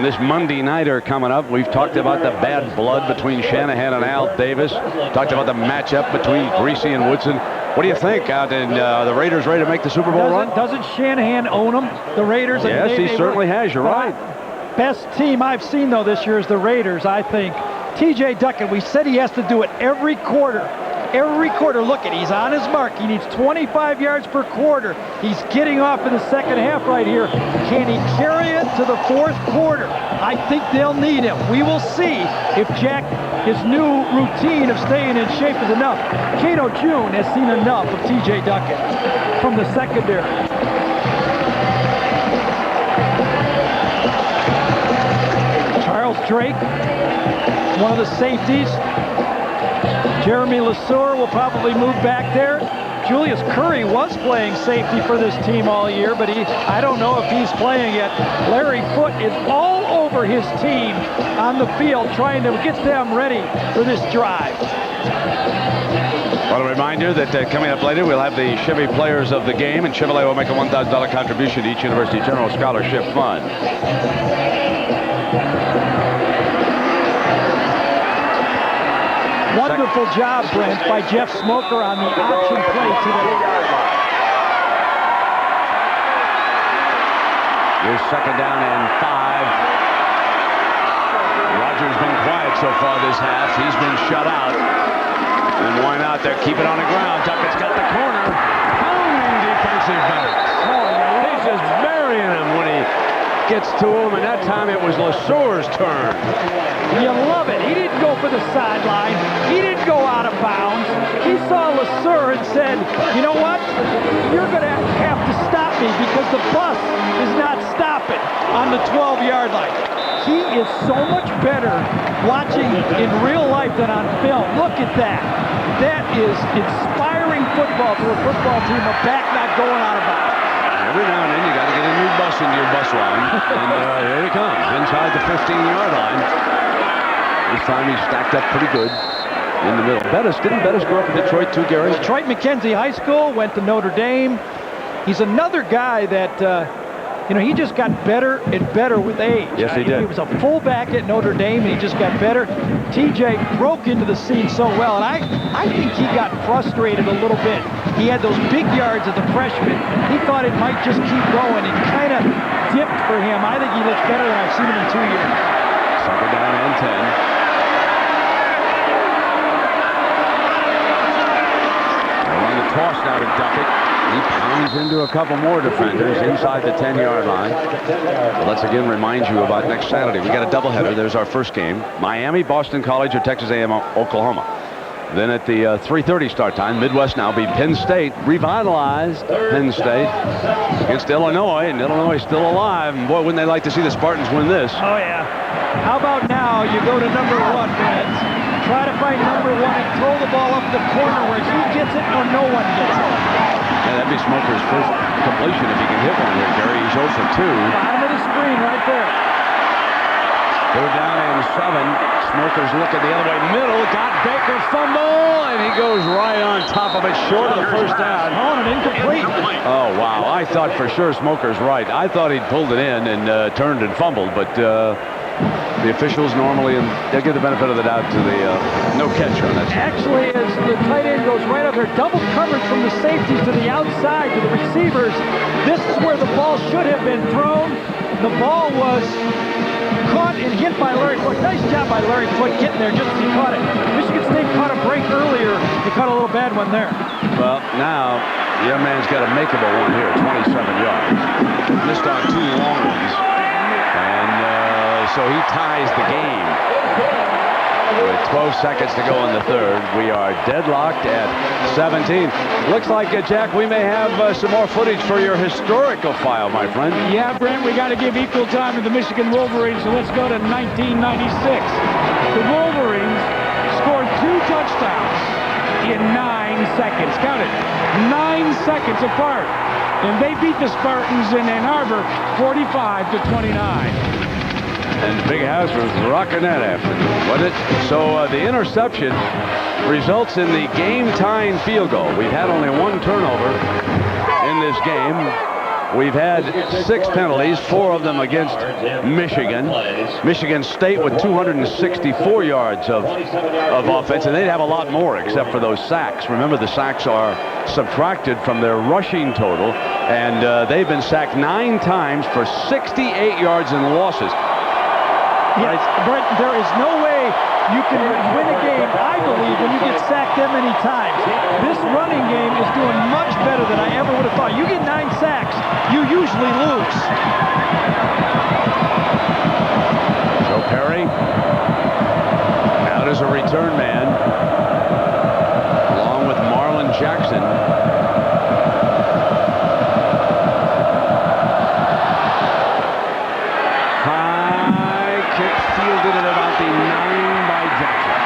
this Monday nighter coming up. We've talked about the bad blood between Shanahan and Al Davis. Talked about the matchup between Greasy and Woodson. What do you think out in the Raiders ready to make the Super Bowl run? Doesn't Shanahan own them, the Raiders? Yes, he certainly has. You're right. Best team I've seen, though, this year is the Raiders, I think. T.J. Duckett, we said he has to do it every quarter. Every quarter. Look at, he's on his mark. He needs 25 yards per quarter. He's getting off in the second half right here. Can he carry it to the fourth quarter? I think they'll need him. We will see if his new routine of staying in shape is enough. Cato June has seen enough of T.J. Duckett from the secondary. Charles Drake, one of the safeties. Jeremy LeSueur will probably move back there. Julius Curry was playing safety for this team all year, but I don't know if he's playing yet. Larry Foote is all over his team on the field, trying to get them ready for this drive. Well, a reminder that coming up later, we'll have the Chevy Players of the Game, and Chevrolet will make a $1,000 contribution to each University General Scholarship Fund. Wonderful job, Brent, by Jeff Smoker on the option play today. Here's second down and 5. Rogers been quiet so far this half. He's been shut out. And why not? They're keeping on the ground. Duckett's got the corner. Pounding defensive backs. He's just burying him when he gets to him, and that time it was LeSueur's turn. You love it. He didn't go for the sideline. He didn't go out of bounds. He saw LeSueur and said, you know what? You're going to have to stop me because the bus is not stopping on the 12-yard line. He is so much better watching in real life than on film. Look at that. That is inspiring football to a football team, a back not going out of bounds. Every now and then you got to get a new bus into your bus line. And here he comes, inside the 15-yard line. This time he's stacked up pretty good in the middle. Didn't Bettis grow up in Detroit too, Gary? Detroit Mackenzie High School, went to Notre Dame. He's another guy that, he just got better and better with age. Yes, he did. He was a fullback at Notre Dame, and he just got better. TJ broke into the scene so well, and I think he got frustrated a little bit. He had those big yards as a freshman. He thought it might just keep going. It kind of dipped for him. I think he looks better than I've seen him in 2 years. Second down and 10. Toss now to Duckett. He pounds into a couple more defenders inside the 10-yard line. Well, let's again remind you about next Saturday. We got a doubleheader. There's our first game. Miami, Boston College, or Texas A&M, Oklahoma. Then at the 3:30 start time, Midwest now be Penn State, revitalized Penn State against Illinois, and Illinois is still alive. And boy, wouldn't they like to see the Spartans win this? Oh, yeah. How about now you go to number 1, Brent? Try to find number 1 and throw the ball up the corner where he gets it or no one gets it. Yeah, that'd be Smoker's first completion if he can hit one here, Gary. He's 0 for 2. Bottom of the screen right there. Third down and 7. Smoker's looking the other way. Middle, got Baker, fumble, and he goes right on top of it, short of the first down. On an incomplete. Oh, wow. I thought for sure Smoker's right. I thought he'd pulled it in and turned and fumbled, but the officials normally, and they'll give the benefit of the doubt to the no catch on that. Actually, as the tight end goes right up there, double coverage from the safeties to the outside to the receivers. This is where the ball should have been thrown. The ball was caught and hit by Larry Foote. Nice job by Larry Foote getting there just as he caught it. Michigan State caught a break earlier. They caught a little bad one there. Well, now, the young man's got a makeable one here, 27 yards. Missed on 2 long ones. And so he ties the game. With 12 seconds to go in the third, we are deadlocked at 17. Looks like, Jack, we may have some more footage for your historical file, my friend. Yeah, Brent, we got to give equal time to the Michigan Wolverines, so let's go to 1996. The Wolverines scored 2 touchdowns in 9 seconds. Count it, 9 seconds apart. And they beat the Spartans in Ann Arbor 45-29. And the big house was rocking that afternoon, wasn't it? So the interception results in the game-tying field goal. We've had only one turnover in this game. We've had 6 penalties, 4 of them against Michigan. Michigan State with 264 yards of offense, and they'd have a lot more except for those sacks. Remember, the sacks are subtracted from their rushing total, and they've been sacked 9 times for 68 yards in losses. Yes, Brent, there is no way you can win a game, I believe, when you get sacked that many times. This running game is doing much better than I ever would have thought. You get 9 sacks, you usually lose. Joe Perry out as a return man, along with Marlon Jackson. High kick fielded at about the 9 by Jackson.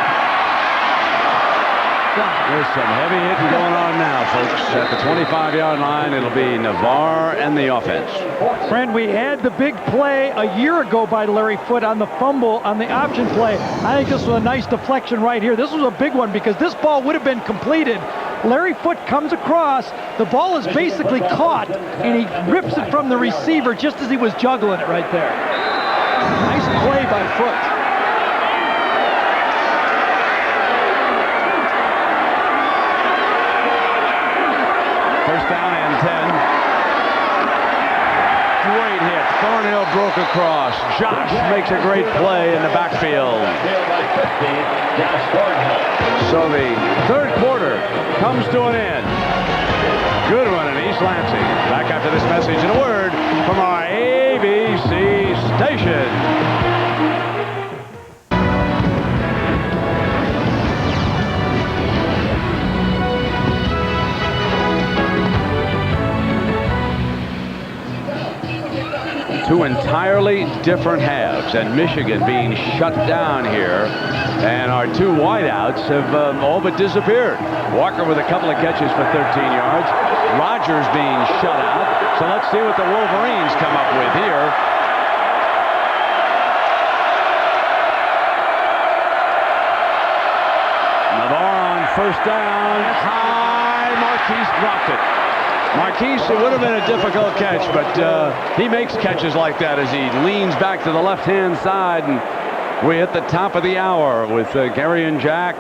There's some heavy hitting going on now, folks. At the 25-yard line, it'll be Navarre and the offense. Friend, we had the big play a year ago by Larry Foote on the fumble on the option play. I think this was a nice deflection right here. This was a big one because this ball would have been completed. Larry Foote comes across, the ball is basically caught, and he rips it from the receiver just as he was juggling it right there. Nice play by Foote. First down and 10. Great hit. Thornhill broke across. Josh makes a great play in the backfield. So the third quarter comes to an end. Good one in East Lansing. Back after this message and a word from our ABC station. Two entirely different halves, and Michigan being shut down here, and our 2 wideouts have all but disappeared. Walker with a couple of catches for 13 yards. Rogers being shut out. So let's see what the Wolverines come up with here. Navarre on first down. High. Marquise dropped it. Marquise, it would have been a difficult catch, but he makes catches like that as he leans back to the left-hand side, and we hit the top of the hour with Gary and Jack.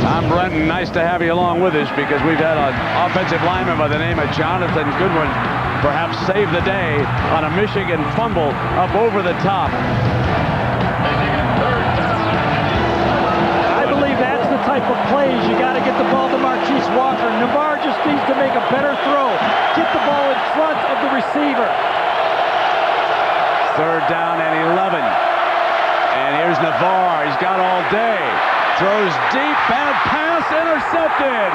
Tom Brenton, nice to have you along with us because we've had an offensive lineman by the name of Jonathan Goodwin perhaps save the day on a Michigan fumble up over the top. I believe that's the type of plays you got to get the ball to Marquise Walker. Navarre just needs to make a better throw. Get the ball in front of the receiver. Third down and 11. And here's Navarre. He's got all day. Throws deep. Bad pass. Intercepted.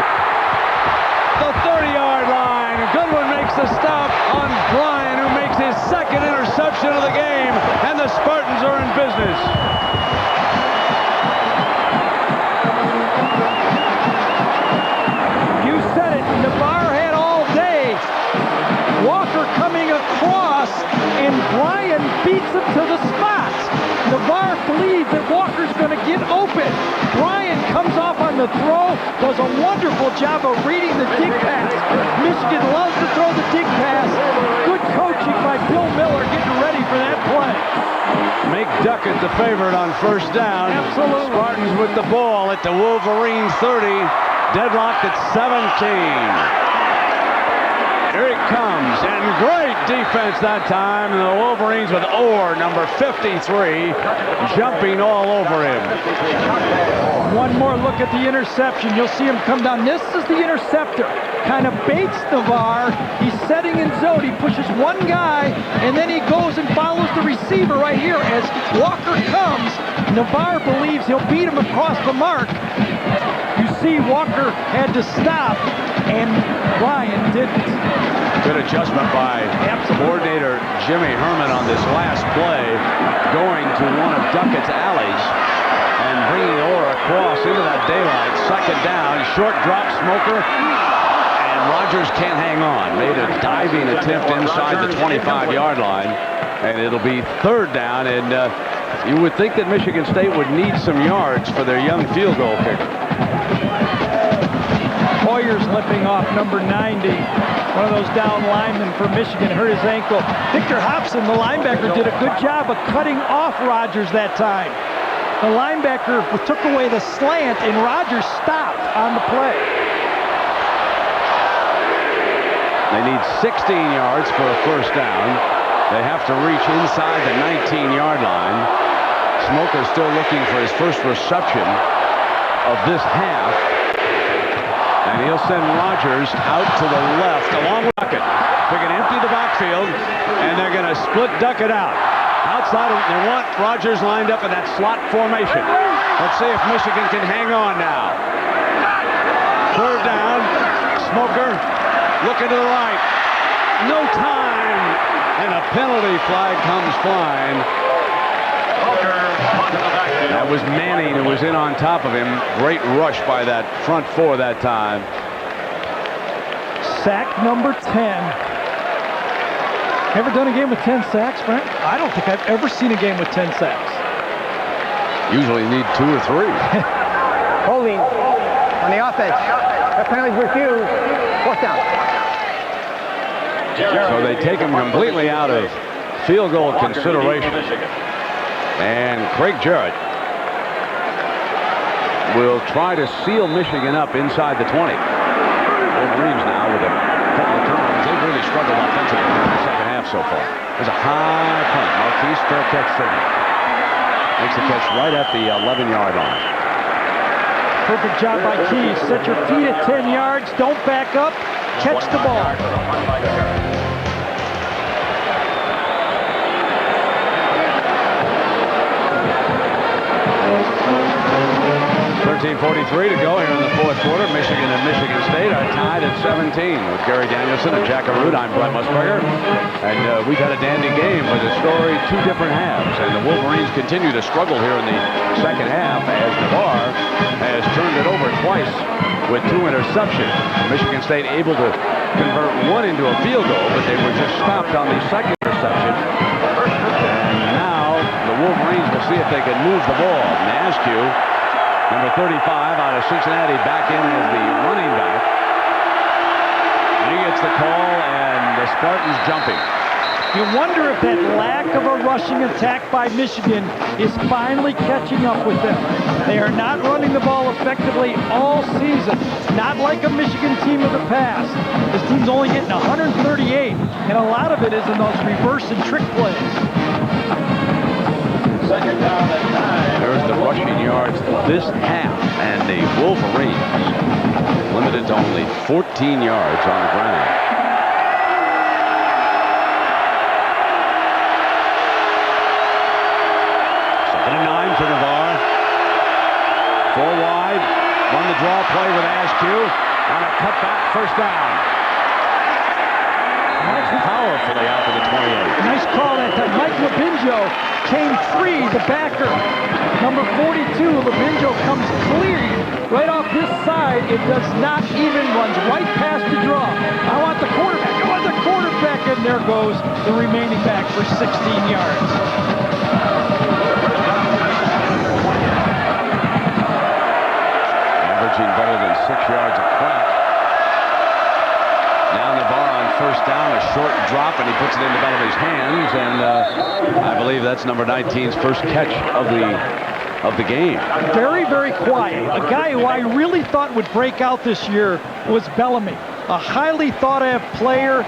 The 30-yard line. Goodwin makes the stop on Bryan, who makes his second interception of the game. And the Spartans are in business. Navarre had all day. Walker coming across, and Bryan beats him to the spot. Navarre believes that Walker's going to get open. Bryan comes off on the throw, does a wonderful job of reading the dig pass. Michigan loves to throw the dig pass. Good coaching by Bill Miller getting ready for that play. Make Duckett the favorite on first down. Absolutely. Spartans with the ball at the Wolverine 30. Deadlocked at 17. Here it comes, and great defense that time. And the Wolverines with Orr, number 53, jumping all over him. One more look at the interception. You'll see him come down. This is the interceptor. Kind of baits Navarre. He's setting in zone. He pushes one guy, and then he goes and follows the receiver right here. As Walker comes, Navarre believes he'll beat him across the mark. You see Walker had to stop, and Bryan didn't. Good adjustment by coordinator Jimmy Herman on this last play, going to one of Duckett's alleys and bringing Orr across into that daylight. Second down, short drop, Smoker, and Rogers Rogers can't hang on. Made a diving attempt inside the 25-yard line, and it'll be third down. And you would think that Michigan State would need some yards for their young field goal kicker. Hoyer's limping off number 90. One of those down linemen for Michigan hurt his ankle. Victor Hobson, the linebacker, did a good job of cutting off Rogers that time. The linebacker took away the slant, and Rogers stopped on the play. They need 16 yards for a first down. They have to reach inside the 19-yard line. Smoker's still looking for his first reception of this half. And he'll send Rogers out to the left along with Duckett. They're going to empty the backfield, and they're going to split Duckett out. Outside, they want Rogers lined up in that slot formation. Let's see if Michigan can hang on now. Third down. Smoker looking to the right. No time. And a penalty flag comes flying. That was Manning who was in on top of him. Great rush by that front four that time. Sack number 10. Ever done a game with 10 sacks, Frank? I don't think I've ever seen a game with 10 sacks. Usually need 2 or 3. Holding on the offense. The penalties refused. Fourth down. So they take him completely out of field goal consideration. And Craig Jarrett will try to seal Michigan up inside the 20. Wolverines now with a couple of turnovers. They've really struggled offensively in the second half so far. There's a high punt. Marquise fair catch signal. Makes the catch right at the 11-yard line. Perfect job by Keys. Set your feet at 10 yards. Don't back up. Catch the ball. 13:43 to go here in the fourth quarter. Michigan and Michigan State are tied at 17 with Gary Danielson and Jack Arute. I'm Brett Musburger. And we've had a dandy game with a story, 2 different halves. And the Wolverines continue to struggle here in the second half as Navarre has turned it over twice with 2 interceptions. Michigan State able to convert 1 into a field goal, but they were just stopped on the second interception. And now the Wolverines will see if they can move the ball. Nascu, number 35 out of Cincinnati, back in as the running back. He gets the call, and the Spartans jumping. You wonder if that lack of a rushing attack by Michigan is finally catching up with them. They are not running the ball effectively all season. Not like a Michigan team of the past. This team's only getting 138, and a lot of it is in those reverse and trick plays. There's the rushing yards this half, and the Wolverines limited to only 14 yards on the ground. Second and 9 for Navarre. 4 wide. Run the draw play with Askew. On a cutback, first down. Powerfully out to the 28. Nice call that time. Mike Labinjo came free, the backer. Number 42, Labinjo comes clear right off this side. It does not even, runs right past the draw. I want the quarterback. I want the quarterback. And there goes the remaining back for 16 yards. Averaging better than 6 yards a crack. Now Navarre on first down, a short drop, and he puts it into Bellamy's hands, and I believe that's number 19's first catch of the game. Very, very quiet. A guy who I really thought would break out this year was Bellamy. A highly thought-of player,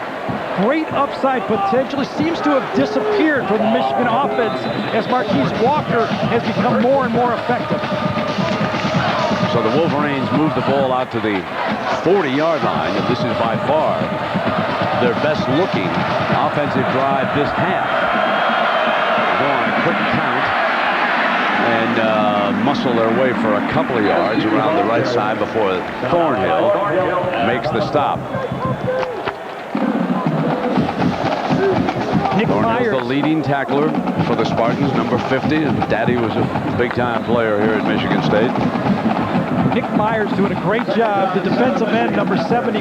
great upside potential. Seems to have disappeared from the Michigan offense as Marquise Walker has become more and more effective. So the Wolverines move the ball out to the 40-yard line, and this is by far their best-looking offensive drive this half. Go on a quick count and muscle their way for a couple of yards around the right side before Thornhill makes the stop. Thornhill's the leading tackler for the Spartans, number 50. And Daddy was a big-time player here at Michigan State. Nick Myers doing a great job, the defensive end, number 75,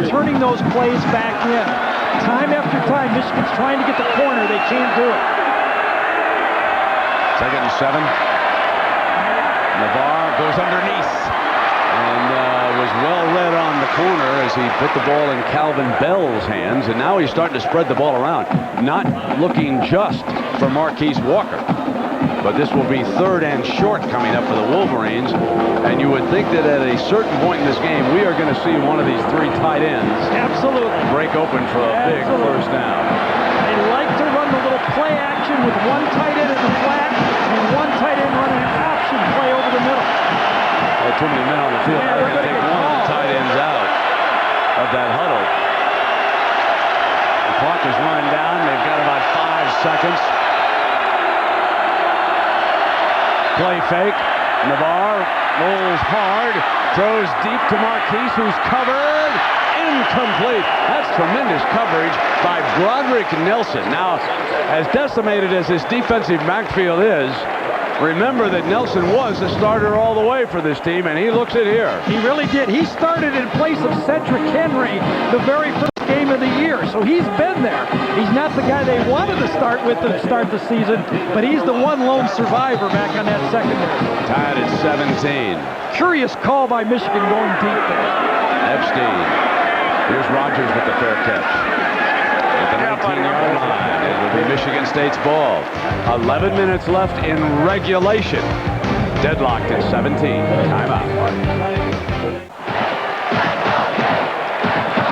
turning those plays back in. Time after time, Michigan's trying to get the corner. They can't do it. 2nd and 7. Navarre goes underneath and was well read on the corner as he put the ball in Calvin Bell's hands, and now he's starting to spread the ball around, not looking just for Marquise Walker. But this will be 3rd and short coming up for the Wolverines, and you would think that at a certain point in this game, we are going to see one of these 3 tight ends break open for a big first down. They like to run the little play action with one tight end in the flat and one tight end running an option play over the middle. Too many men on the field. They're going to take one of the tight ends out of that huddle. The clock is running down. They've got about 5 seconds. Play fake. Navarre rolls hard, throws deep to Marquise, who's covered. Incomplete. That's tremendous coverage by Broderick Nelson. Now, as decimated as this defensive backfield is, remember that Nelson was the starter all the way for this team, and he looks it here. He really did. He started in place of Cedric Henry the very first game of the year, so he's been there. He's not the guy they wanted to start with to start the season, but he's the one lone survivor back on that secondary. Tied at 17. Curious call by Michigan going deep there. Epstein. Here's Rogers with the fair catch. At the 19-yard line, it will be Michigan State's ball. 11 minutes left in regulation. Deadlocked at 17. Timeout.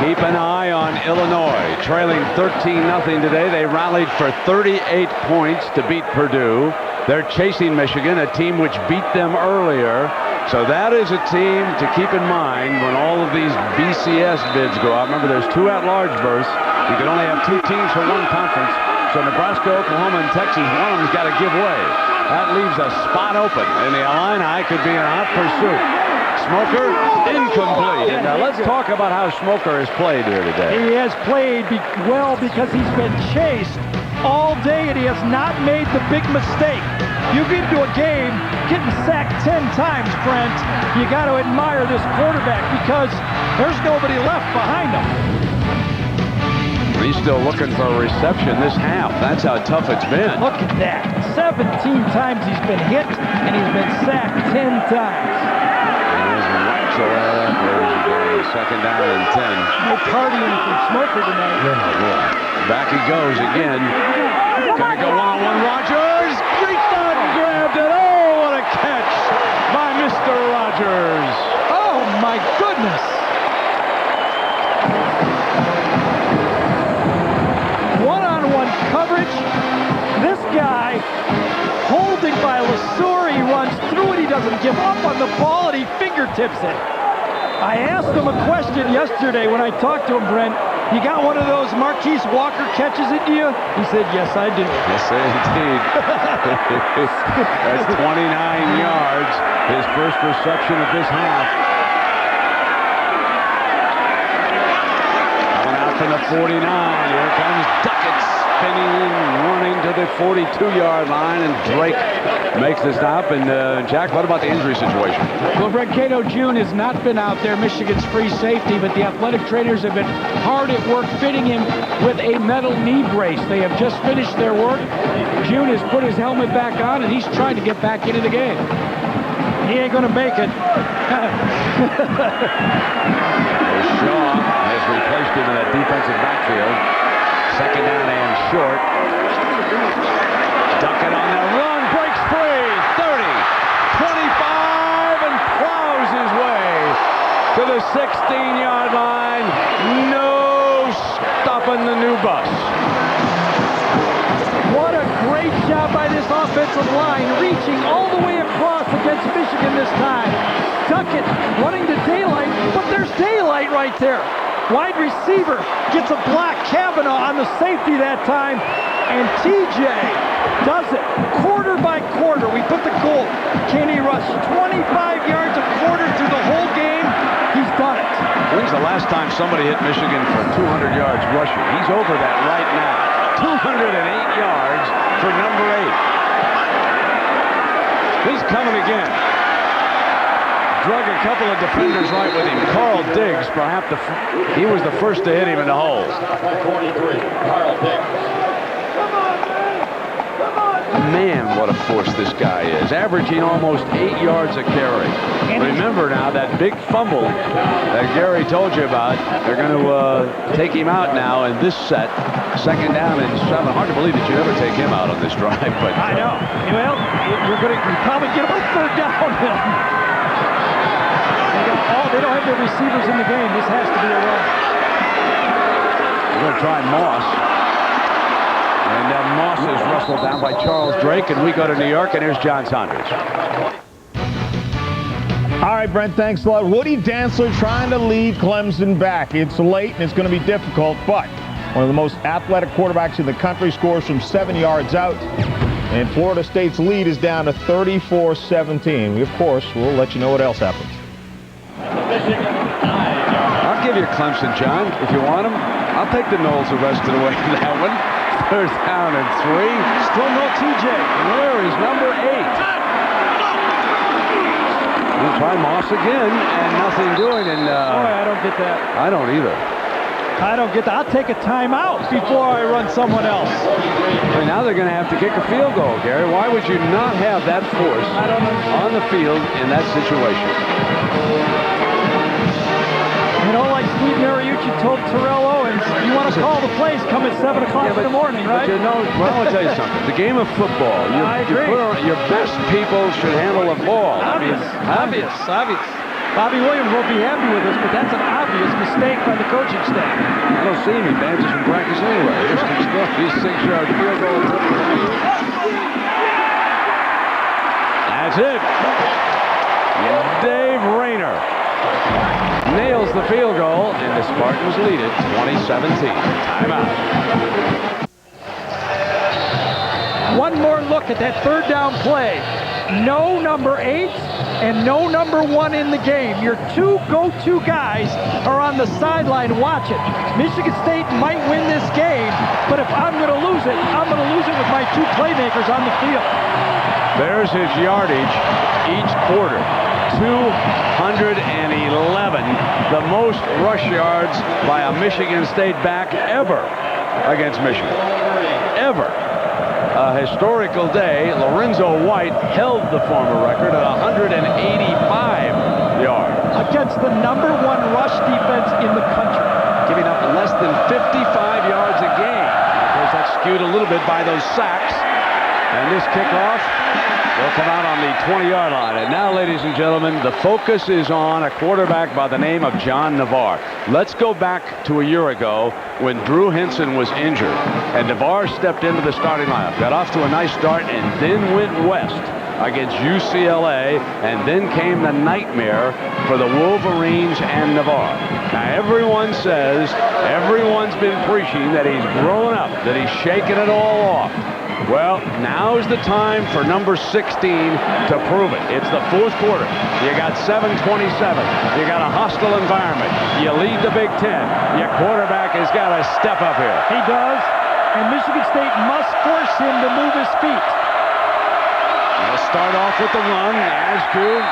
Keep an eye on Illinois. Trailing 13-0 today. They rallied for 38 points to beat Purdue. They're chasing Michigan, a team which beat them earlier. So that is a team to keep in mind when all of these BCS bids go out. Remember, there's 2 at-large berths. You can only have 2 teams for one conference. So Nebraska, Oklahoma, and Texas, one of them's got to give way. That leaves a spot open, and the Illini could be in hot pursuit. Smoker, incomplete. And now let's talk about how Smoker has played here today. He has played well because he's been chased all day, and he has not made the big mistake. You get into a game getting sacked 10 times, Brent, you got to admire this quarterback because there's nobody left behind him. He's still looking for a reception this half. That's how tough it's been. Look at that. 17 times he's been hit, and he's been sacked 10 times. There's 2nd down and 10. No partying for Smoker tonight. Back he goes again. Gonna go one-on-one. Rogers reached out and grabbed it. Oh, what a catch by Mr. Rogers. Oh, my goodness. One-on-one coverage. This guy holding by LeSueur. He runs through it. He doesn't give up on the ball, and he fingertips it. I asked him a question yesterday when I talked to him, Brent. You got one of those Marquise Walker catches into you? He said, yes, I do. Yes, indeed. That's 29 yards. His first reception of this half. Coming out from the 49. Here comes Duckett spinning, running to the 42-yard line, and Drake makes the stop. And Jack, what about the injury situation? Well, Brancato June has not been out there, Michigan's free safety, but the athletic trainers have been hard at work fitting him with a metal knee brace. They have just finished their work. June has put his helmet back on, and he's trying to get back into the game. He ain't going to make it. Shaw has replaced him in that defensive backfield. 2nd down and short. Duckett on the run, breaks free. 30, 25, and plows his way to the 16-yard line. No stopping the new bus. What a great job by this offensive line, reaching all the way across against Michigan this time. Duckett running to daylight, but there's daylight right there. Wide receiver gets a block. Kavanaugh on the safety that time, and TJ does it quarter by quarter. We put the goal. Can he rush 25 yards a quarter through the whole game? He's done it. When's the last time somebody hit Michigan for 200 yards rushing? He's over that right now. 208 yards for number 8. He's coming again. drug a couple of defenders right with him. Carl Diggs, perhaps he was the first to hit him in the hole. 43, Carl Diggs. Man, what a force this guy is, averaging almost 8 yards a carry. Remember now that big fumble that Gary told you about. They're going to take him out now in this set. Second down and 7. Hard to believe that you ever take him out on this drive, but I know. Well, you're going to probably get about third down then. They don't have their receivers in the game. This has to be a run. We're going to try Moss. And Moss is wrestled down by Charles Drake, and we go to New York, and here's John Saunders. All right, Brent, thanks a lot. Woody Dantzler trying to lead Clemson back. It's late, and it's going to be difficult, but one of the most athletic quarterbacks in the country scores from 7 yards out, and Florida State's lead is down to 34-17. We, of course, will let you know what else happens. I'll give you Clemson, John, if you want them. I'll take the Noles the rest of the way in that one. Third down and 3. Still no TJ. Where is number 8? We'll try Moss again, and nothing doing. And boy, I don't get that. I don't either. I don't get that. I'll take a timeout before I run someone else. And now they're going to have to kick a field goal, Gary. Why would you not have that force on the field in that situation? You know, like Steve Mariucci told Terrell Owens, you want to call the plays, come at 7 o'clock in the morning, right? But you know, well, I'll tell you something. The game of football, I agree. Your best people should handle the ball. Obvious. Bobby Williams won't be happy with us, but that's an obvious mistake by the coaching staff. I don't see him. He badges from practice anyway. He's 6-yard field goal. That's it. Dave Rayner nails the field goal, and the Spartans lead it 2017. Timeout. One more look at that third down play. No number 8 and no number 1 in the game. Your two go-to guys are on the sideline watching. Michigan State might win this game, but if I'm going to lose it, I'm going to lose it with my 2 playmakers on the field. There's his yardage each quarter. 211, the most rush yards by a Michigan State back ever against Michigan. Ever. A historical day. Lorenzo White held the former record at 185 yards. Against the number 1 rush defense in the country. Giving up less than 55 yards a game. Of course, that's skewed a little bit by those sacks. And this kickoff will come out on the 20-yard line. And now, ladies and gentlemen, the focus is on a quarterback by the name of John Navarre. Let's go back to a year ago when Drew Henson was injured. And Navarre stepped into the starting lineup. Got off to a nice start and then went west against UCLA. And then came the nightmare for the Wolverines and Navarre. Now, everyone says, everyone's been preaching that he's grown up, that he's shaking it all off. Well, now's the time for number 16 to prove it. It's the 4th quarter. You got 7:27. You got a hostile environment. You lead the Big Ten. Your quarterback has got to step up here. He does, and Michigan State must force him to move his feet. They'll start off with the run. Askew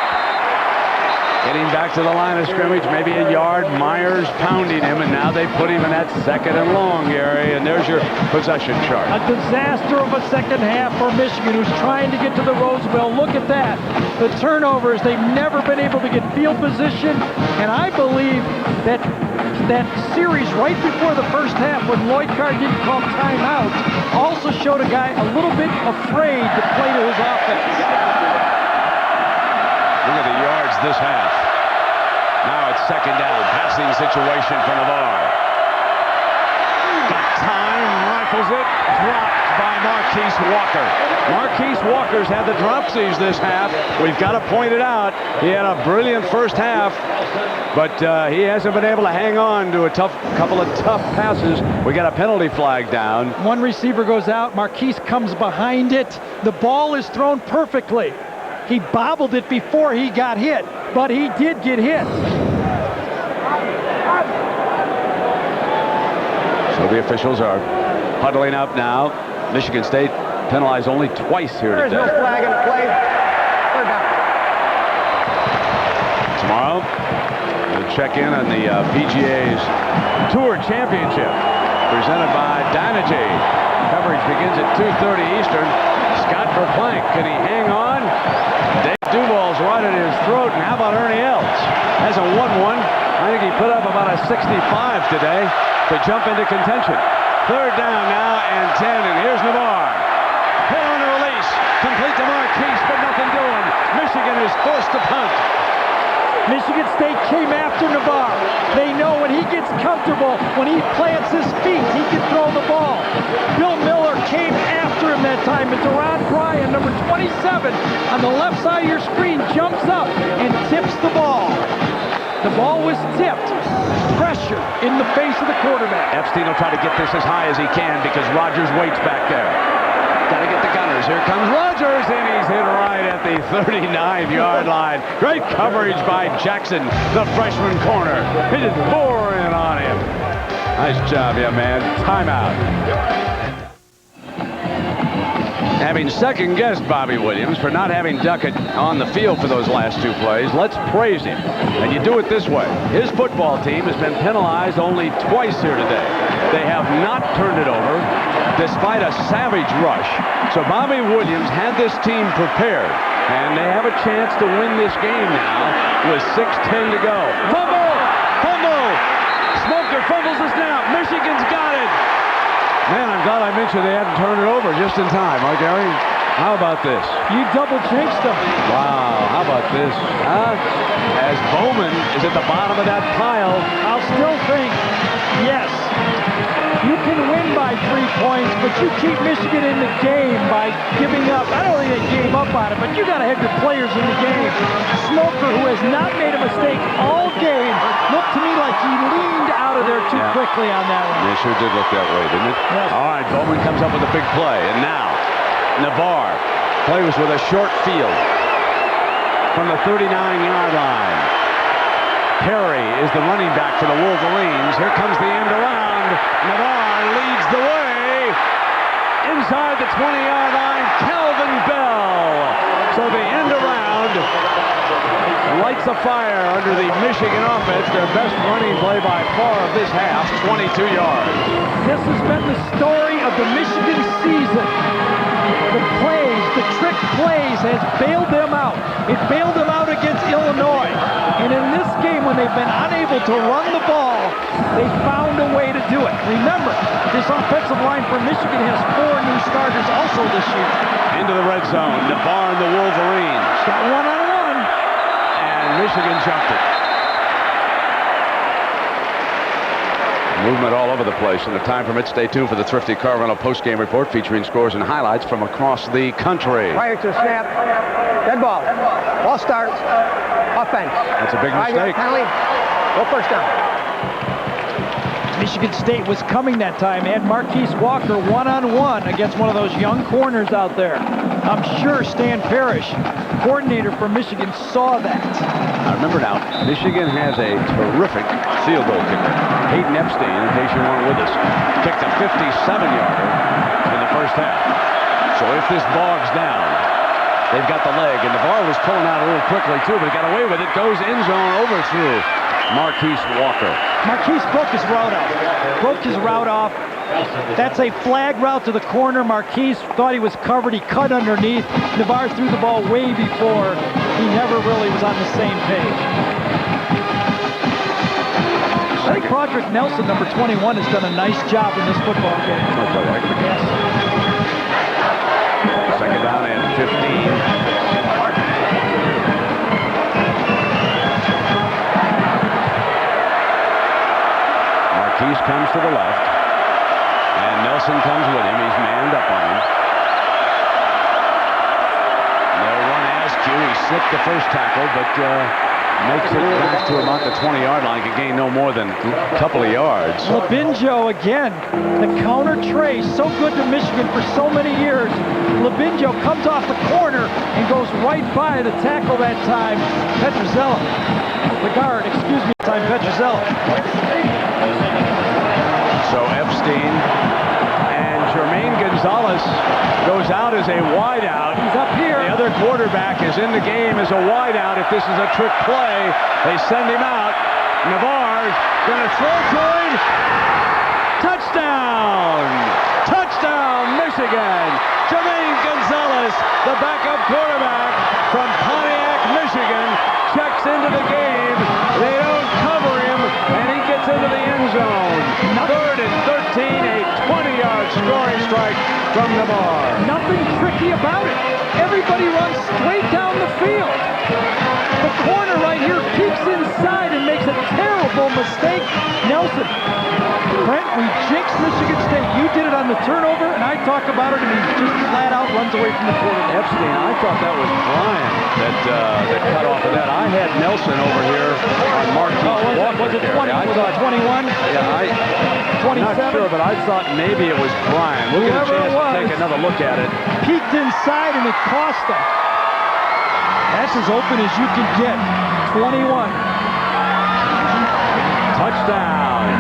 getting back to the line of scrimmage, maybe a yard. Myers pounding him, and now they put him in that 2nd and long, Gary, and there's your possession chart. A disaster of a second half for Michigan, who's trying to get to the Roosevelt. Look at that. The turnovers, they've never been able to get field position, and I believe that series right before the first half when Lloyd Carr didn't call timeout also showed a guy a little bit afraid to play to his offense. Look at the yards this half. Now it's 2nd down. Passing situation for Navarre. Got time. Rifles it. Dropped by Marquise Walker. Marquise Walker's had the dropsies this half. We've got to point it out. He had a brilliant first half, but he hasn't been able to hang on to a couple of tough passes. We got a penalty flag down. One receiver goes out. Marquise comes behind it. The ball is thrown perfectly. He bobbled it before he got hit, but he did get hit. So the officials are huddling up now. Michigan State penalized only twice here today. There's no flag on the play. Third down. Well, we'll check in on the PGA's Tour Championship presented by Dynegy. Coverage begins at 2:30 Eastern. Scott Verplank, can he hang on? Dave Duval's right at his throat, and how about Ernie Els? Hasn't won one. I think he put up about a 65 today to jump into contention. Third down now and 10, and here's Navarre. Hit on the release, complete to Marquise, but nothing doing. Michigan is forced to punt. Michigan State came after Navarre. They know when he gets comfortable, when he plants his feet, he can throw the ball. Bill Miller came after him that time, but Deron Bryan, number 27, on the left side of your screen, jumps up and tips the ball. The ball was tipped. Pressure in the face of the quarterback. Epstein will try to get this as high as he can because Rogers waits back there. Got to get the Gunners. Here comes Rogers, and he's hit right at the 39-yard line. Great coverage by Jackson, the freshman corner. He just bore in on him. Nice job, yeah, man. Timeout. Having second-guessed Bobby Williams for not having Duckett on the field for those last two plays, let's praise him. And you do it this way. His football team has been penalized only twice here today. They have not turned it over despite a savage rush. So Bobby Williams had this team prepared, and they have a chance to win this game now with 6:10 to go. Fumble! Fumble! Smoker fumbles the snap. Michigan's got it. Man, I'm glad I mentioned they hadn't turned it over just in time. Huh, Gary? How about this? You double jinxed them. Wow, how about this? As Bowman is at the bottom of that pile. I'll still think, yes, you can win by 3 points, but you keep Michigan in the game by giving up. I don't think they gave up on it, but you got to have your players in the game. Smoker, who has not made a mistake all game, looked to me like he leaned out of there too quickly on that one. It sure did look that way, didn't it? Yes. All right, Bowman comes up with a big play, and now Navarre plays with a short field from the 39-yard line. Perry is the running back for the Wolverines. Here comes the end around. Navarre leads the way. Inside the 20-yard line, Calvin Bell. So the end around lights a fire under the Michigan offense. Their best running play by far of this half, 22 yards. This has been the story of the Michigan season. The plays, the trick plays has bailed them out. It bailed them out against Illinois. And in this game, when they've been unable to run the ball, they found a way to do it. Remember, this offensive line for Michigan has 4 new starters also this year. Into the red zone, Navarre and the Wolverines. Got one-on-one. And Michigan jumped it. Movement all over the place, and the time permits. Stay tuned for the Thrifty Car Rental post-game report featuring scores and highlights from across the country. Prior to snap, dead ball. Ball starts, offense. That's a big mistake. Penalty, go first down. Michigan State was coming that time. Had Marquise Walker one-on-one against one of those young corners out there. I'm sure Stan Parrish, coordinator for Michigan, saw that. Now remember now, Michigan has a terrific field goal kicker. Hayden Epstein, in case you weren't with us, kicked a 57-yarder in the first half. So if this bogs down, they've got the leg, and Navarre was pulling out a little quickly too, but he got away with it. Goes end zone overthrew Marquise Walker. Marquise broke his route off. Broke his route off. That's a flag route to the corner. Marquise thought he was covered. He cut underneath. Navarre threw the ball way before. He never really was on the same page. I think Broderick Nelson, number 21, has done a nice job in this football game. Yes. Second down and 15. Marquise comes to the left, and Nelson comes with him. He's manned up on him. No run askew. He slipped the first tackle, but makes it back to about the 20-yard line. Can gain no more than a couple of yards. Labinjo again, the counter trace, so good to Michigan for so many years. Labinjo comes off the corner and goes right by the tackle that time. Petruzella, the guard, excuse me, time Petruzella. So Epstein and Jermaine Gonzalez Gonzalez goes out as a wideout. He's up here. The other quarterback is in the game as a wideout. If this is a trick play, they send him out. Navarre's going to throw to him. Touchdown! Touchdown, Michigan! Jermaine Gonzalez, the backup quarterback from Pontiac, Michigan, checks into the game. They don't cover him, and he gets into the end zone. 3rd and 13, a 20-yard scoring strike from Navarre. Nothing tricky about it. Everybody runs straight down the field. The corner right here peeks inside and makes a terrible mistake. Nelson, Brent, we jinxed Michigan State. You did it on the turnover, and I talk about it, and he just flat out runs away from the quarterback. Epstein, I thought that was Brian that cut off of that. I had Nelson over here on Marquis Walker. Was it 20? I thought 21? Yeah, 27? I'm not sure, but I thought maybe it was Brian. We'll get a chance to take another look at it. Peeked inside, and it cost them. That's as open as you can get. 21. Touchdown.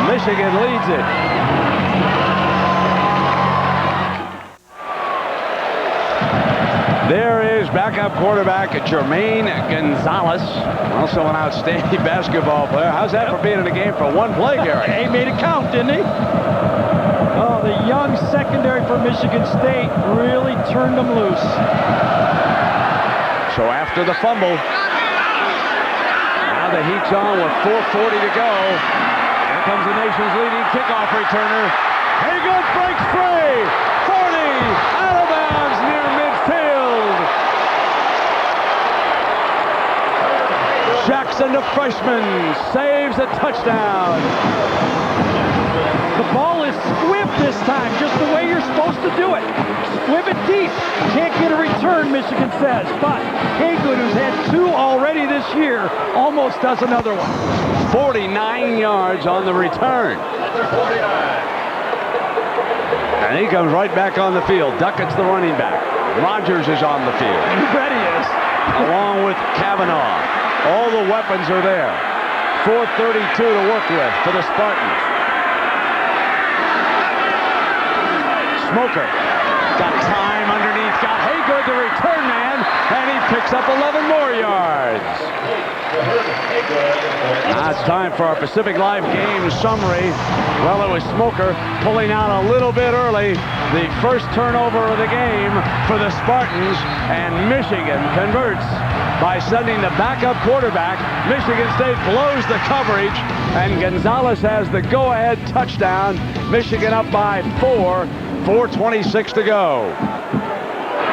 Michigan leads it. There is backup quarterback Jermaine Gonzalez, also an outstanding basketball player. How's that for being in the game for one play, Gary? He made it count, didn't he? Oh, the young secondary for Michigan State really turned them loose. So after the fumble, now the heat's on with 4:40 to go. Here comes the nation's leading kickoff returner. Hagan breaks free. 40, out of bounds near midfield. Jackson, the freshman, saves a touchdown. The ball is squibbed this time, just the way you're supposed to do it. Squib it deep. Can't get a return, Michigan says. But Hagood, who's had 2 already this year, almost does another one. 49 yards on the return. And he comes right back on the field. Duckett's the running back. Rogers is on the field. You bet he is. Along with Kavanaugh. All the weapons are there. 4:32 to work with for the Spartans. Smoker got time underneath, got Hagood, the return man, and he picks up 11 more yards. Now it's time for our Pacific Live game summary. Well, it was Smoker pulling out a little bit early. The first turnover of the game for the Spartans, and Michigan converts by sending the backup quarterback. Michigan State blows the coverage, and Gonzalez has the go-ahead touchdown. Michigan up by 4. 4:26 to go.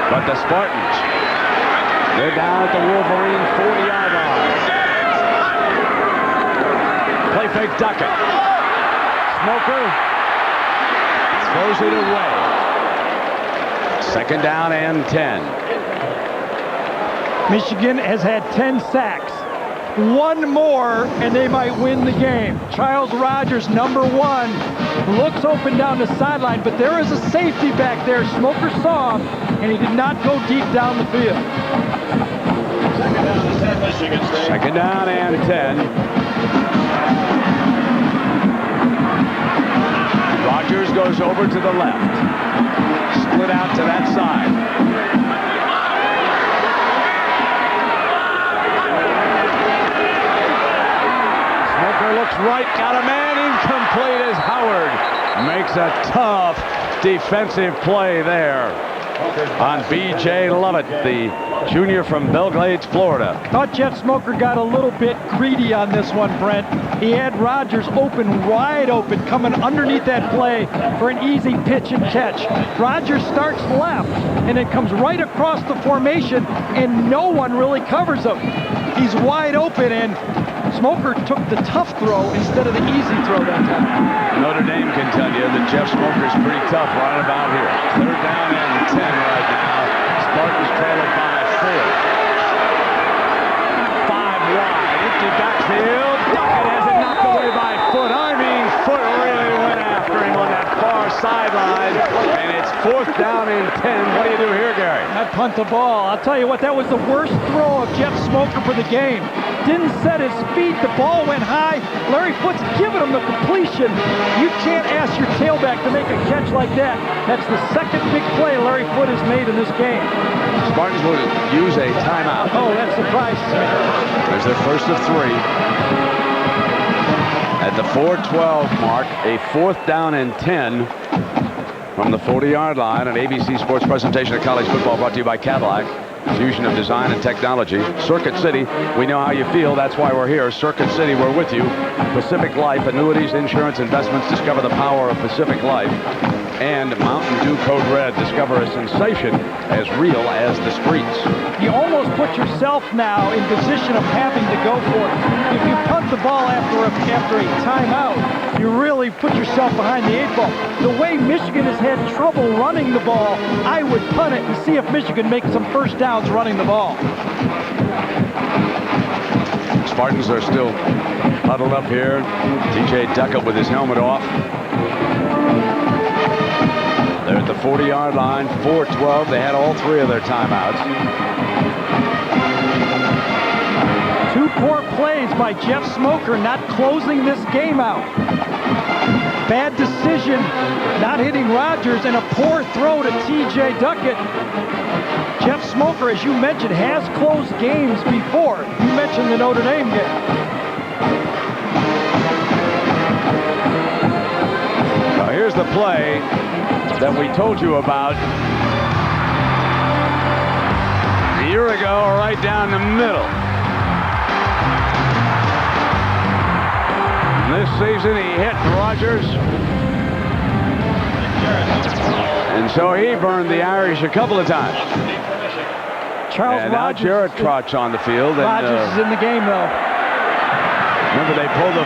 But the Spartans, they're down at the Wolverine 40-yard line. Play fake Duckett. Smoker throws it away. 2nd down and 10. Michigan has had 10 sacks. 1 more, and they might win the game. Charles Rogers, number 1, looks open down the sideline, but there is a safety back there. Smoker saw him, and he did not go deep down the field. 2nd down and 10, Michigan State. 2nd down and 10. Rogers goes over to the left. Split out to that side. Looks right, got a man, incomplete as Howard makes a tough defensive play there on B.J. Lovett, the junior from Belglades, Florida. Thought Jeff Smoker got a little bit greedy on this one, Brent. He had Rogers open, wide open, coming underneath that play for an easy pitch and catch. Rogers starts left and it comes right across the formation, and no one really covers him. He's wide open, and Smoker took the tough throw instead of the easy throw that time. Notre Dame can tell you that Jeff Smoker's pretty tough right about here. 3rd down and 10 right now. Spartans trailing by 4. 5 wide, empty backfield. Duckett has it knocked away by Foot. I mean, Foot really went after him on that far sideline, and it's 4th down and 10. What do you do here, Gary? I punt the ball. I'll tell you what, that was the worst throw of Jeff Smoker for the game. Didn't set his feet. The ball went high. Larry Foot's giving him the completion. You can't ask your tailback to make a catch catch like that. That's the second big play Larry Foote has made in this game. Spartans will use a timeout. Oh, that surprises me. There's their first of 3. At the 4:12 mark, a 4th down and 10 from the 40-yard line. An ABC Sports presentation of college football brought to you by Cadillac. Fusion of design and technology. Circuit City, we know how you feel. That's why we're here. Circuit City, we're with you. Pacific Life, annuities, insurance, investments. Discover the power of Pacific Life. And Mountain Dew Code Red. Discover a sensation as real as the streets. You almost put yourself now in position of having to go for it. If you punt the ball after a timeout, you really put yourself behind the 8 ball. The way Michigan has had trouble running the ball, I would punt it and see if Michigan makes some first downs running the ball. Spartans are still huddled up here. TJ Duckett with his helmet off. They're at the 40-yard line, 4:12. They had all 3 of their timeouts. 2 poor plays by Jeff Smoker, not closing this game out. Bad decision, not hitting Rodgers, and a poor throw to TJ Duckett. Jeff Smoker, as you mentioned, has closed games before. You mentioned the Notre Dame game. Now here's the play that we told you about a year ago, right down the middle. This season he hit Rodgers, and so he burned the Irish a couple of times. Charles and now Rodgers, Jared Trot's on the field. Rodgers is in the game, though. Remember, they pulled the...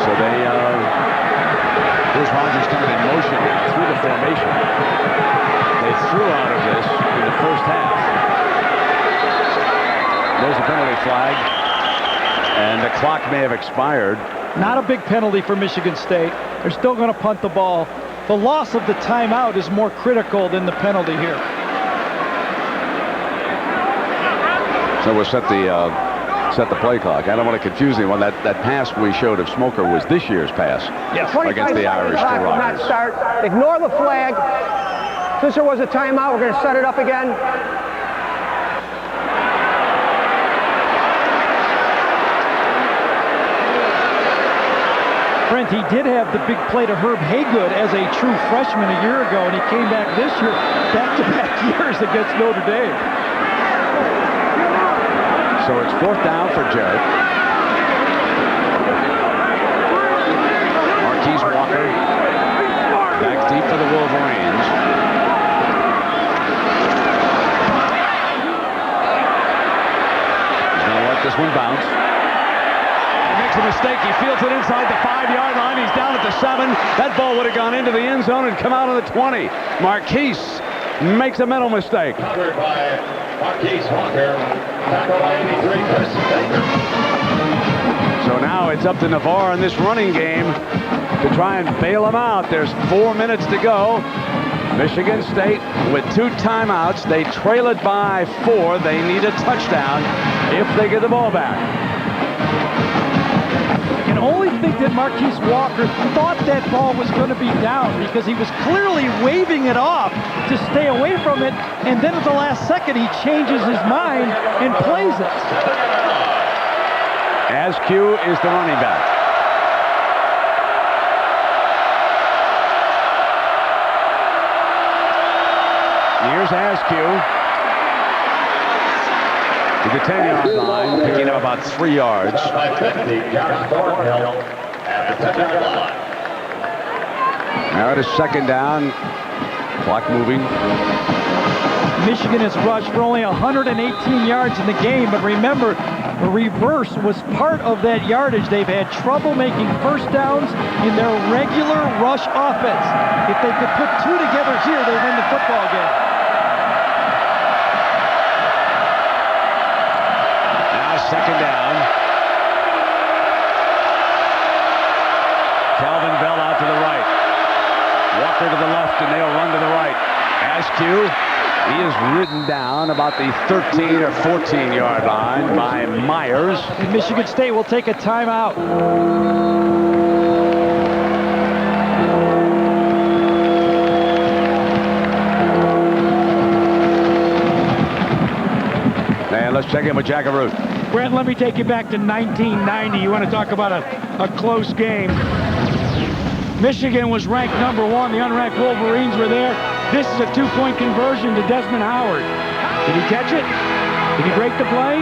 So they... Here's Rodgers coming in motion through the formation. They threw out of this in the first half. There's a penalty flag. And the clock may have expired. Not a big penalty for Michigan State. They're still going to punt the ball. The loss of the timeout is more critical than the penalty here. So we'll set the play clock. I don't want to confuse anyone. That pass we showed of Smoker was this year's pass. Yes. Against the Irish to Rodgers. Not start. Ignore the flag. Since there was a timeout, we're going to set it up again. Brent, he did have the big play to Herb Haygood as a true freshman a year ago, and he came back this year, back-to-back years against Notre Dame. So it's 4th down for Jared. Marquise Walker back deep for the Wolverines. He's going to let this one bounce. Makes a mistake. He fields it inside the 5-yard line. He's down at the 7. That ball would have gone into the end zone and come out of the 20. Marquise makes a mental mistake. Covered by Marquise Walker. Tackle by 83, Chris Baker. So now it's up to Navarre in this running game to try and bail him out. There's 4 minutes to go. Michigan State with 2 timeouts. They trail it by 4. They need a touchdown if they get the ball back. I can only think that Marquise Walker thought that ball was going to be down because he was clearly waving it off to stay away from it, and then at the last second he changes his mind and plays it. Askew is the running back. Here's Askew to the 10-yard line, picking up about 3 yards. Now it is 2nd down. Clock moving. Michigan has rushed for only 118 yards in the game, but remember, the reverse was part of that yardage. They've had trouble making first downs in their regular rush offense. If they could put 2 together here, they win the football game. Now 2nd down. Calvin Bell out to the right. Walker to the left, and they'll run to the right. Askew, he is ridden down about the 13 or 14-yard line by Myers. And Michigan State will take a timeout. Let's check in with Jackaroo. Brent, let me take you back to 1990. You want to talk about a close game. Michigan was ranked #1. The unranked Wolverines were there. This is a 2-point conversion to Desmond Howard. Did he catch it? Did he break the play?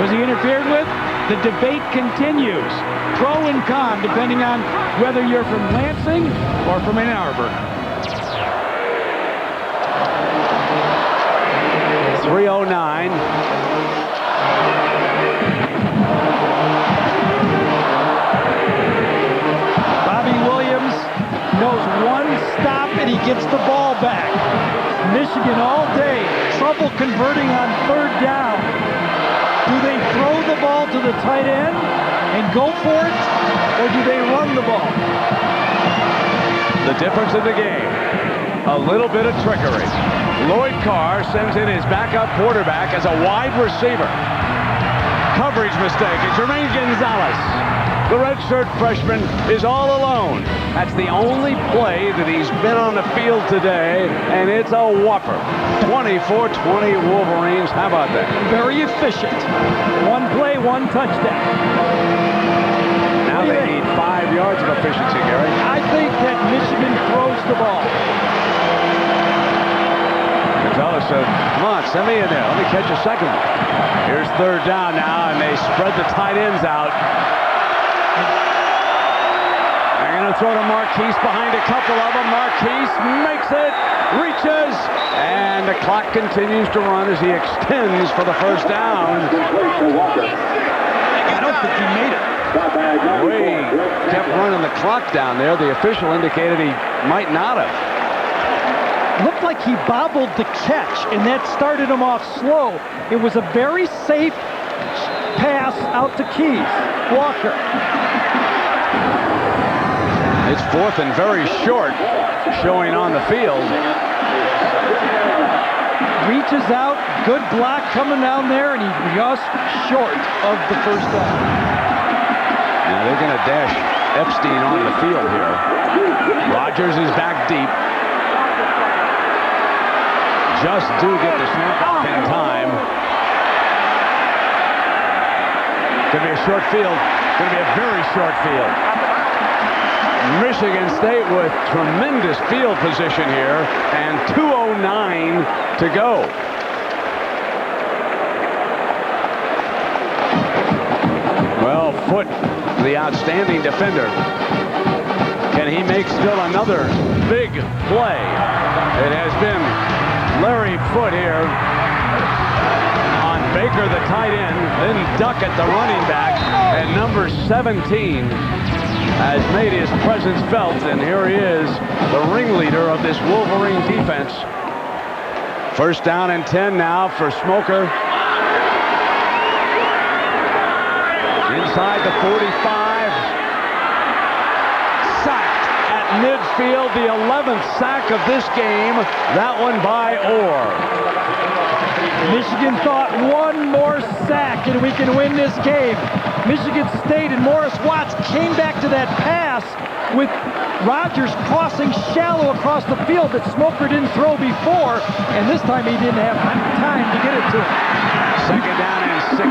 Was he interfered with? The debate continues. Pro and con, depending on whether you're from Lansing or from Ann Arbor. 3:09. Bobby Williams knows one stop and he gets the ball back. Michigan all day, trouble converting on 3rd down. Do they throw the ball to the tight end and go for it, or do they run the ball? The difference in the game, a little bit of trickery. Lloyd Carr sends in his backup quarterback as a wide receiver. Coverage mistake, and Jermaine Gonzalez, the redshirt freshman, is all alone. That's the only play that he's been on the field today, and it's a whopper. 24-20 Wolverines. How about that? Very efficient. One play, one touchdown. Now they need 5 yards of efficiency, Gary. I think that Michigan throws the ball. Gonzalez said, come on, send me in there. Let me catch a second one. Here's 3rd down now, and they spread the tight ends out. They're going to throw to Marquise behind a couple of them. Marquise makes it, reaches, and the clock continues to run as he extends for the 1st down. I don't think he made it. Way kept running the clock down there. The official indicated he might not have. Looked like he bobbled the catch, and that started him off slow. It was a very safe pass out to Keys. Walker. It's 4th and very short, showing on the field. Reaches out, good block coming down there, and he's just short of the 1st down. Now they're going to dash Epstein onto the field here. Rogers is back deep. Just do get the snap off in time. Going to be a short field. Going to be a very short field. Michigan State with tremendous field position here, and 2:09 to go. Well, Foote, the outstanding defender. Can he make still another big play? It has been Larry Foote here on Baker, the tight end, then Duckett, the running back, and number 17 has made his presence felt, and here he is, the ringleader of this Wolverine defense. 1st down and 10 now for Smoker. Inside the 45. Sacked at midfield, the 11th sack of this game. That one by Orr. Michigan thought one more sack and we can win this game. Michigan State and Morris Watts came back to that pass with Rogers crossing shallow across the field that Smoker didn't throw before, and this time he didn't have time to get it to him. 2nd down and 16.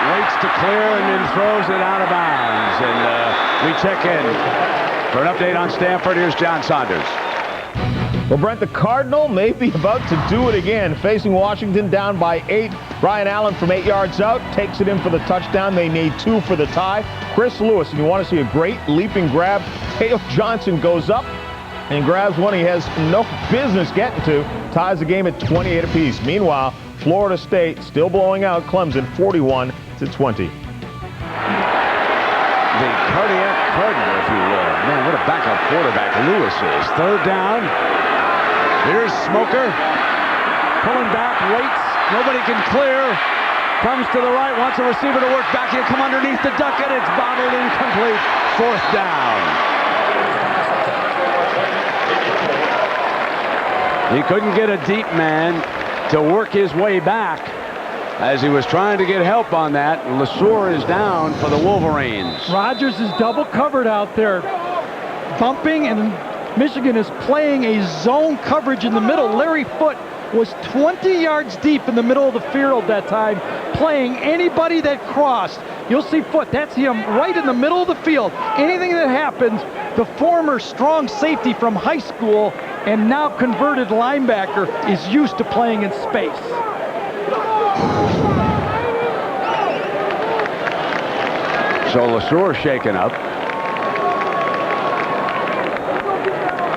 Waits to clear and then throws it out of bounds. And we check in for an update on Stanford. Here's John Saunders. Well, Brent, the Cardinal may be about to do it again, facing Washington down by 8. Brian Allen from 8 yards out takes it in for the touchdown. They need 2 for the tie. Chris Lewis, and you want to see a great leaping grab. Teo Johnson goes up and grabs one he has no business getting to. Ties the game at 28 apiece. Meanwhile, Florida State still blowing out Clemson 41-20. The cardiac cardinal, if you will. Man, what a backup quarterback Lewis is. 3rd down. Here's Smoker. Pulling back, waits. Nobody can clear. Comes to the right, wants a receiver to work back. He'll come underneath the Duckett. It's bobbled incomplete. 4th down. He couldn't get a deep man to work his way back as he was trying to get help on that. LeSueur is down for the Wolverines. Rogers is double covered out there, bumping and Michigan is playing a zone coverage in the middle. Larry Foote was 20 yards deep in the middle of the field that time, playing anybody that crossed. You'll see Foote, that's him right in the middle of the field. Anything that happens, the former strong safety from high school and now converted linebacker is used to playing in space. So LeSueur shaken up.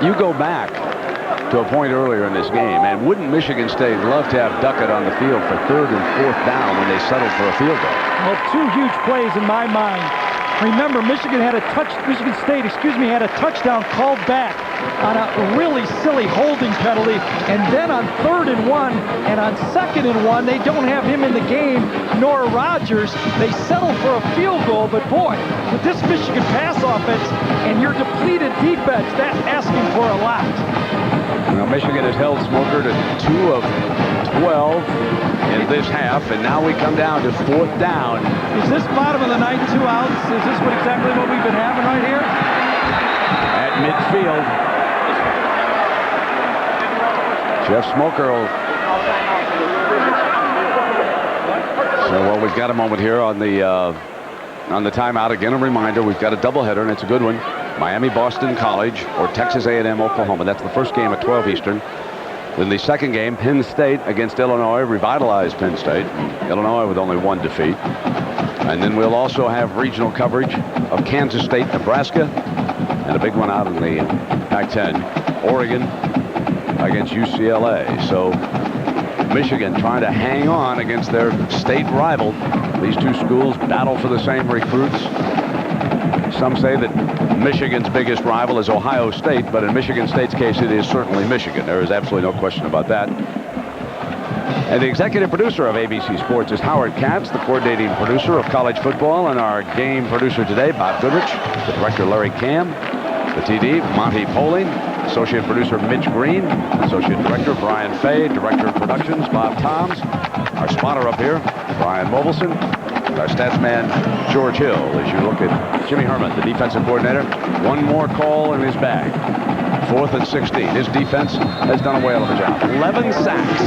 You go back to a point earlier in this game, and wouldn't Michigan State love to have Duckett on the field for 3rd and 4th down when they settled for a field goal? Well, 2 huge plays in my mind. Remember, Michigan State had a touchdown called back on a really silly holding penalty, and then on 3rd and 1 and on 2nd and 1, they don't have him in the game, nor Rodgers. They settle for a field goal, but boy, with this Michigan pass offense and your depleted defense, that's asking for a lot. Now Michigan has held Smoker to 2 of 12 in this half, and now we come down to 4th down. Is this bottom of the ninth, 2 outs? Is this exactly what we've been having right here? At midfield. Jeff Smoker will... So, well, we've got a moment here on the timeout. Again, a reminder, we've got a doubleheader, and it's a good one. Miami-Boston College or Texas A&M Oklahoma. That's the first game at 12 Eastern. In the second game, Penn State against Illinois, revitalized Penn State. Illinois with only 1 defeat. And then we'll also have regional coverage of Kansas State, Nebraska, and a big one out in the Pac-10, Oregon against UCLA. So Michigan trying to hang on against their state rival. These 2 schools battle for the same recruits. Some say that Michigan's biggest rival is Ohio State, but in Michigan State's case, it is certainly Michigan. There is absolutely no question about that. And the executive producer of ABC Sports is Howard Katz, the coordinating producer of college football, and our game producer today, Bob Goodrich, the director, Larry Kam, the TD, Monty Poling, associate producer, Mitch Green, associate director, Brian Fay, director of productions, Bob Toms, our spotter up here, Brian Mobilson, our stats man, George Hill. As you look at Jimmy Herman, the defensive coordinator, 1 more call in his bag. 4th and 16. His defense has done a whale of a job. 11 sacks.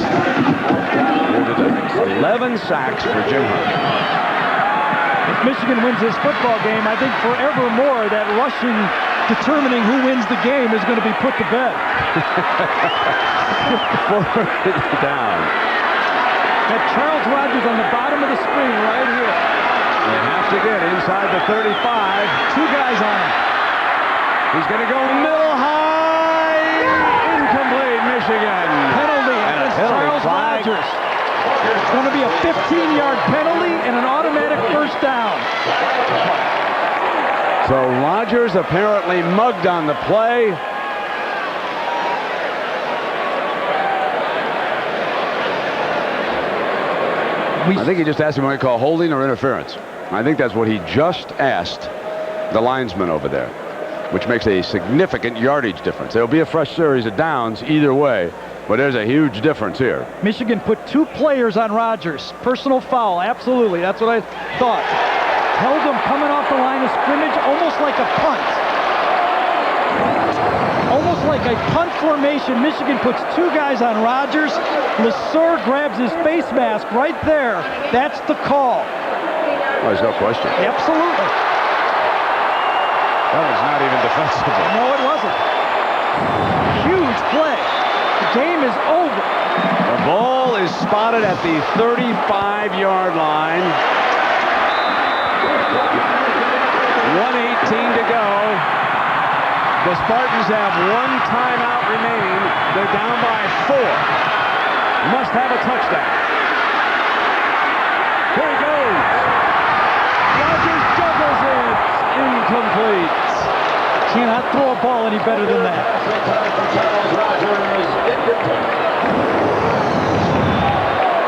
11 sacks for Jim Herman. If Michigan wins this football game, I think forevermore that rushing determining who wins the game is going to be put to bed. 4th down. Got Charles Rodgers on the bottom of the screen right here. They have to get inside the 35. 2 guys on him. He's going to go middle high. Incomplete, Michigan. Penalty against Charles Rodgers. It's going to be a 15-yard penalty and an automatic 1st down. So Rodgers apparently mugged on the play. I think he just asked him what he call holding or interference. I think that's what he just asked the linesman over there, which makes a significant yardage difference. There'll be a fresh series of downs either way, but there's a huge difference here. Michigan put 2 players on Rodgers. Personal foul, absolutely. That's what I thought. Held him coming off the line of scrimmage, almost like a punt. Almost like a punt formation. Michigan puts 2 guys on Rodgers. LeSueur grabs his face mask right there. That's the call. Well, there's no question. Absolutely. That was not even defensible. No, it wasn't. Huge play. The game is over. The ball is spotted at the 35-yard line. 1:18 to go. The Spartans have 1 timeout remaining. They're down by 4. Must have a touchdown. Here he goes. Rodgers juggles it. Incomplete. Cannot throw a ball any better than that.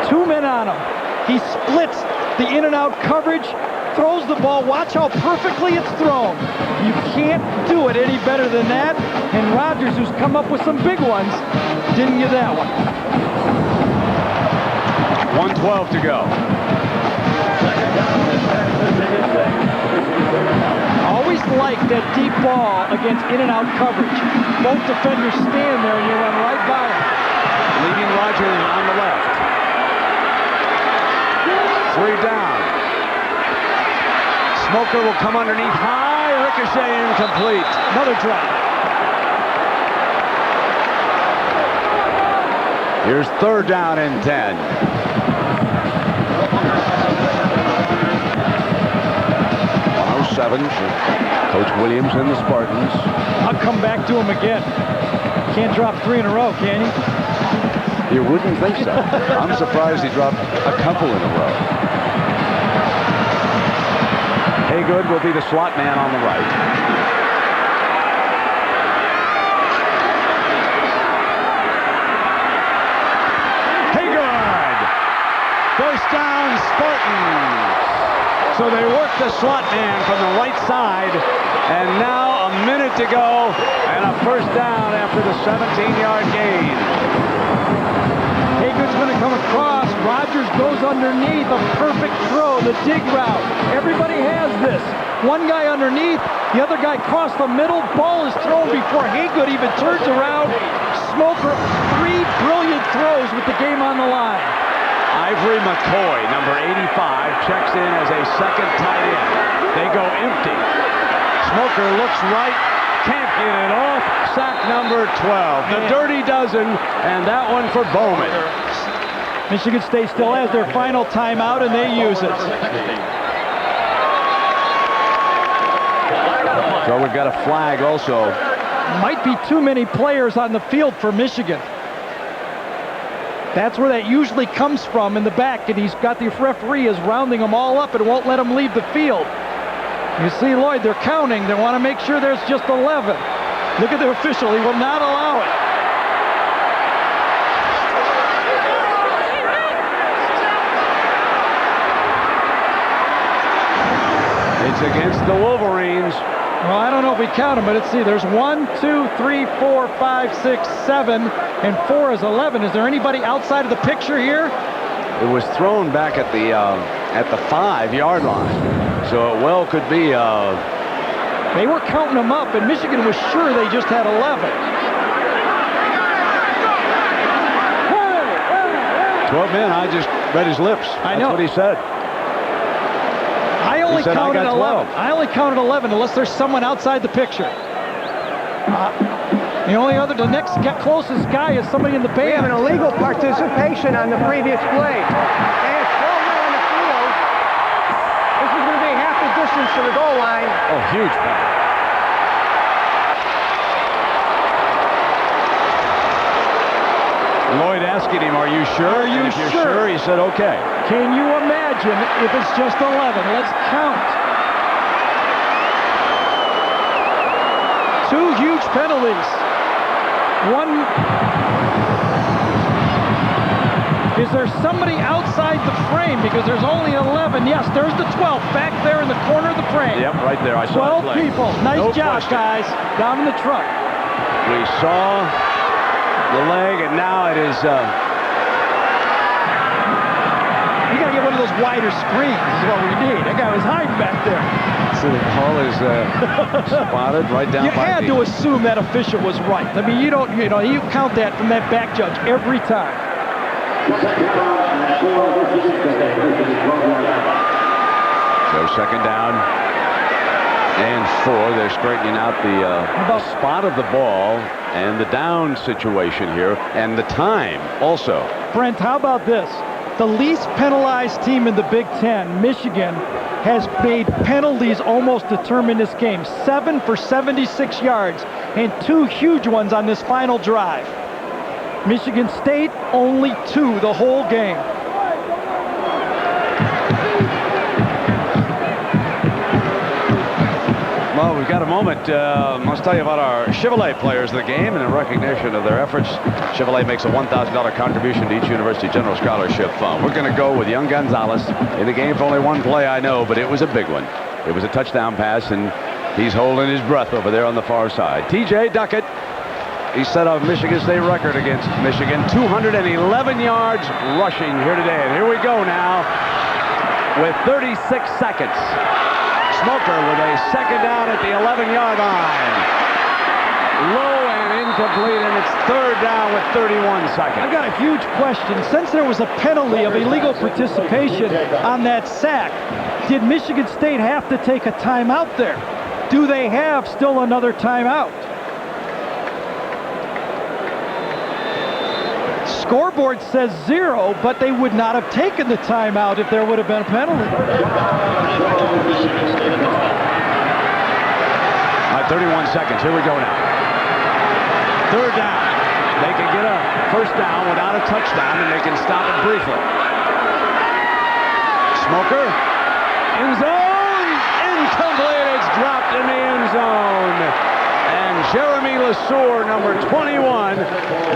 2 men on him. He splits the in and out coverage. Throws the ball. Watch how perfectly it's thrown. You can't do it any better than that. And Rodgers, who's come up with some big ones, didn't get that one. 1:12 to go. Always like that deep ball against in-and-out coverage. Both defenders stand there and you run right by them. Leading Rogers on the left. 3 down. Smoker will come underneath high, ricochet incomplete. Another drop. Here's 3rd down and 10. Coach Williams and the Spartans. I'll come back to him again. Can't drop 3 in a row, can he? You wouldn't think so. I'm surprised he dropped a couple in a row. Haygood will be the slot man on the right. Haygood! First down, Spartans. So they work the slot man from the right side, and now a minute to go, and a first down after the 17-yard gain. Haygood's going to come across. Rogers goes underneath. A perfect throw, the dig route. Everybody has this. One guy underneath, the other guy across the middle. Ball is thrown before Haygood even turns around. Smoker, 3 brilliant throws with the game on the line. Ivory McCoy, number 85, checks in as a second tight end. They go empty. Smoker looks right, can't get it off. Sack number 12. The dirty dozen, and that one for Bowman. Michigan State still has their final timeout, and they use it. So we've got a flag also. Might be too many players on the field for Michigan. That's where that usually comes from, in the back, and he's got the referee is rounding them all up and won't let them leave the field. You see, Lloyd, they're counting. They want to make sure there's just 11. Look at the official. He will not allow it. It's against the Wolverines. Well, I don't know if we count them, but let's see. There's 1, 2, 3, 4, 5, 6, 7, and 4 is 11. Is there anybody outside of the picture here? It was thrown back at the 5-yard line, so it well could be. They were counting them up, and Michigan was sure they just had 11. 12 men. I just read his lips. I know. That's what he said. I only He said, counted "I got 11. 12." I only counted 11 unless there's someone outside the picture. The next closest guy is somebody in the band. We have an illegal participation on the previous play. And it's 12 men on the field. This is going to be half the distance to the goal line. Oh, huge penalty. Lloyd asking him, "Are you sure?" Are you and if you're sure? sure, he said, "Okay." Can you imagine if it's just 11? Let's count. 2 huge penalties. One. Is there somebody outside the frame? Because there's only 11. Yes, there's the 12th back there in the corner of the frame. Yep, right there. I saw 12 people. Nice job, guys. Down in the truck. We saw the leg, and now it is. You got to get one of those wider screens. This is what we need. That guy was hiding back there. So the ball is spotted right down. You had to assume that official was right. I mean, you count that from that back judge every time. So second down and 4. They're straightening out the spot of the ball and the down situation here, and the time also. Brent, how about this? The least penalized team in the Big Ten, Michigan, has made penalties almost determine this game. 7 for 76 yards and 2 huge ones on this final drive. Michigan State, only 2 the whole game. Well, we've got a moment. Let's tell you about our Chevrolet players of the game and in recognition of their efforts. Chevrolet makes a $1,000 contribution to each University General Scholarship Fund. We're going to go with young Gonzalez in the game for only one play, I know, but it was a big one. It was a touchdown pass, and he's holding his breath over there on the far side. T.J. Duckett, he set a Michigan State record against Michigan. 211 yards rushing here today. And here we go now. with 36 seconds. Smoker with a second down at the 11-yard line. Low and incomplete, and it's third down with 31 seconds. I've got a huge question. Since there was a penalty of illegal participation on that sack, did Michigan State have to take a timeout there? Do they have still another timeout? Scoreboard says 0, but they would not have taken the timeout if there would have been a penalty. All right, 31 seconds. Here we go now. Third down. They can get a first down without a touchdown, and they can stop it briefly. Smoker. End zone. Incomplete. It's dropped in the end zone. And Jeremy Lesueur, number 21,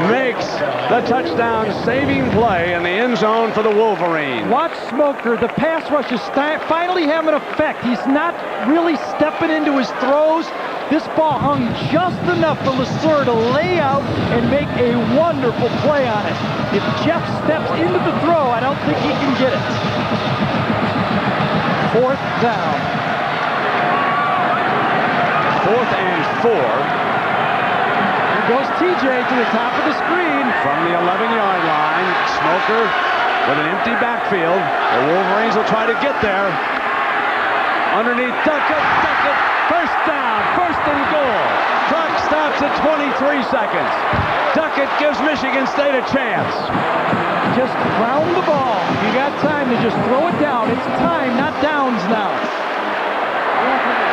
makes the touchdown-saving play in the end zone for the Wolverines. Watch Smoker. The pass rush is finally having effect. He's not really stepping into his throws. This ball hung just enough for Lesueur to lay out and make a wonderful play on it. If Jeff steps into the throw, I don't think he can get it. Fourth down. 4th and 4. Here goes TJ to the top of the screen. From the 11-yard line, Smoker with an empty backfield. The Wolverines will try to get there. Underneath Duckett, first down, first and goal. Clock stops at 23 seconds. Duckett gives Michigan State a chance. Just ground the ball. You got time to just throw it down. It's time, not downs now.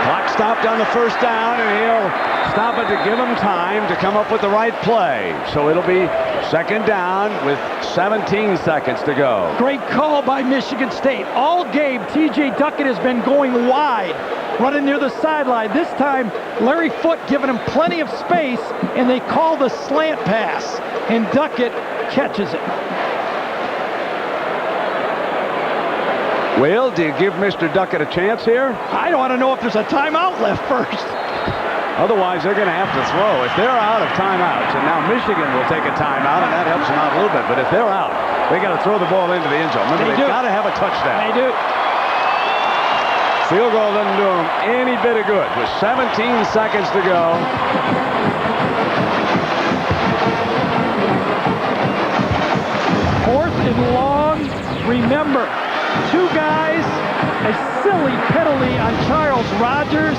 Clock stopped on the first down, and he'll stop it to give him time to come up with the right play. So it'll be second down with 17 seconds to go. Great call by Michigan State. All game, TJ Duckett has been going wide, running near the sideline. This time, Larry Foote giving him plenty of space, and they call the slant pass, and Duckett catches it. Will, do you give Mr. Duckett a chance here? I want to know if there's a timeout left first. Otherwise, they're going to have to throw. If they're out of timeouts, and now Michigan will take a timeout, and that helps them out a little bit. But if they're out, they got to throw the ball into the end zone. Remember, they've got to have a touchdown. They do. Field goal doesn't do them any bit of good. With 17 seconds to go. Fourth and long. Remember, 2 guys, a silly penalty on Charles Rogers,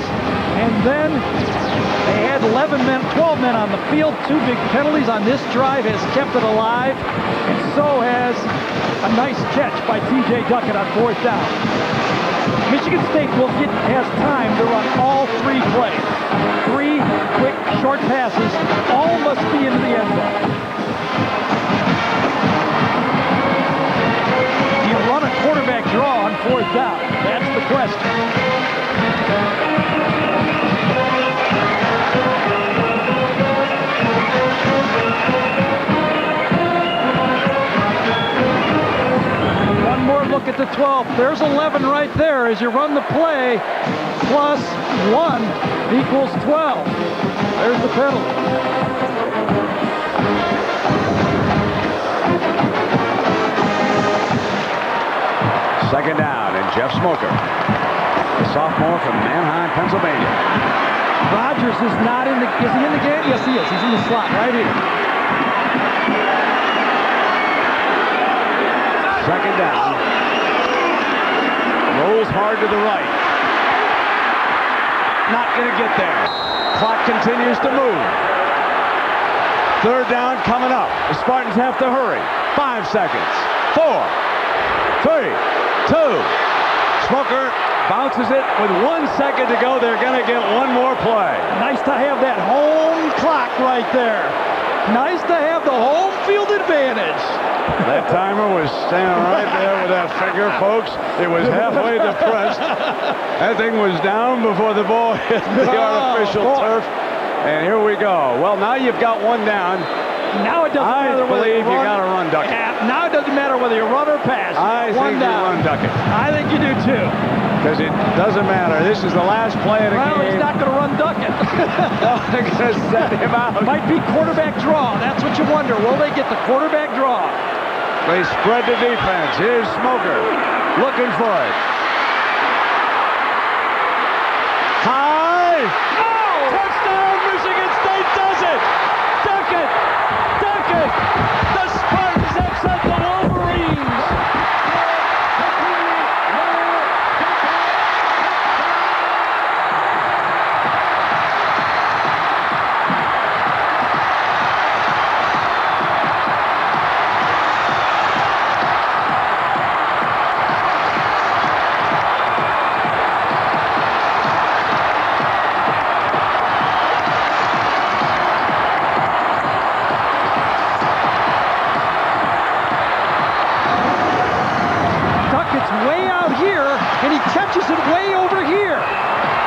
and then they had 12 men on the field. 2 big penalties on this drive has kept it alive, and so has a nice catch by TJ Duckett on fourth down. Michigan State has time to run all 3 plays. 3 quick, short passes, all must be into the end zone. Run a quarterback draw on fourth down. That's the question. One more look at the 12. There's 11 right there as you run the play. Plus 1 equals 12. There's the penalty. Second down, and Jeff Smoker, the sophomore from Manheim, Pennsylvania. Rogers is not in the, is he in the game? Yes, he is. He's in the slot right here. Second down. Rolls hard to the right. Not going to get there. Clock continues to move. Third down coming up. The Spartans have to hurry. 5 seconds. 4, 3, 2. Smoker bounces it with 1 second to go. They're going to get one more play. Nice to have that home clock right there. Nice to have the home field advantage. That timer was standing right there with that finger, folks. It was halfway depressed. That thing was down before the ball hit the artificial turf. And here we go. Well, now you've got 1 down. Now it doesn't matter whether you got to run Duckett. Now it doesn't matter whether you run or pass. I think you run Duckett. I think you do too. Because it doesn't matter. This is the last play of the game. Well, he's not going to run Duckett. No, they're going to set him out. Might be quarterback draw. That's what you wonder. Will they get the quarterback draw? They spread the defense. Here's Smoker. looking for it. High. Oh! Touchdown, Michigan State does it. Duck it. Duck it. The Spartans upset the Wolverines. And he catches it way over here.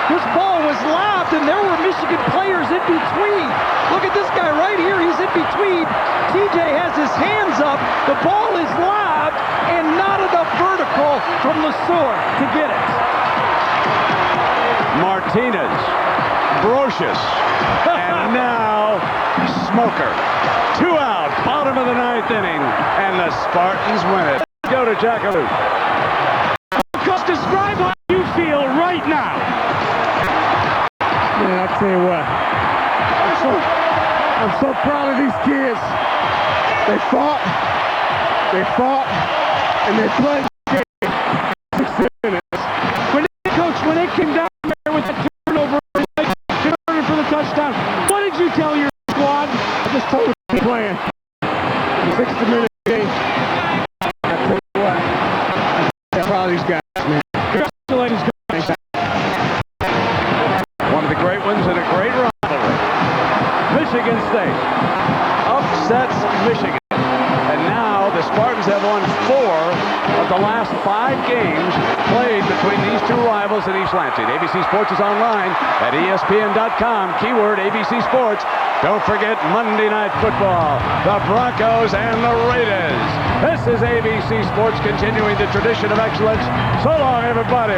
This ball was lobbed, and there were Michigan players in between. Look at this guy right here. He's in between. TJ has his hands up. The ball is lobbed, and not enough vertical from LeSueur to get it. Martinez, Brocious, and now Smoker. 2 out, bottom of the 9th inning, and the Spartans win it. Let's go to Jackaloo. Describe how you feel right now. Man, I'll tell you what. I'm so proud of these kids. They fought, and they played the game. 6 minutes. When they came down there with the turnover, turning for the touchdown, what did you tell your squad? I just told them to keep playing. 60-minute game. I tell you what. I'm proud of these guys, man. Congratulations, guys. One of the great ones and a great rivalry. Michigan State upsets Michigan. And now the Spartans have won 4 of the last 5 games played between these two rivals in East Lansing. ABC Sports is online at ESPN.com. Keyword ABC Sports. Don't forget Monday Night Football, the Broncos and the Raiders. This is ABC Sports continuing the tradition of excellence. So long, everybody.